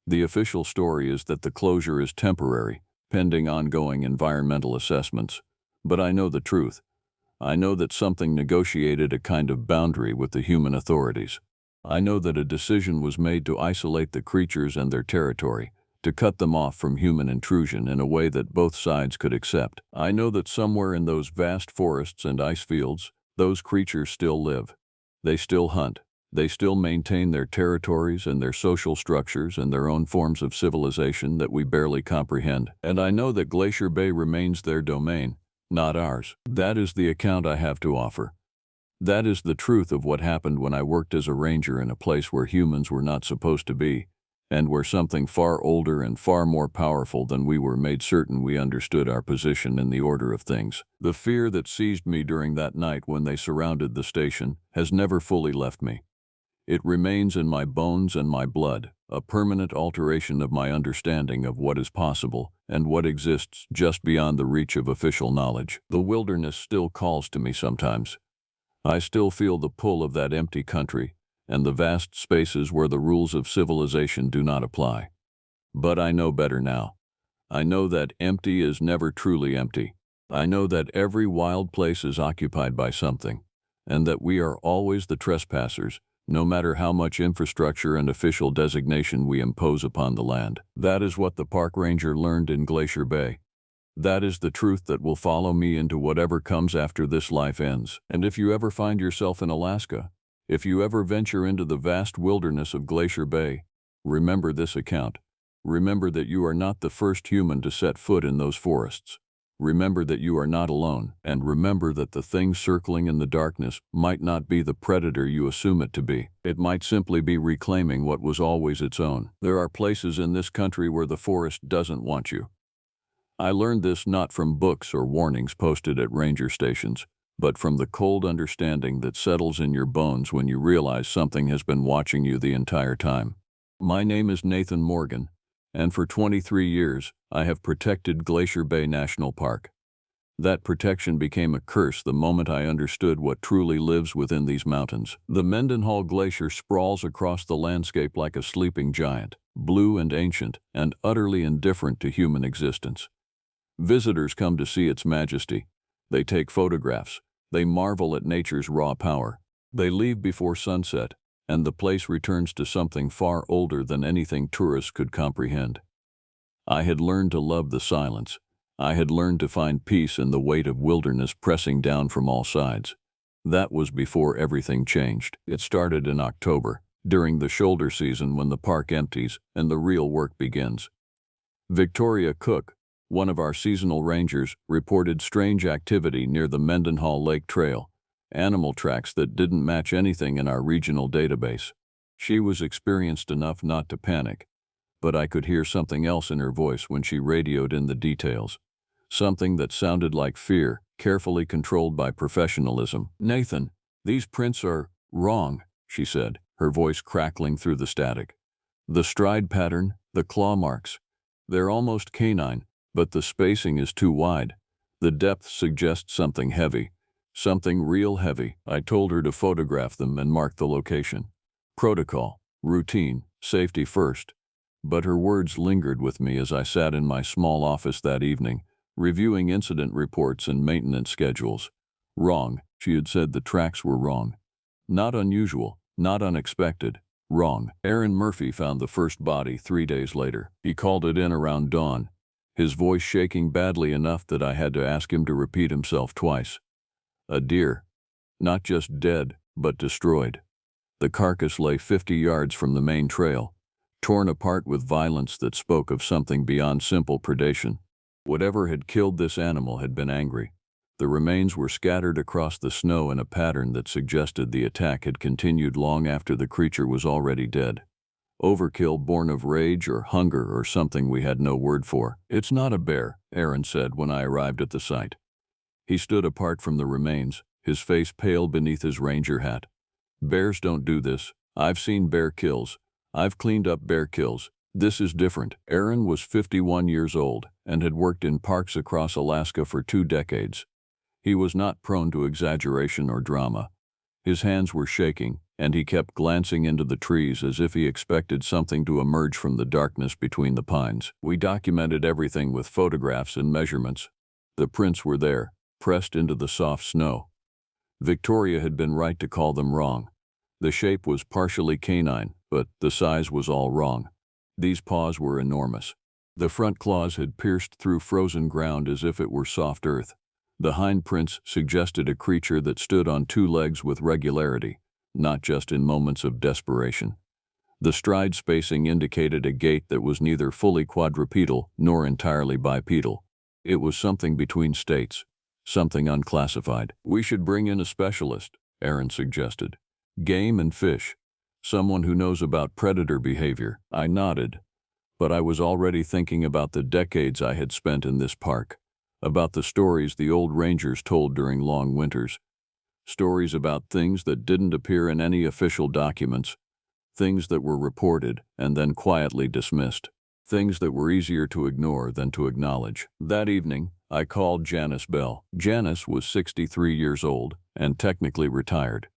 The official story is that the closure is temporary, pending ongoing environmental assessments. But I know the truth. I know that something negotiated a kind of boundary with the human authorities. I know that a decision was made to isolate the creatures and their territory, to cut them off from human intrusion in a way that both sides could accept. I know that somewhere in those vast forests and ice fields, those creatures still live. They still hunt. They still maintain their territories and their social structures and their own forms of civilization that we barely comprehend. And I know that Glacier Bay remains their domain, not ours. That is the account I have to offer. That is the truth of what happened when I worked as a ranger in a place where humans were not supposed to be, and where something far older and far more powerful than we were made certain we understood our position in the order of things. The fear that seized me during that night when they surrounded the station has never fully left me. It remains in my bones and my blood, a permanent alteration of my understanding of what is possible and what exists just beyond the reach of official knowledge. The wilderness still calls to me sometimes. I still feel the pull of that empty country and the vast spaces where the rules of civilization do not apply. But I know better now. I know that empty is never truly empty. I know that every wild place is occupied by something, and that we are always the trespassers, no matter how much infrastructure and official designation we impose upon the land. That is what the park ranger learned in Glacier Bay. That is the truth that will follow me into whatever comes after this life ends. And if you ever find yourself in Alaska, if you ever venture into the vast wilderness of Glacier Bay, remember this account. Remember that you are not the first human to set foot in those forests. Remember that you are not alone, and remember that the thing circling in the darkness might not be the predator you assume it to be. It might simply be reclaiming what was always its own. There are places in this country where the forest doesn't want you. I learned this not from books or warnings posted at ranger stations, but from the cold understanding that settles in your bones when you realize something has been watching you the entire time. My name is Nathan Morgan, and for 23 years, I have protected Glacier Bay National Park. That protection became a curse the moment I understood what truly lives within these mountains. The Mendenhall Glacier sprawls across the landscape like a sleeping giant, blue and ancient, and utterly indifferent to human existence. Visitors come to see its majesty. They take photographs. They marvel at nature's raw power. They leave before sunset, and the place returns to something far older than anything tourists could comprehend. I had learned to love the silence. I had learned to find peace in the weight of wilderness pressing down from all sides. That was before everything changed. It started in October, during the shoulder season when the park empties and the real work begins. Victoria Cook, one of our seasonal rangers, reported strange activity near the Mendenhall Lake Trail, animal tracks that didn't match anything in our regional database. She was experienced enough not to panic, but I could hear something else in her voice when she radioed in the details. Something that sounded like fear, carefully controlled by professionalism. "Nathan, these prints are wrong," she said, her voice crackling through the static. "The stride pattern, the claw marks, they're almost canine, but the spacing is too wide. The depth suggests something heavy, something real heavy." I told her to photograph them and mark the location. Protocol, routine, safety first. But her words lingered with me as I sat in my small office that evening, reviewing incident reports and maintenance schedules. Wrong, she had said the tracks were wrong. Not unusual, not unexpected, wrong. Aaron Murphy found the first body 3 days later. He called it in around dawn, his voice shaking badly enough that I had to ask him to repeat himself twice. A deer. Not just dead, but destroyed. The carcass lay 50 yards from the main trail, torn apart with violence that spoke of something beyond simple predation. Whatever had killed this animal had been angry. The remains were scattered across the snow in a pattern that suggested the attack had continued long after the creature was already dead. Overkill born of rage or hunger or something we had no word for. "It's not a bear," Aaron said when I arrived at the site. He stood apart from the remains, his face pale beneath his ranger hat. "Bears don't do this. I've seen bear kills. I've cleaned up bear kills. This is different." Aaron was 51 years old and had worked in parks across Alaska for 2 decades. He was not prone to exaggeration or drama. His hands were shaking, and he kept glancing into the trees as if he expected something to emerge from the darkness between the pines. We documented everything with photographs and measurements. The prints were there, pressed into the soft snow. Victoria had been right to call them wrong. The shape was partially canine, but the size was all wrong. These paws were enormous. The front claws had pierced through frozen ground as if it were soft earth. The hind prints suggested a creature that stood on 2 legs with regularity, not just in moments of desperation. The stride spacing indicated a gait that was neither fully quadrupedal nor entirely bipedal. It was something between states, something unclassified. "We should bring in a specialist," Aaron suggested. "Game and fish. Someone who knows about predator behavior." I nodded, but I was already thinking about the decades I had spent in this park, about the stories the old rangers told during long winters. Stories about things that didn't appear in any official documents, things that were reported and then quietly dismissed, things that were easier to ignore than to acknowledge. That evening, I called Janice Bell. Janice was 63 years old and technically retired,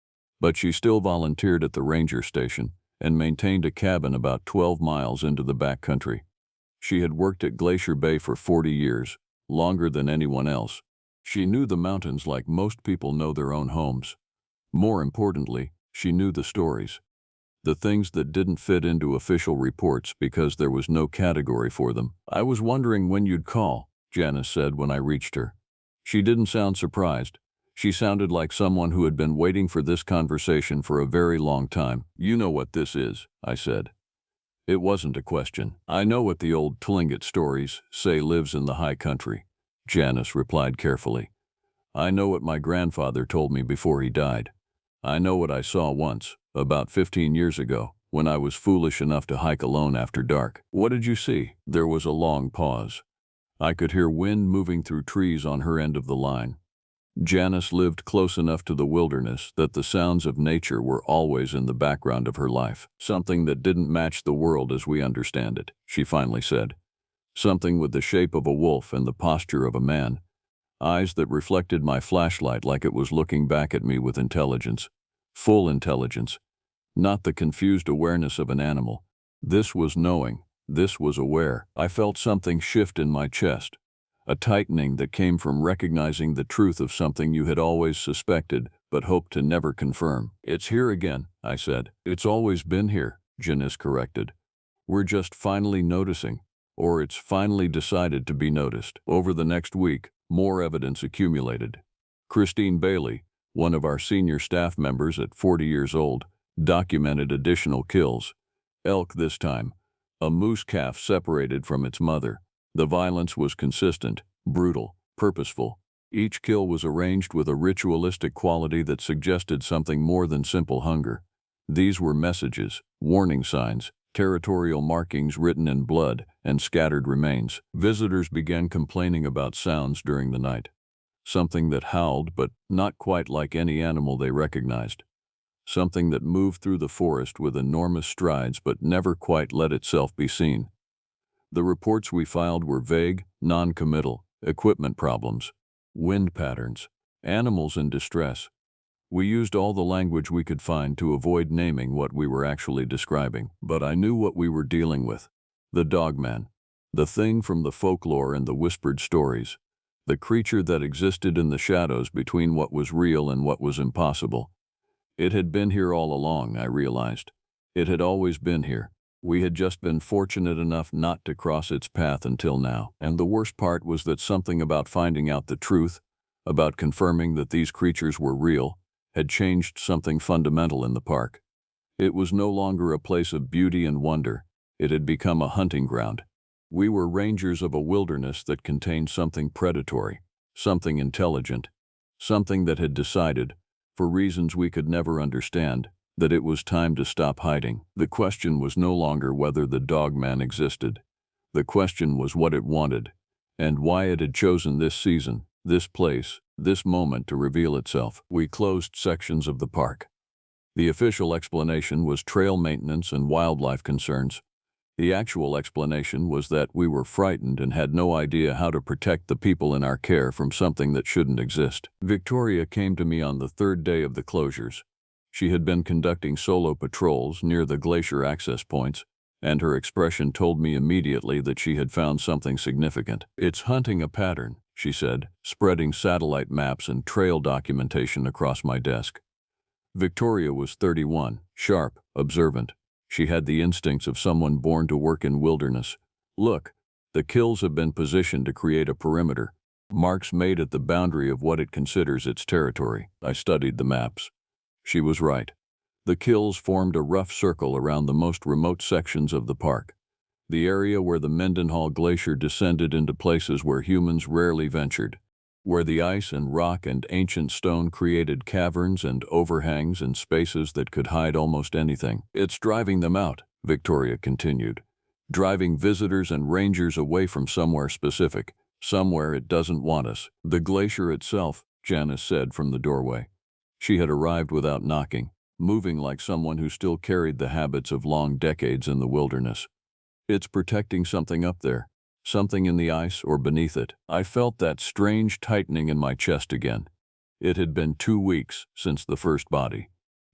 but she still volunteered at the ranger station and maintained a cabin about 12 miles into the backcountry. She had worked at Glacier Bay for 40 years, longer than anyone else. She knew the mountains like most people know their own homes. More importantly, she knew the stories. The things that didn't fit into official reports because there was no category for them. "I was wondering when you'd call," Janice said when I reached her. She didn't sound surprised. She sounded like someone who had been waiting for this conversation for a very long time. "You know what this is," I said. It wasn't a question. "I know what the old Tlingit stories say lives in the high country," Janice replied carefully. "I know what my grandfather told me before he died. I know what I saw once, about 15 years ago, when I was foolish enough to hike alone after dark." "What did you see?" There was a long pause. I could hear wind moving through trees on her end of the line. Janice lived close enough to the wilderness that the sounds of nature were always in the background of her life. "Something that didn't match the world as we understand it," she finally said. "Something with the shape of a wolf and the posture of a man. Eyes that reflected my flashlight like it was looking back at me with intelligence. Full intelligence. Not the confused awareness of an animal. This was knowing. This was aware. I felt something shift in my chest. a tightening that came from recognizing the truth of something you had always suspected but hoped to never confirm. "It's here again," I said. "It's always been here," Janice corrected. "We're just finally noticing, or it's finally decided to be noticed." Over the next week, more evidence accumulated. Christine Bailey, one of our senior staff members at 40 years old, documented additional kills. Elk this time, a moose calf separated from its mother. The violence was consistent, brutal, purposeful. Each kill was arranged with a ritualistic quality that suggested something more than simple hunger. These were messages, warning signs, territorial markings written in blood, and scattered remains. Visitors began complaining about sounds during the night. Something that howled, but not quite like any animal they recognized. Something that moved through the forest with enormous strides but never quite let itself be seen. The reports we filed were vague, non-committal, equipment problems, wind patterns, animals in distress. We used all the language we could find to avoid naming what we were actually describing, but I knew what we were dealing with. The dogman, the thing from the folklore and the whispered stories, the creature that existed in the shadows between what was real and what was impossible. It had been here all along, I realized. It had always been here. We had just been fortunate enough not to cross its path until now. And the worst part was that something about finding out the truth, about confirming that these creatures were real, had changed something fundamental in the park. It was no longer a place of beauty and wonder. It had become a hunting ground. We were rangers of a wilderness that contained something predatory, something intelligent, something that had decided, for reasons we could never understand, that it was time to stop hiding. The question was no longer whether the dogman existed. The question was what it wanted, and why it had chosen this season, this place, this moment to reveal itself. We closed sections of the park. The official explanation was trail maintenance and wildlife concerns. The actual explanation was that we were frightened and had no idea how to protect the people in our care from something that shouldn't exist. Victoria came to me on the third day of the closures. She had been conducting solo patrols near the glacier access points, and her expression told me immediately that she had found something significant. "It's hunting a pattern," she said, spreading satellite maps and trail documentation across my desk. Victoria was 31, sharp, observant. She had the instincts of someone born to work in wilderness. "Look, the kills have been positioned to create a perimeter, marks made at the boundary of what it considers its territory." I studied the maps. She was right. The kills formed a rough circle around the most remote sections of the park, the area where the Mendenhall Glacier descended into places where humans rarely ventured, where the ice and rock and ancient stone created caverns and overhangs and spaces that could hide almost anything. "It's driving them out," Victoria continued, "driving visitors and rangers away from somewhere specific, somewhere it doesn't want us." "The glacier itself," Janice said from the doorway. She had arrived without knocking, moving like someone who still carried the habits of long decades in the wilderness. "It's protecting something up there, something in the ice or beneath it." I felt that strange tightening in my chest again. It had been 2 weeks since the first body.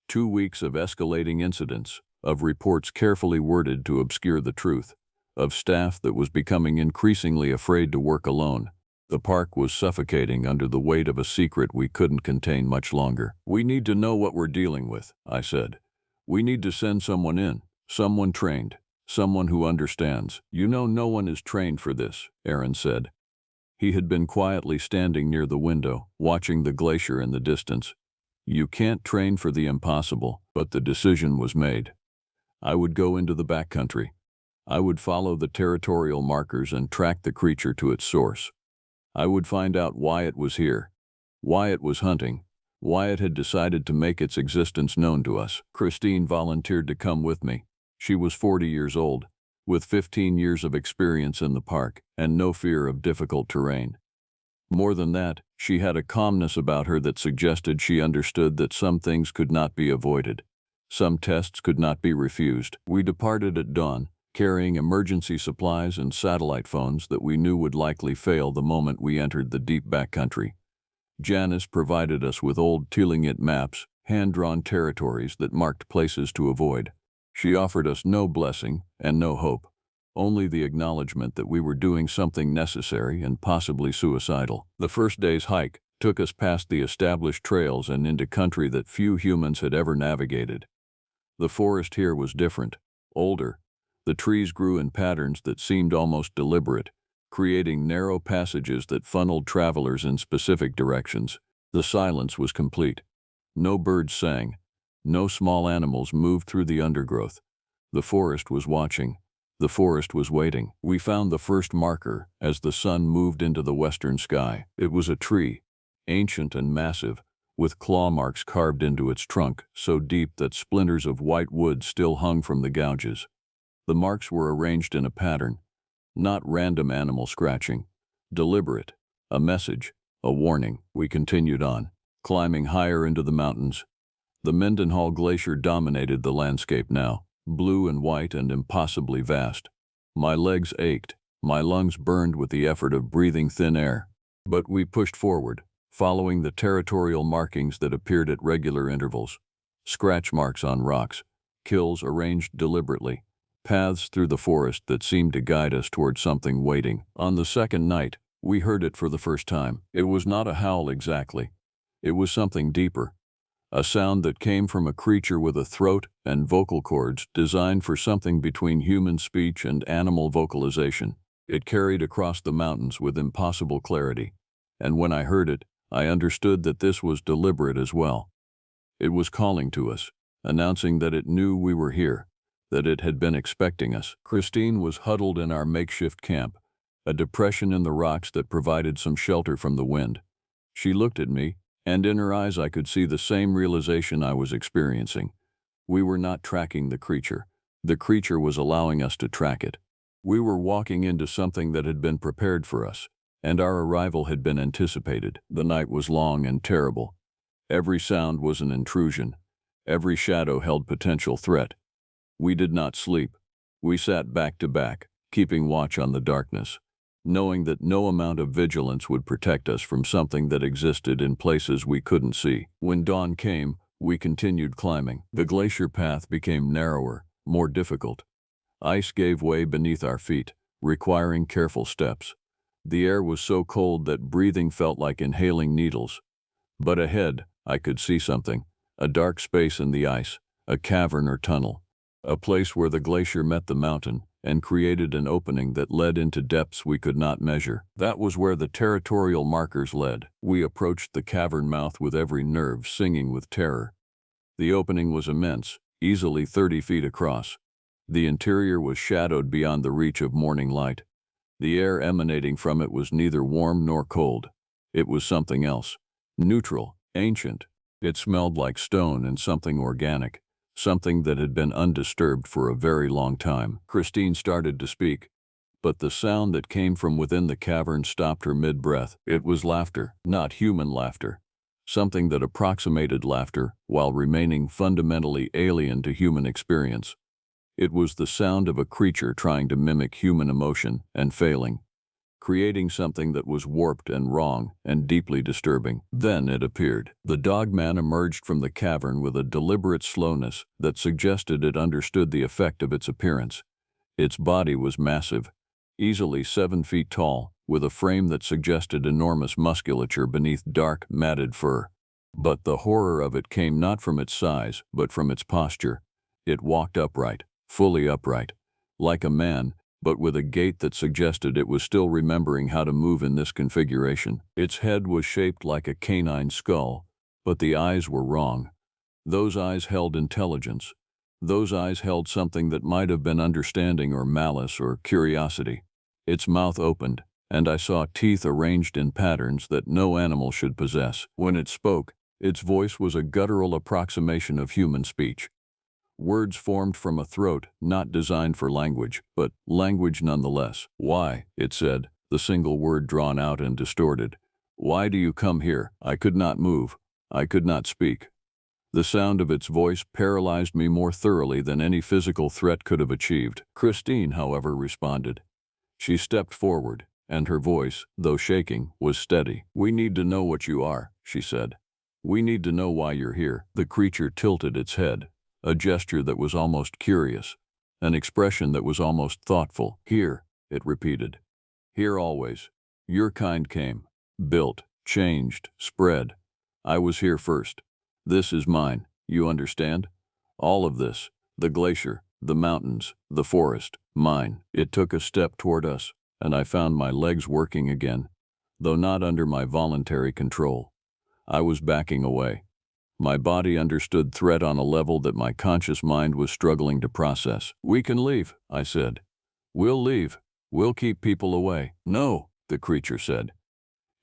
2 weeks of escalating incidents, of reports carefully worded to obscure the truth, of staff that was becoming increasingly afraid to work alone. The park was suffocating under the weight of a secret we couldn't contain much longer. "We need to know what we're dealing with," I said. "We need to send someone in, someone trained, someone who understands." "You know no one is trained for this," Aaron said. He had been quietly standing near the window, watching the glacier in the distance. "You can't train for the impossible," but the decision was made. I would go into the backcountry. I would follow the territorial markers and track the creature to its source. I would find out why it was here, why it was hunting, why it had decided to make its existence known to us. Christine volunteered to come with me. She was 40 years old, with 15 years of experience in the park and no fear of difficult terrain. More than that, she had a calmness about her that suggested she understood that some things could not be avoided. Some tests could not be refused. We departed at dawn, carrying emergency supplies and satellite phones that we knew would likely fail the moment we entered the deep backcountry. Janice provided us with old Teelingit maps, hand-drawn territories that marked places to avoid. She offered us no blessing and no hope, only the acknowledgement that we were doing something necessary and possibly suicidal. The first day's hike took us past the established trails and into country that few humans had ever navigated. The forest here was different, older. The trees grew in patterns that seemed almost deliberate, creating narrow passages that funneled travelers in specific directions. The silence was complete. No birds sang. No small animals moved through the undergrowth. The forest was watching. The forest was waiting. We found the first marker as the sun moved into the western sky. It was a tree, ancient and massive, with claw marks carved into its trunk so deep that splinters of white wood still hung from the gouges. The marks were arranged in a pattern, not random animal scratching. Deliberate. A message. A warning. We continued on, climbing higher into the mountains. The Mendenhall Glacier dominated the landscape now, blue and white and impossibly vast. My legs ached. My lungs burned with the effort of breathing thin air. But we pushed forward, following the territorial markings that appeared at regular intervals. Scratch marks on rocks, kills arranged deliberately, paths through the forest that seemed to guide us toward something waiting. On the second night, we heard it for the first time. It was not a howl exactly. It was something deeper. A sound that came from a creature with a throat and vocal cords designed for something between human speech and animal vocalization. It carried across the mountains with impossible clarity, and when I heard it, I understood that this was deliberate as well. It was calling to us, announcing that it knew we were here, that it had been expecting us. Christine was huddled in our makeshift camp, a depression in the rocks that provided some shelter from the wind. She looked at me, and in her eyes I could see the same realization I was experiencing. We were not tracking the creature. The creature was allowing us to track it. We were walking into something that had been prepared for us, and our arrival had been anticipated. The night was long and terrible. Every sound was an intrusion. Every shadow held potential threat. We did not sleep. We sat back to back, keeping watch on the darkness, knowing that no amount of vigilance would protect us from something that existed in places we couldn't see. When dawn came, we continued climbing. The glacier path became narrower, more difficult. Ice gave way beneath our feet, requiring careful steps. The air was so cold that breathing felt like inhaling needles. But ahead, I could see something, a dark space in the ice, a cavern or tunnel, a place where the glacier met the mountain and created an opening that led into depths we could not measure. That was where the territorial markers led. We approached the cavern mouth with every nerve singing with terror. The opening was immense, easily 30 feet across. The interior was shadowed beyond the reach of morning light. The air emanating from it was neither warm nor cold. It was something else. Neutral, ancient. It smelled like stone and something organic, something that had been undisturbed for a very long time. Christine started to speak, but the sound that came from within the cavern stopped her mid-breath. It was laughter, not human laughter. Something that approximated laughter while remaining fundamentally alien to human experience. It was the sound of a creature trying to mimic human emotion and failing, creating something that was warped and wrong and deeply disturbing. Then it appeared. The dogman emerged from the cavern with a deliberate slowness that suggested it understood the effect of its appearance. Its body was massive, easily 7 feet tall, with a frame that suggested enormous musculature beneath dark, matted fur. But the horror of it came not from its size, but from its posture. It walked upright, fully upright, like a man, but with a gait that suggested it was still remembering how to move in this configuration. Its head was shaped like a canine skull, but the eyes were wrong. Those eyes held intelligence. Those eyes held something that might have been understanding or malice or curiosity. Its mouth opened, and I saw teeth arranged in patterns that no animal should possess. When it spoke, its voice was a guttural approximation of human speech. Words formed from a throat not designed for language, but language nonetheless. "Why?" it said, the single word drawn out and distorted. "Why do you come here?" I could not move. I could not speak. The sound of its voice paralyzed me more thoroughly than any physical threat could have achieved. Christine, however, responded. She stepped forward, and her voice, though shaking, was steady. "We need to know what you are," she said. "We need to know why you're here." The creature tilted its head, a gesture that was almost curious, an expression that was almost thoughtful. "Here," it repeated. "Here always. Your kind came, built, changed, spread. I was here first. This is mine, you understand? All of this, the glacier, the mountains, the forest, mine." It took a step toward us, and I found my legs working again, though not under my voluntary control. I was backing away. My body understood threat on a level that my conscious mind was struggling to process. "We can leave," I said. "We'll leave. We'll keep people away." "No," the creature said.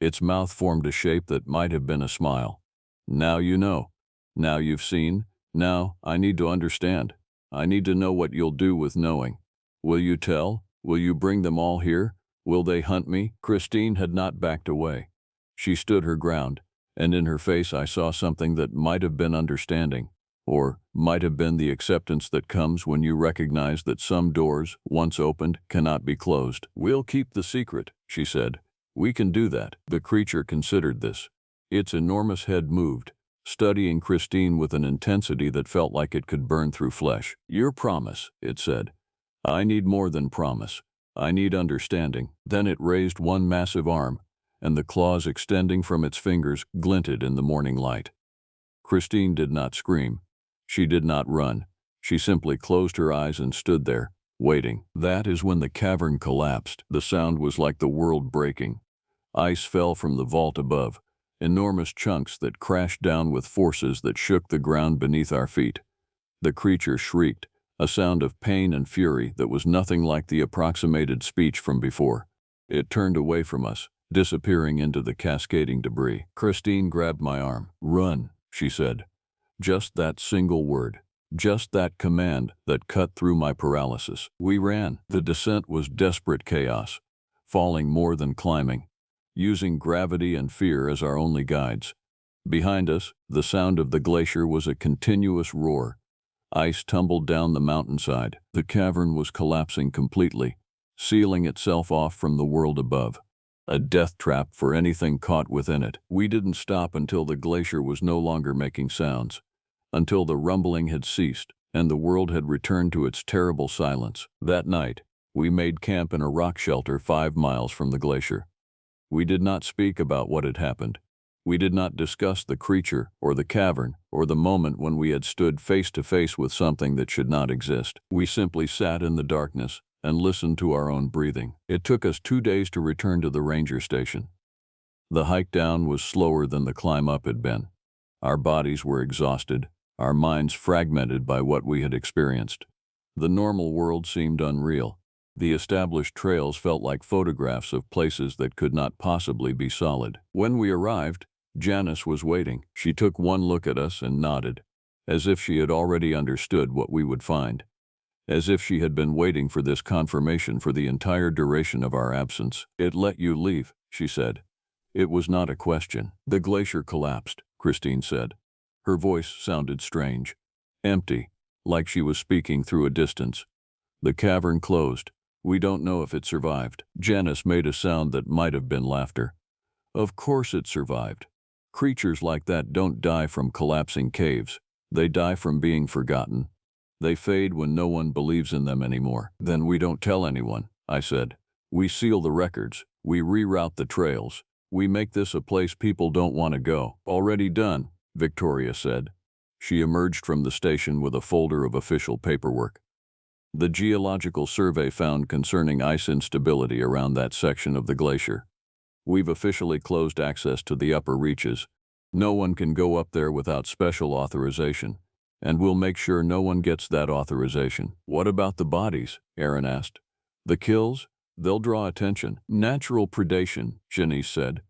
Its mouth formed a shape that might have been a smile. "Now you know. Now you've seen. Now I need to understand. I need to know what you'll do with knowing. Will you tell? Will you bring them all here? Will they hunt me?" Christine had not backed away. She stood her ground, and in her face I saw something that might have been understanding, or might have been the acceptance that comes when you recognize that some doors, once opened, cannot be closed. "We'll keep the secret," she said. "We can do that." The creature considered this. Its enormous head moved, studying Christine with an intensity that felt like it could burn through flesh. "Your promise," it said. "I need more than promise. I need understanding." Then it raised one massive arm, and the claws extending from its fingers glinted in the morning light. Christine did not scream. She did not run. She simply closed her eyes and stood there, waiting. That is when the cavern collapsed. The sound was like the world breaking. Ice fell from the vault above, enormous chunks that crashed down with forces that shook the ground beneath our feet. The creature shrieked, a sound of pain and fury that was nothing like the approximated speech from before. It turned away from us, disappearing into the cascading debris. Christine grabbed my arm. "Run," she said. Just that single word. Just that command that cut through my paralysis. We ran. The descent was desperate chaos, falling more than climbing, using gravity and fear as our only guides. Behind us, the sound of the glacier was a continuous roar. Ice tumbled down the mountainside. The cavern was collapsing completely, sealing itself off from the world above. A death trap for anything caught within it. We didn't stop until the glacier was no longer making sounds, until the rumbling had ceased and the world had returned to its terrible silence. That night, we made camp in a rock shelter 5 miles from the glacier. We did not speak about what had happened. We did not discuss the creature or the cavern or the moment when we had stood face to face with something that should not exist. We simply sat in the darkness and listened to our own breathing. It took us 2 days to return to the ranger station. The hike down was slower than the climb up had been. Our bodies were exhausted, our minds fragmented by what we had experienced. The normal world seemed unreal. The established trails felt like photographs of places that could not possibly be solid. When we arrived, Janice was waiting. She took one look at us and nodded, as if she had already understood what we would find, as if she had been waiting for this confirmation for the entire duration of our absence. "It let you leave," she said. It was not a question. "The glacier collapsed," Christine said. Her voice sounded strange, empty, like she was speaking through a distance. "The cavern closed. We don't know if it survived." Janice made a sound that might have been laughter. "Of course it survived. Creatures like that don't die from collapsing caves. They die from being forgotten. They fade when no one believes in them anymore." "Then we don't tell anyone," I said. "We seal the records. We reroute the trails. We make this a place people don't want to go." "Already done," Victoria said. She emerged from the station with a folder of official paperwork. The geological survey found concerning ice instability around that section of the glacier. "We've officially closed access to the upper reaches. No one can go up there without special authorization, and we'll make sure no one gets that authorization." "What about the bodies?" Aaron asked. "The kills? They'll draw attention." "Natural predation," Janice said.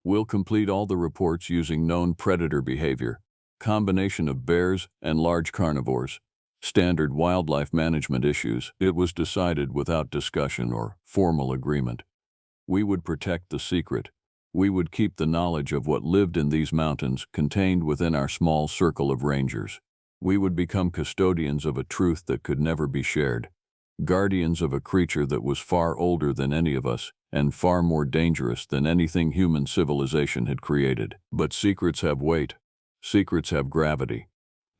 "We'll complete all the reports using known predator behavior, combination of bears and large carnivores, standard wildlife management issues." It was decided without discussion or formal agreement. We would protect the secret. We would keep the knowledge of what lived in these mountains contained within our small circle of rangers. We would become custodians of a truth that could never be shared, guardians of a creature that was far older than any of us and far more dangerous than anything human civilization had created. But secrets have weight. Secrets have gravity.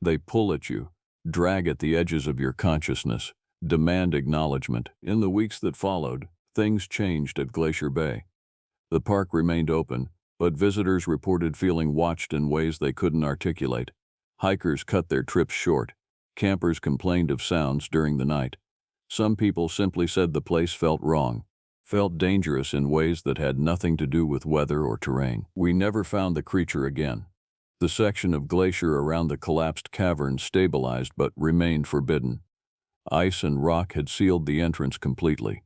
They pull at you, drag at the edges of your consciousness, demand acknowledgement. In the weeks that followed, things changed at Glacier Bay. The park remained open, but visitors reported feeling watched in ways they couldn't articulate. Hikers cut their trips short. Campers complained of sounds during the night. Some people simply said the place felt wrong, felt dangerous in ways that had nothing to do with weather or terrain. We never found the creature again. The section of glacier around the collapsed cavern stabilized but remained forbidden. Ice and rock had sealed the entrance completely.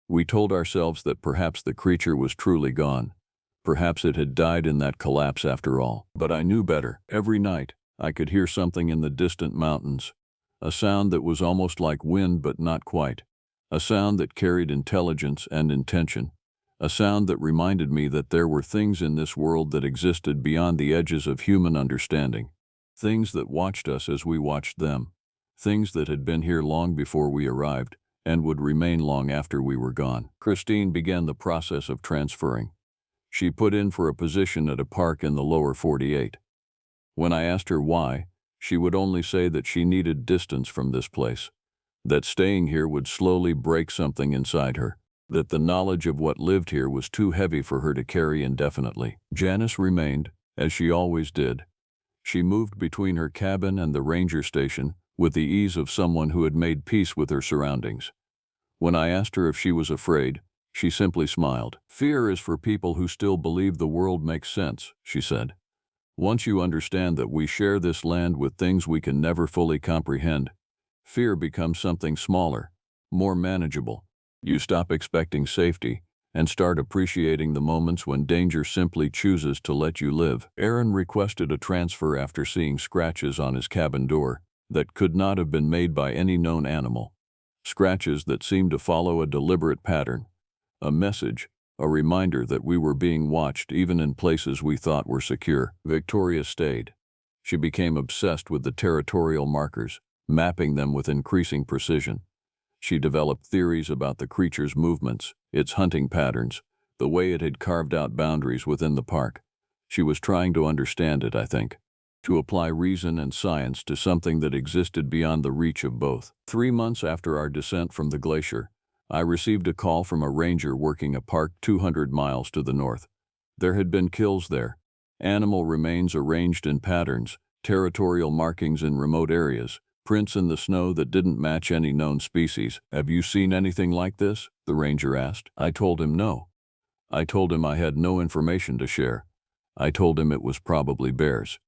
We told ourselves that perhaps the creature was truly gone. Perhaps it had died in that collapse after all. But I knew better. Every night, I could hear something in the distant mountains. A sound that was almost like wind but not quite. A sound that carried intelligence and intention. A sound that reminded me that there were things in this world that existed beyond the edges of human understanding. Things that watched us as we watched them. Things that had been here long before we arrived and would remain long after we were gone. Christine began the process of transferring. She put in for a position at a park in the lower 48. When I asked her why, she would only say that she needed distance from this place, that staying here would slowly break something inside her, that the knowledge of what lived here was too heavy for her to carry indefinitely. Janice remained, as she always did. She moved between her cabin and the ranger station with the ease of someone who had made peace with her surroundings. When I asked her if she was afraid, she simply smiled. "Fear is for people who still believe the world makes sense," she said. "Once you understand that we share this land with things we can never fully comprehend, fear becomes something smaller, more manageable. You stop expecting safety and start appreciating the moments when danger simply chooses to let you live." Aaron requested a transfer after seeing scratches on his cabin door that could not have been made by any known animal. Scratches that seemed to follow a deliberate pattern. A message, a reminder that we were being watched even in places we thought were secure. Victoria stayed. She became obsessed with the territorial markers, mapping them with increasing precision. She developed theories about the creature's movements, its hunting patterns, the way it had carved out boundaries within the park. She was trying to understand it, I think, to apply reason and science to something that existed beyond the reach of both. 3 months after our descent from the glacier, I received a call from a ranger working a park 200 miles to the north. There had been kills there, animal remains arranged in patterns, territorial markings in remote areas, prints in the snow that didn't match any known species. "Have you seen anything like this?" the ranger asked. I told him no. I told him I had no information to share. I told him it was probably bears.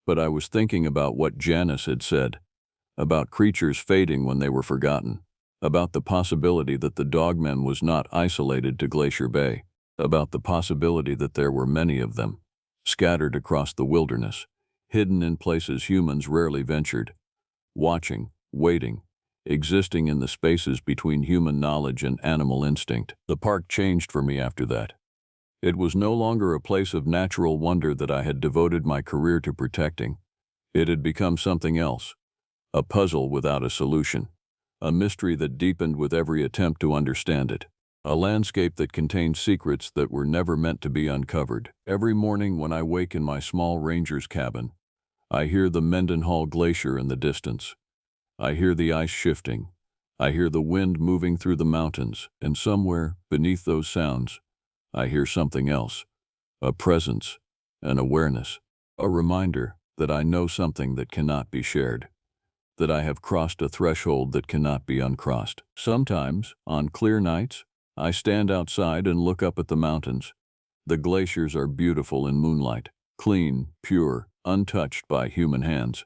But I was thinking about what Janice had said, about creatures fading when they were forgotten, about the possibility that the dogman was not isolated to Glacier Bay, about the possibility that there were many of them, scattered across the wilderness, hidden in places humans rarely ventured, watching, waiting, existing in the spaces between human knowledge and animal instinct. The park changed for me after that. It was no longer a place of natural wonder that I had devoted my career to protecting. It had become something else, a puzzle without a solution, a mystery that deepened with every attempt to understand it, a landscape that contained secrets that were never meant to be uncovered. Every morning when I wake in my small ranger's cabin, I hear the Mendenhall Glacier in the distance. I hear the ice shifting. I hear the wind moving through the mountains, and somewhere beneath those sounds, I hear something else, a presence, an awareness, a reminder that I know something that cannot be shared, that I have crossed a threshold that cannot be uncrossed. Sometimes, on clear nights, I stand outside and look up at the mountains. The glaciers are beautiful in moonlight, clean, pure, untouched by human hands.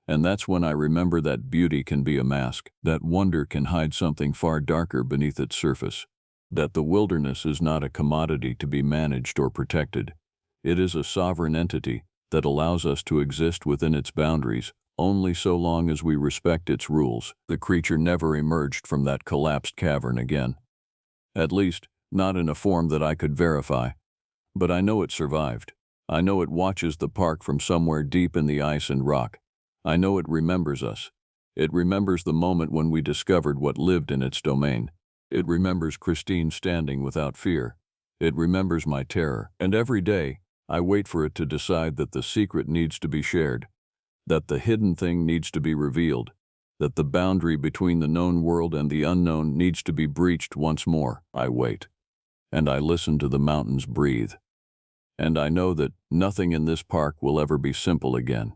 And that's when I remember that beauty can be a mask, that wonder can hide something far darker beneath its surface, that the wilderness is not a commodity to be managed or protected. It is a sovereign entity that allows us to exist within its boundaries only so long as we respect its rules. The creature never emerged from that collapsed cavern again. At least, not in a form that I could verify. But I know it survived. I know it watches the park from somewhere deep in the ice and rock. I know it remembers us. It remembers the moment when we discovered what lived in its domain. It remembers Christine standing without fear. It remembers my terror. And every day, I wait for it to decide that the secret needs to be shared, that the hidden thing needs to be revealed, that the boundary between the known world and the unknown needs to be breached once more. I wait, and I listen to the mountains breathe. And I know that nothing in this park will ever be simple again.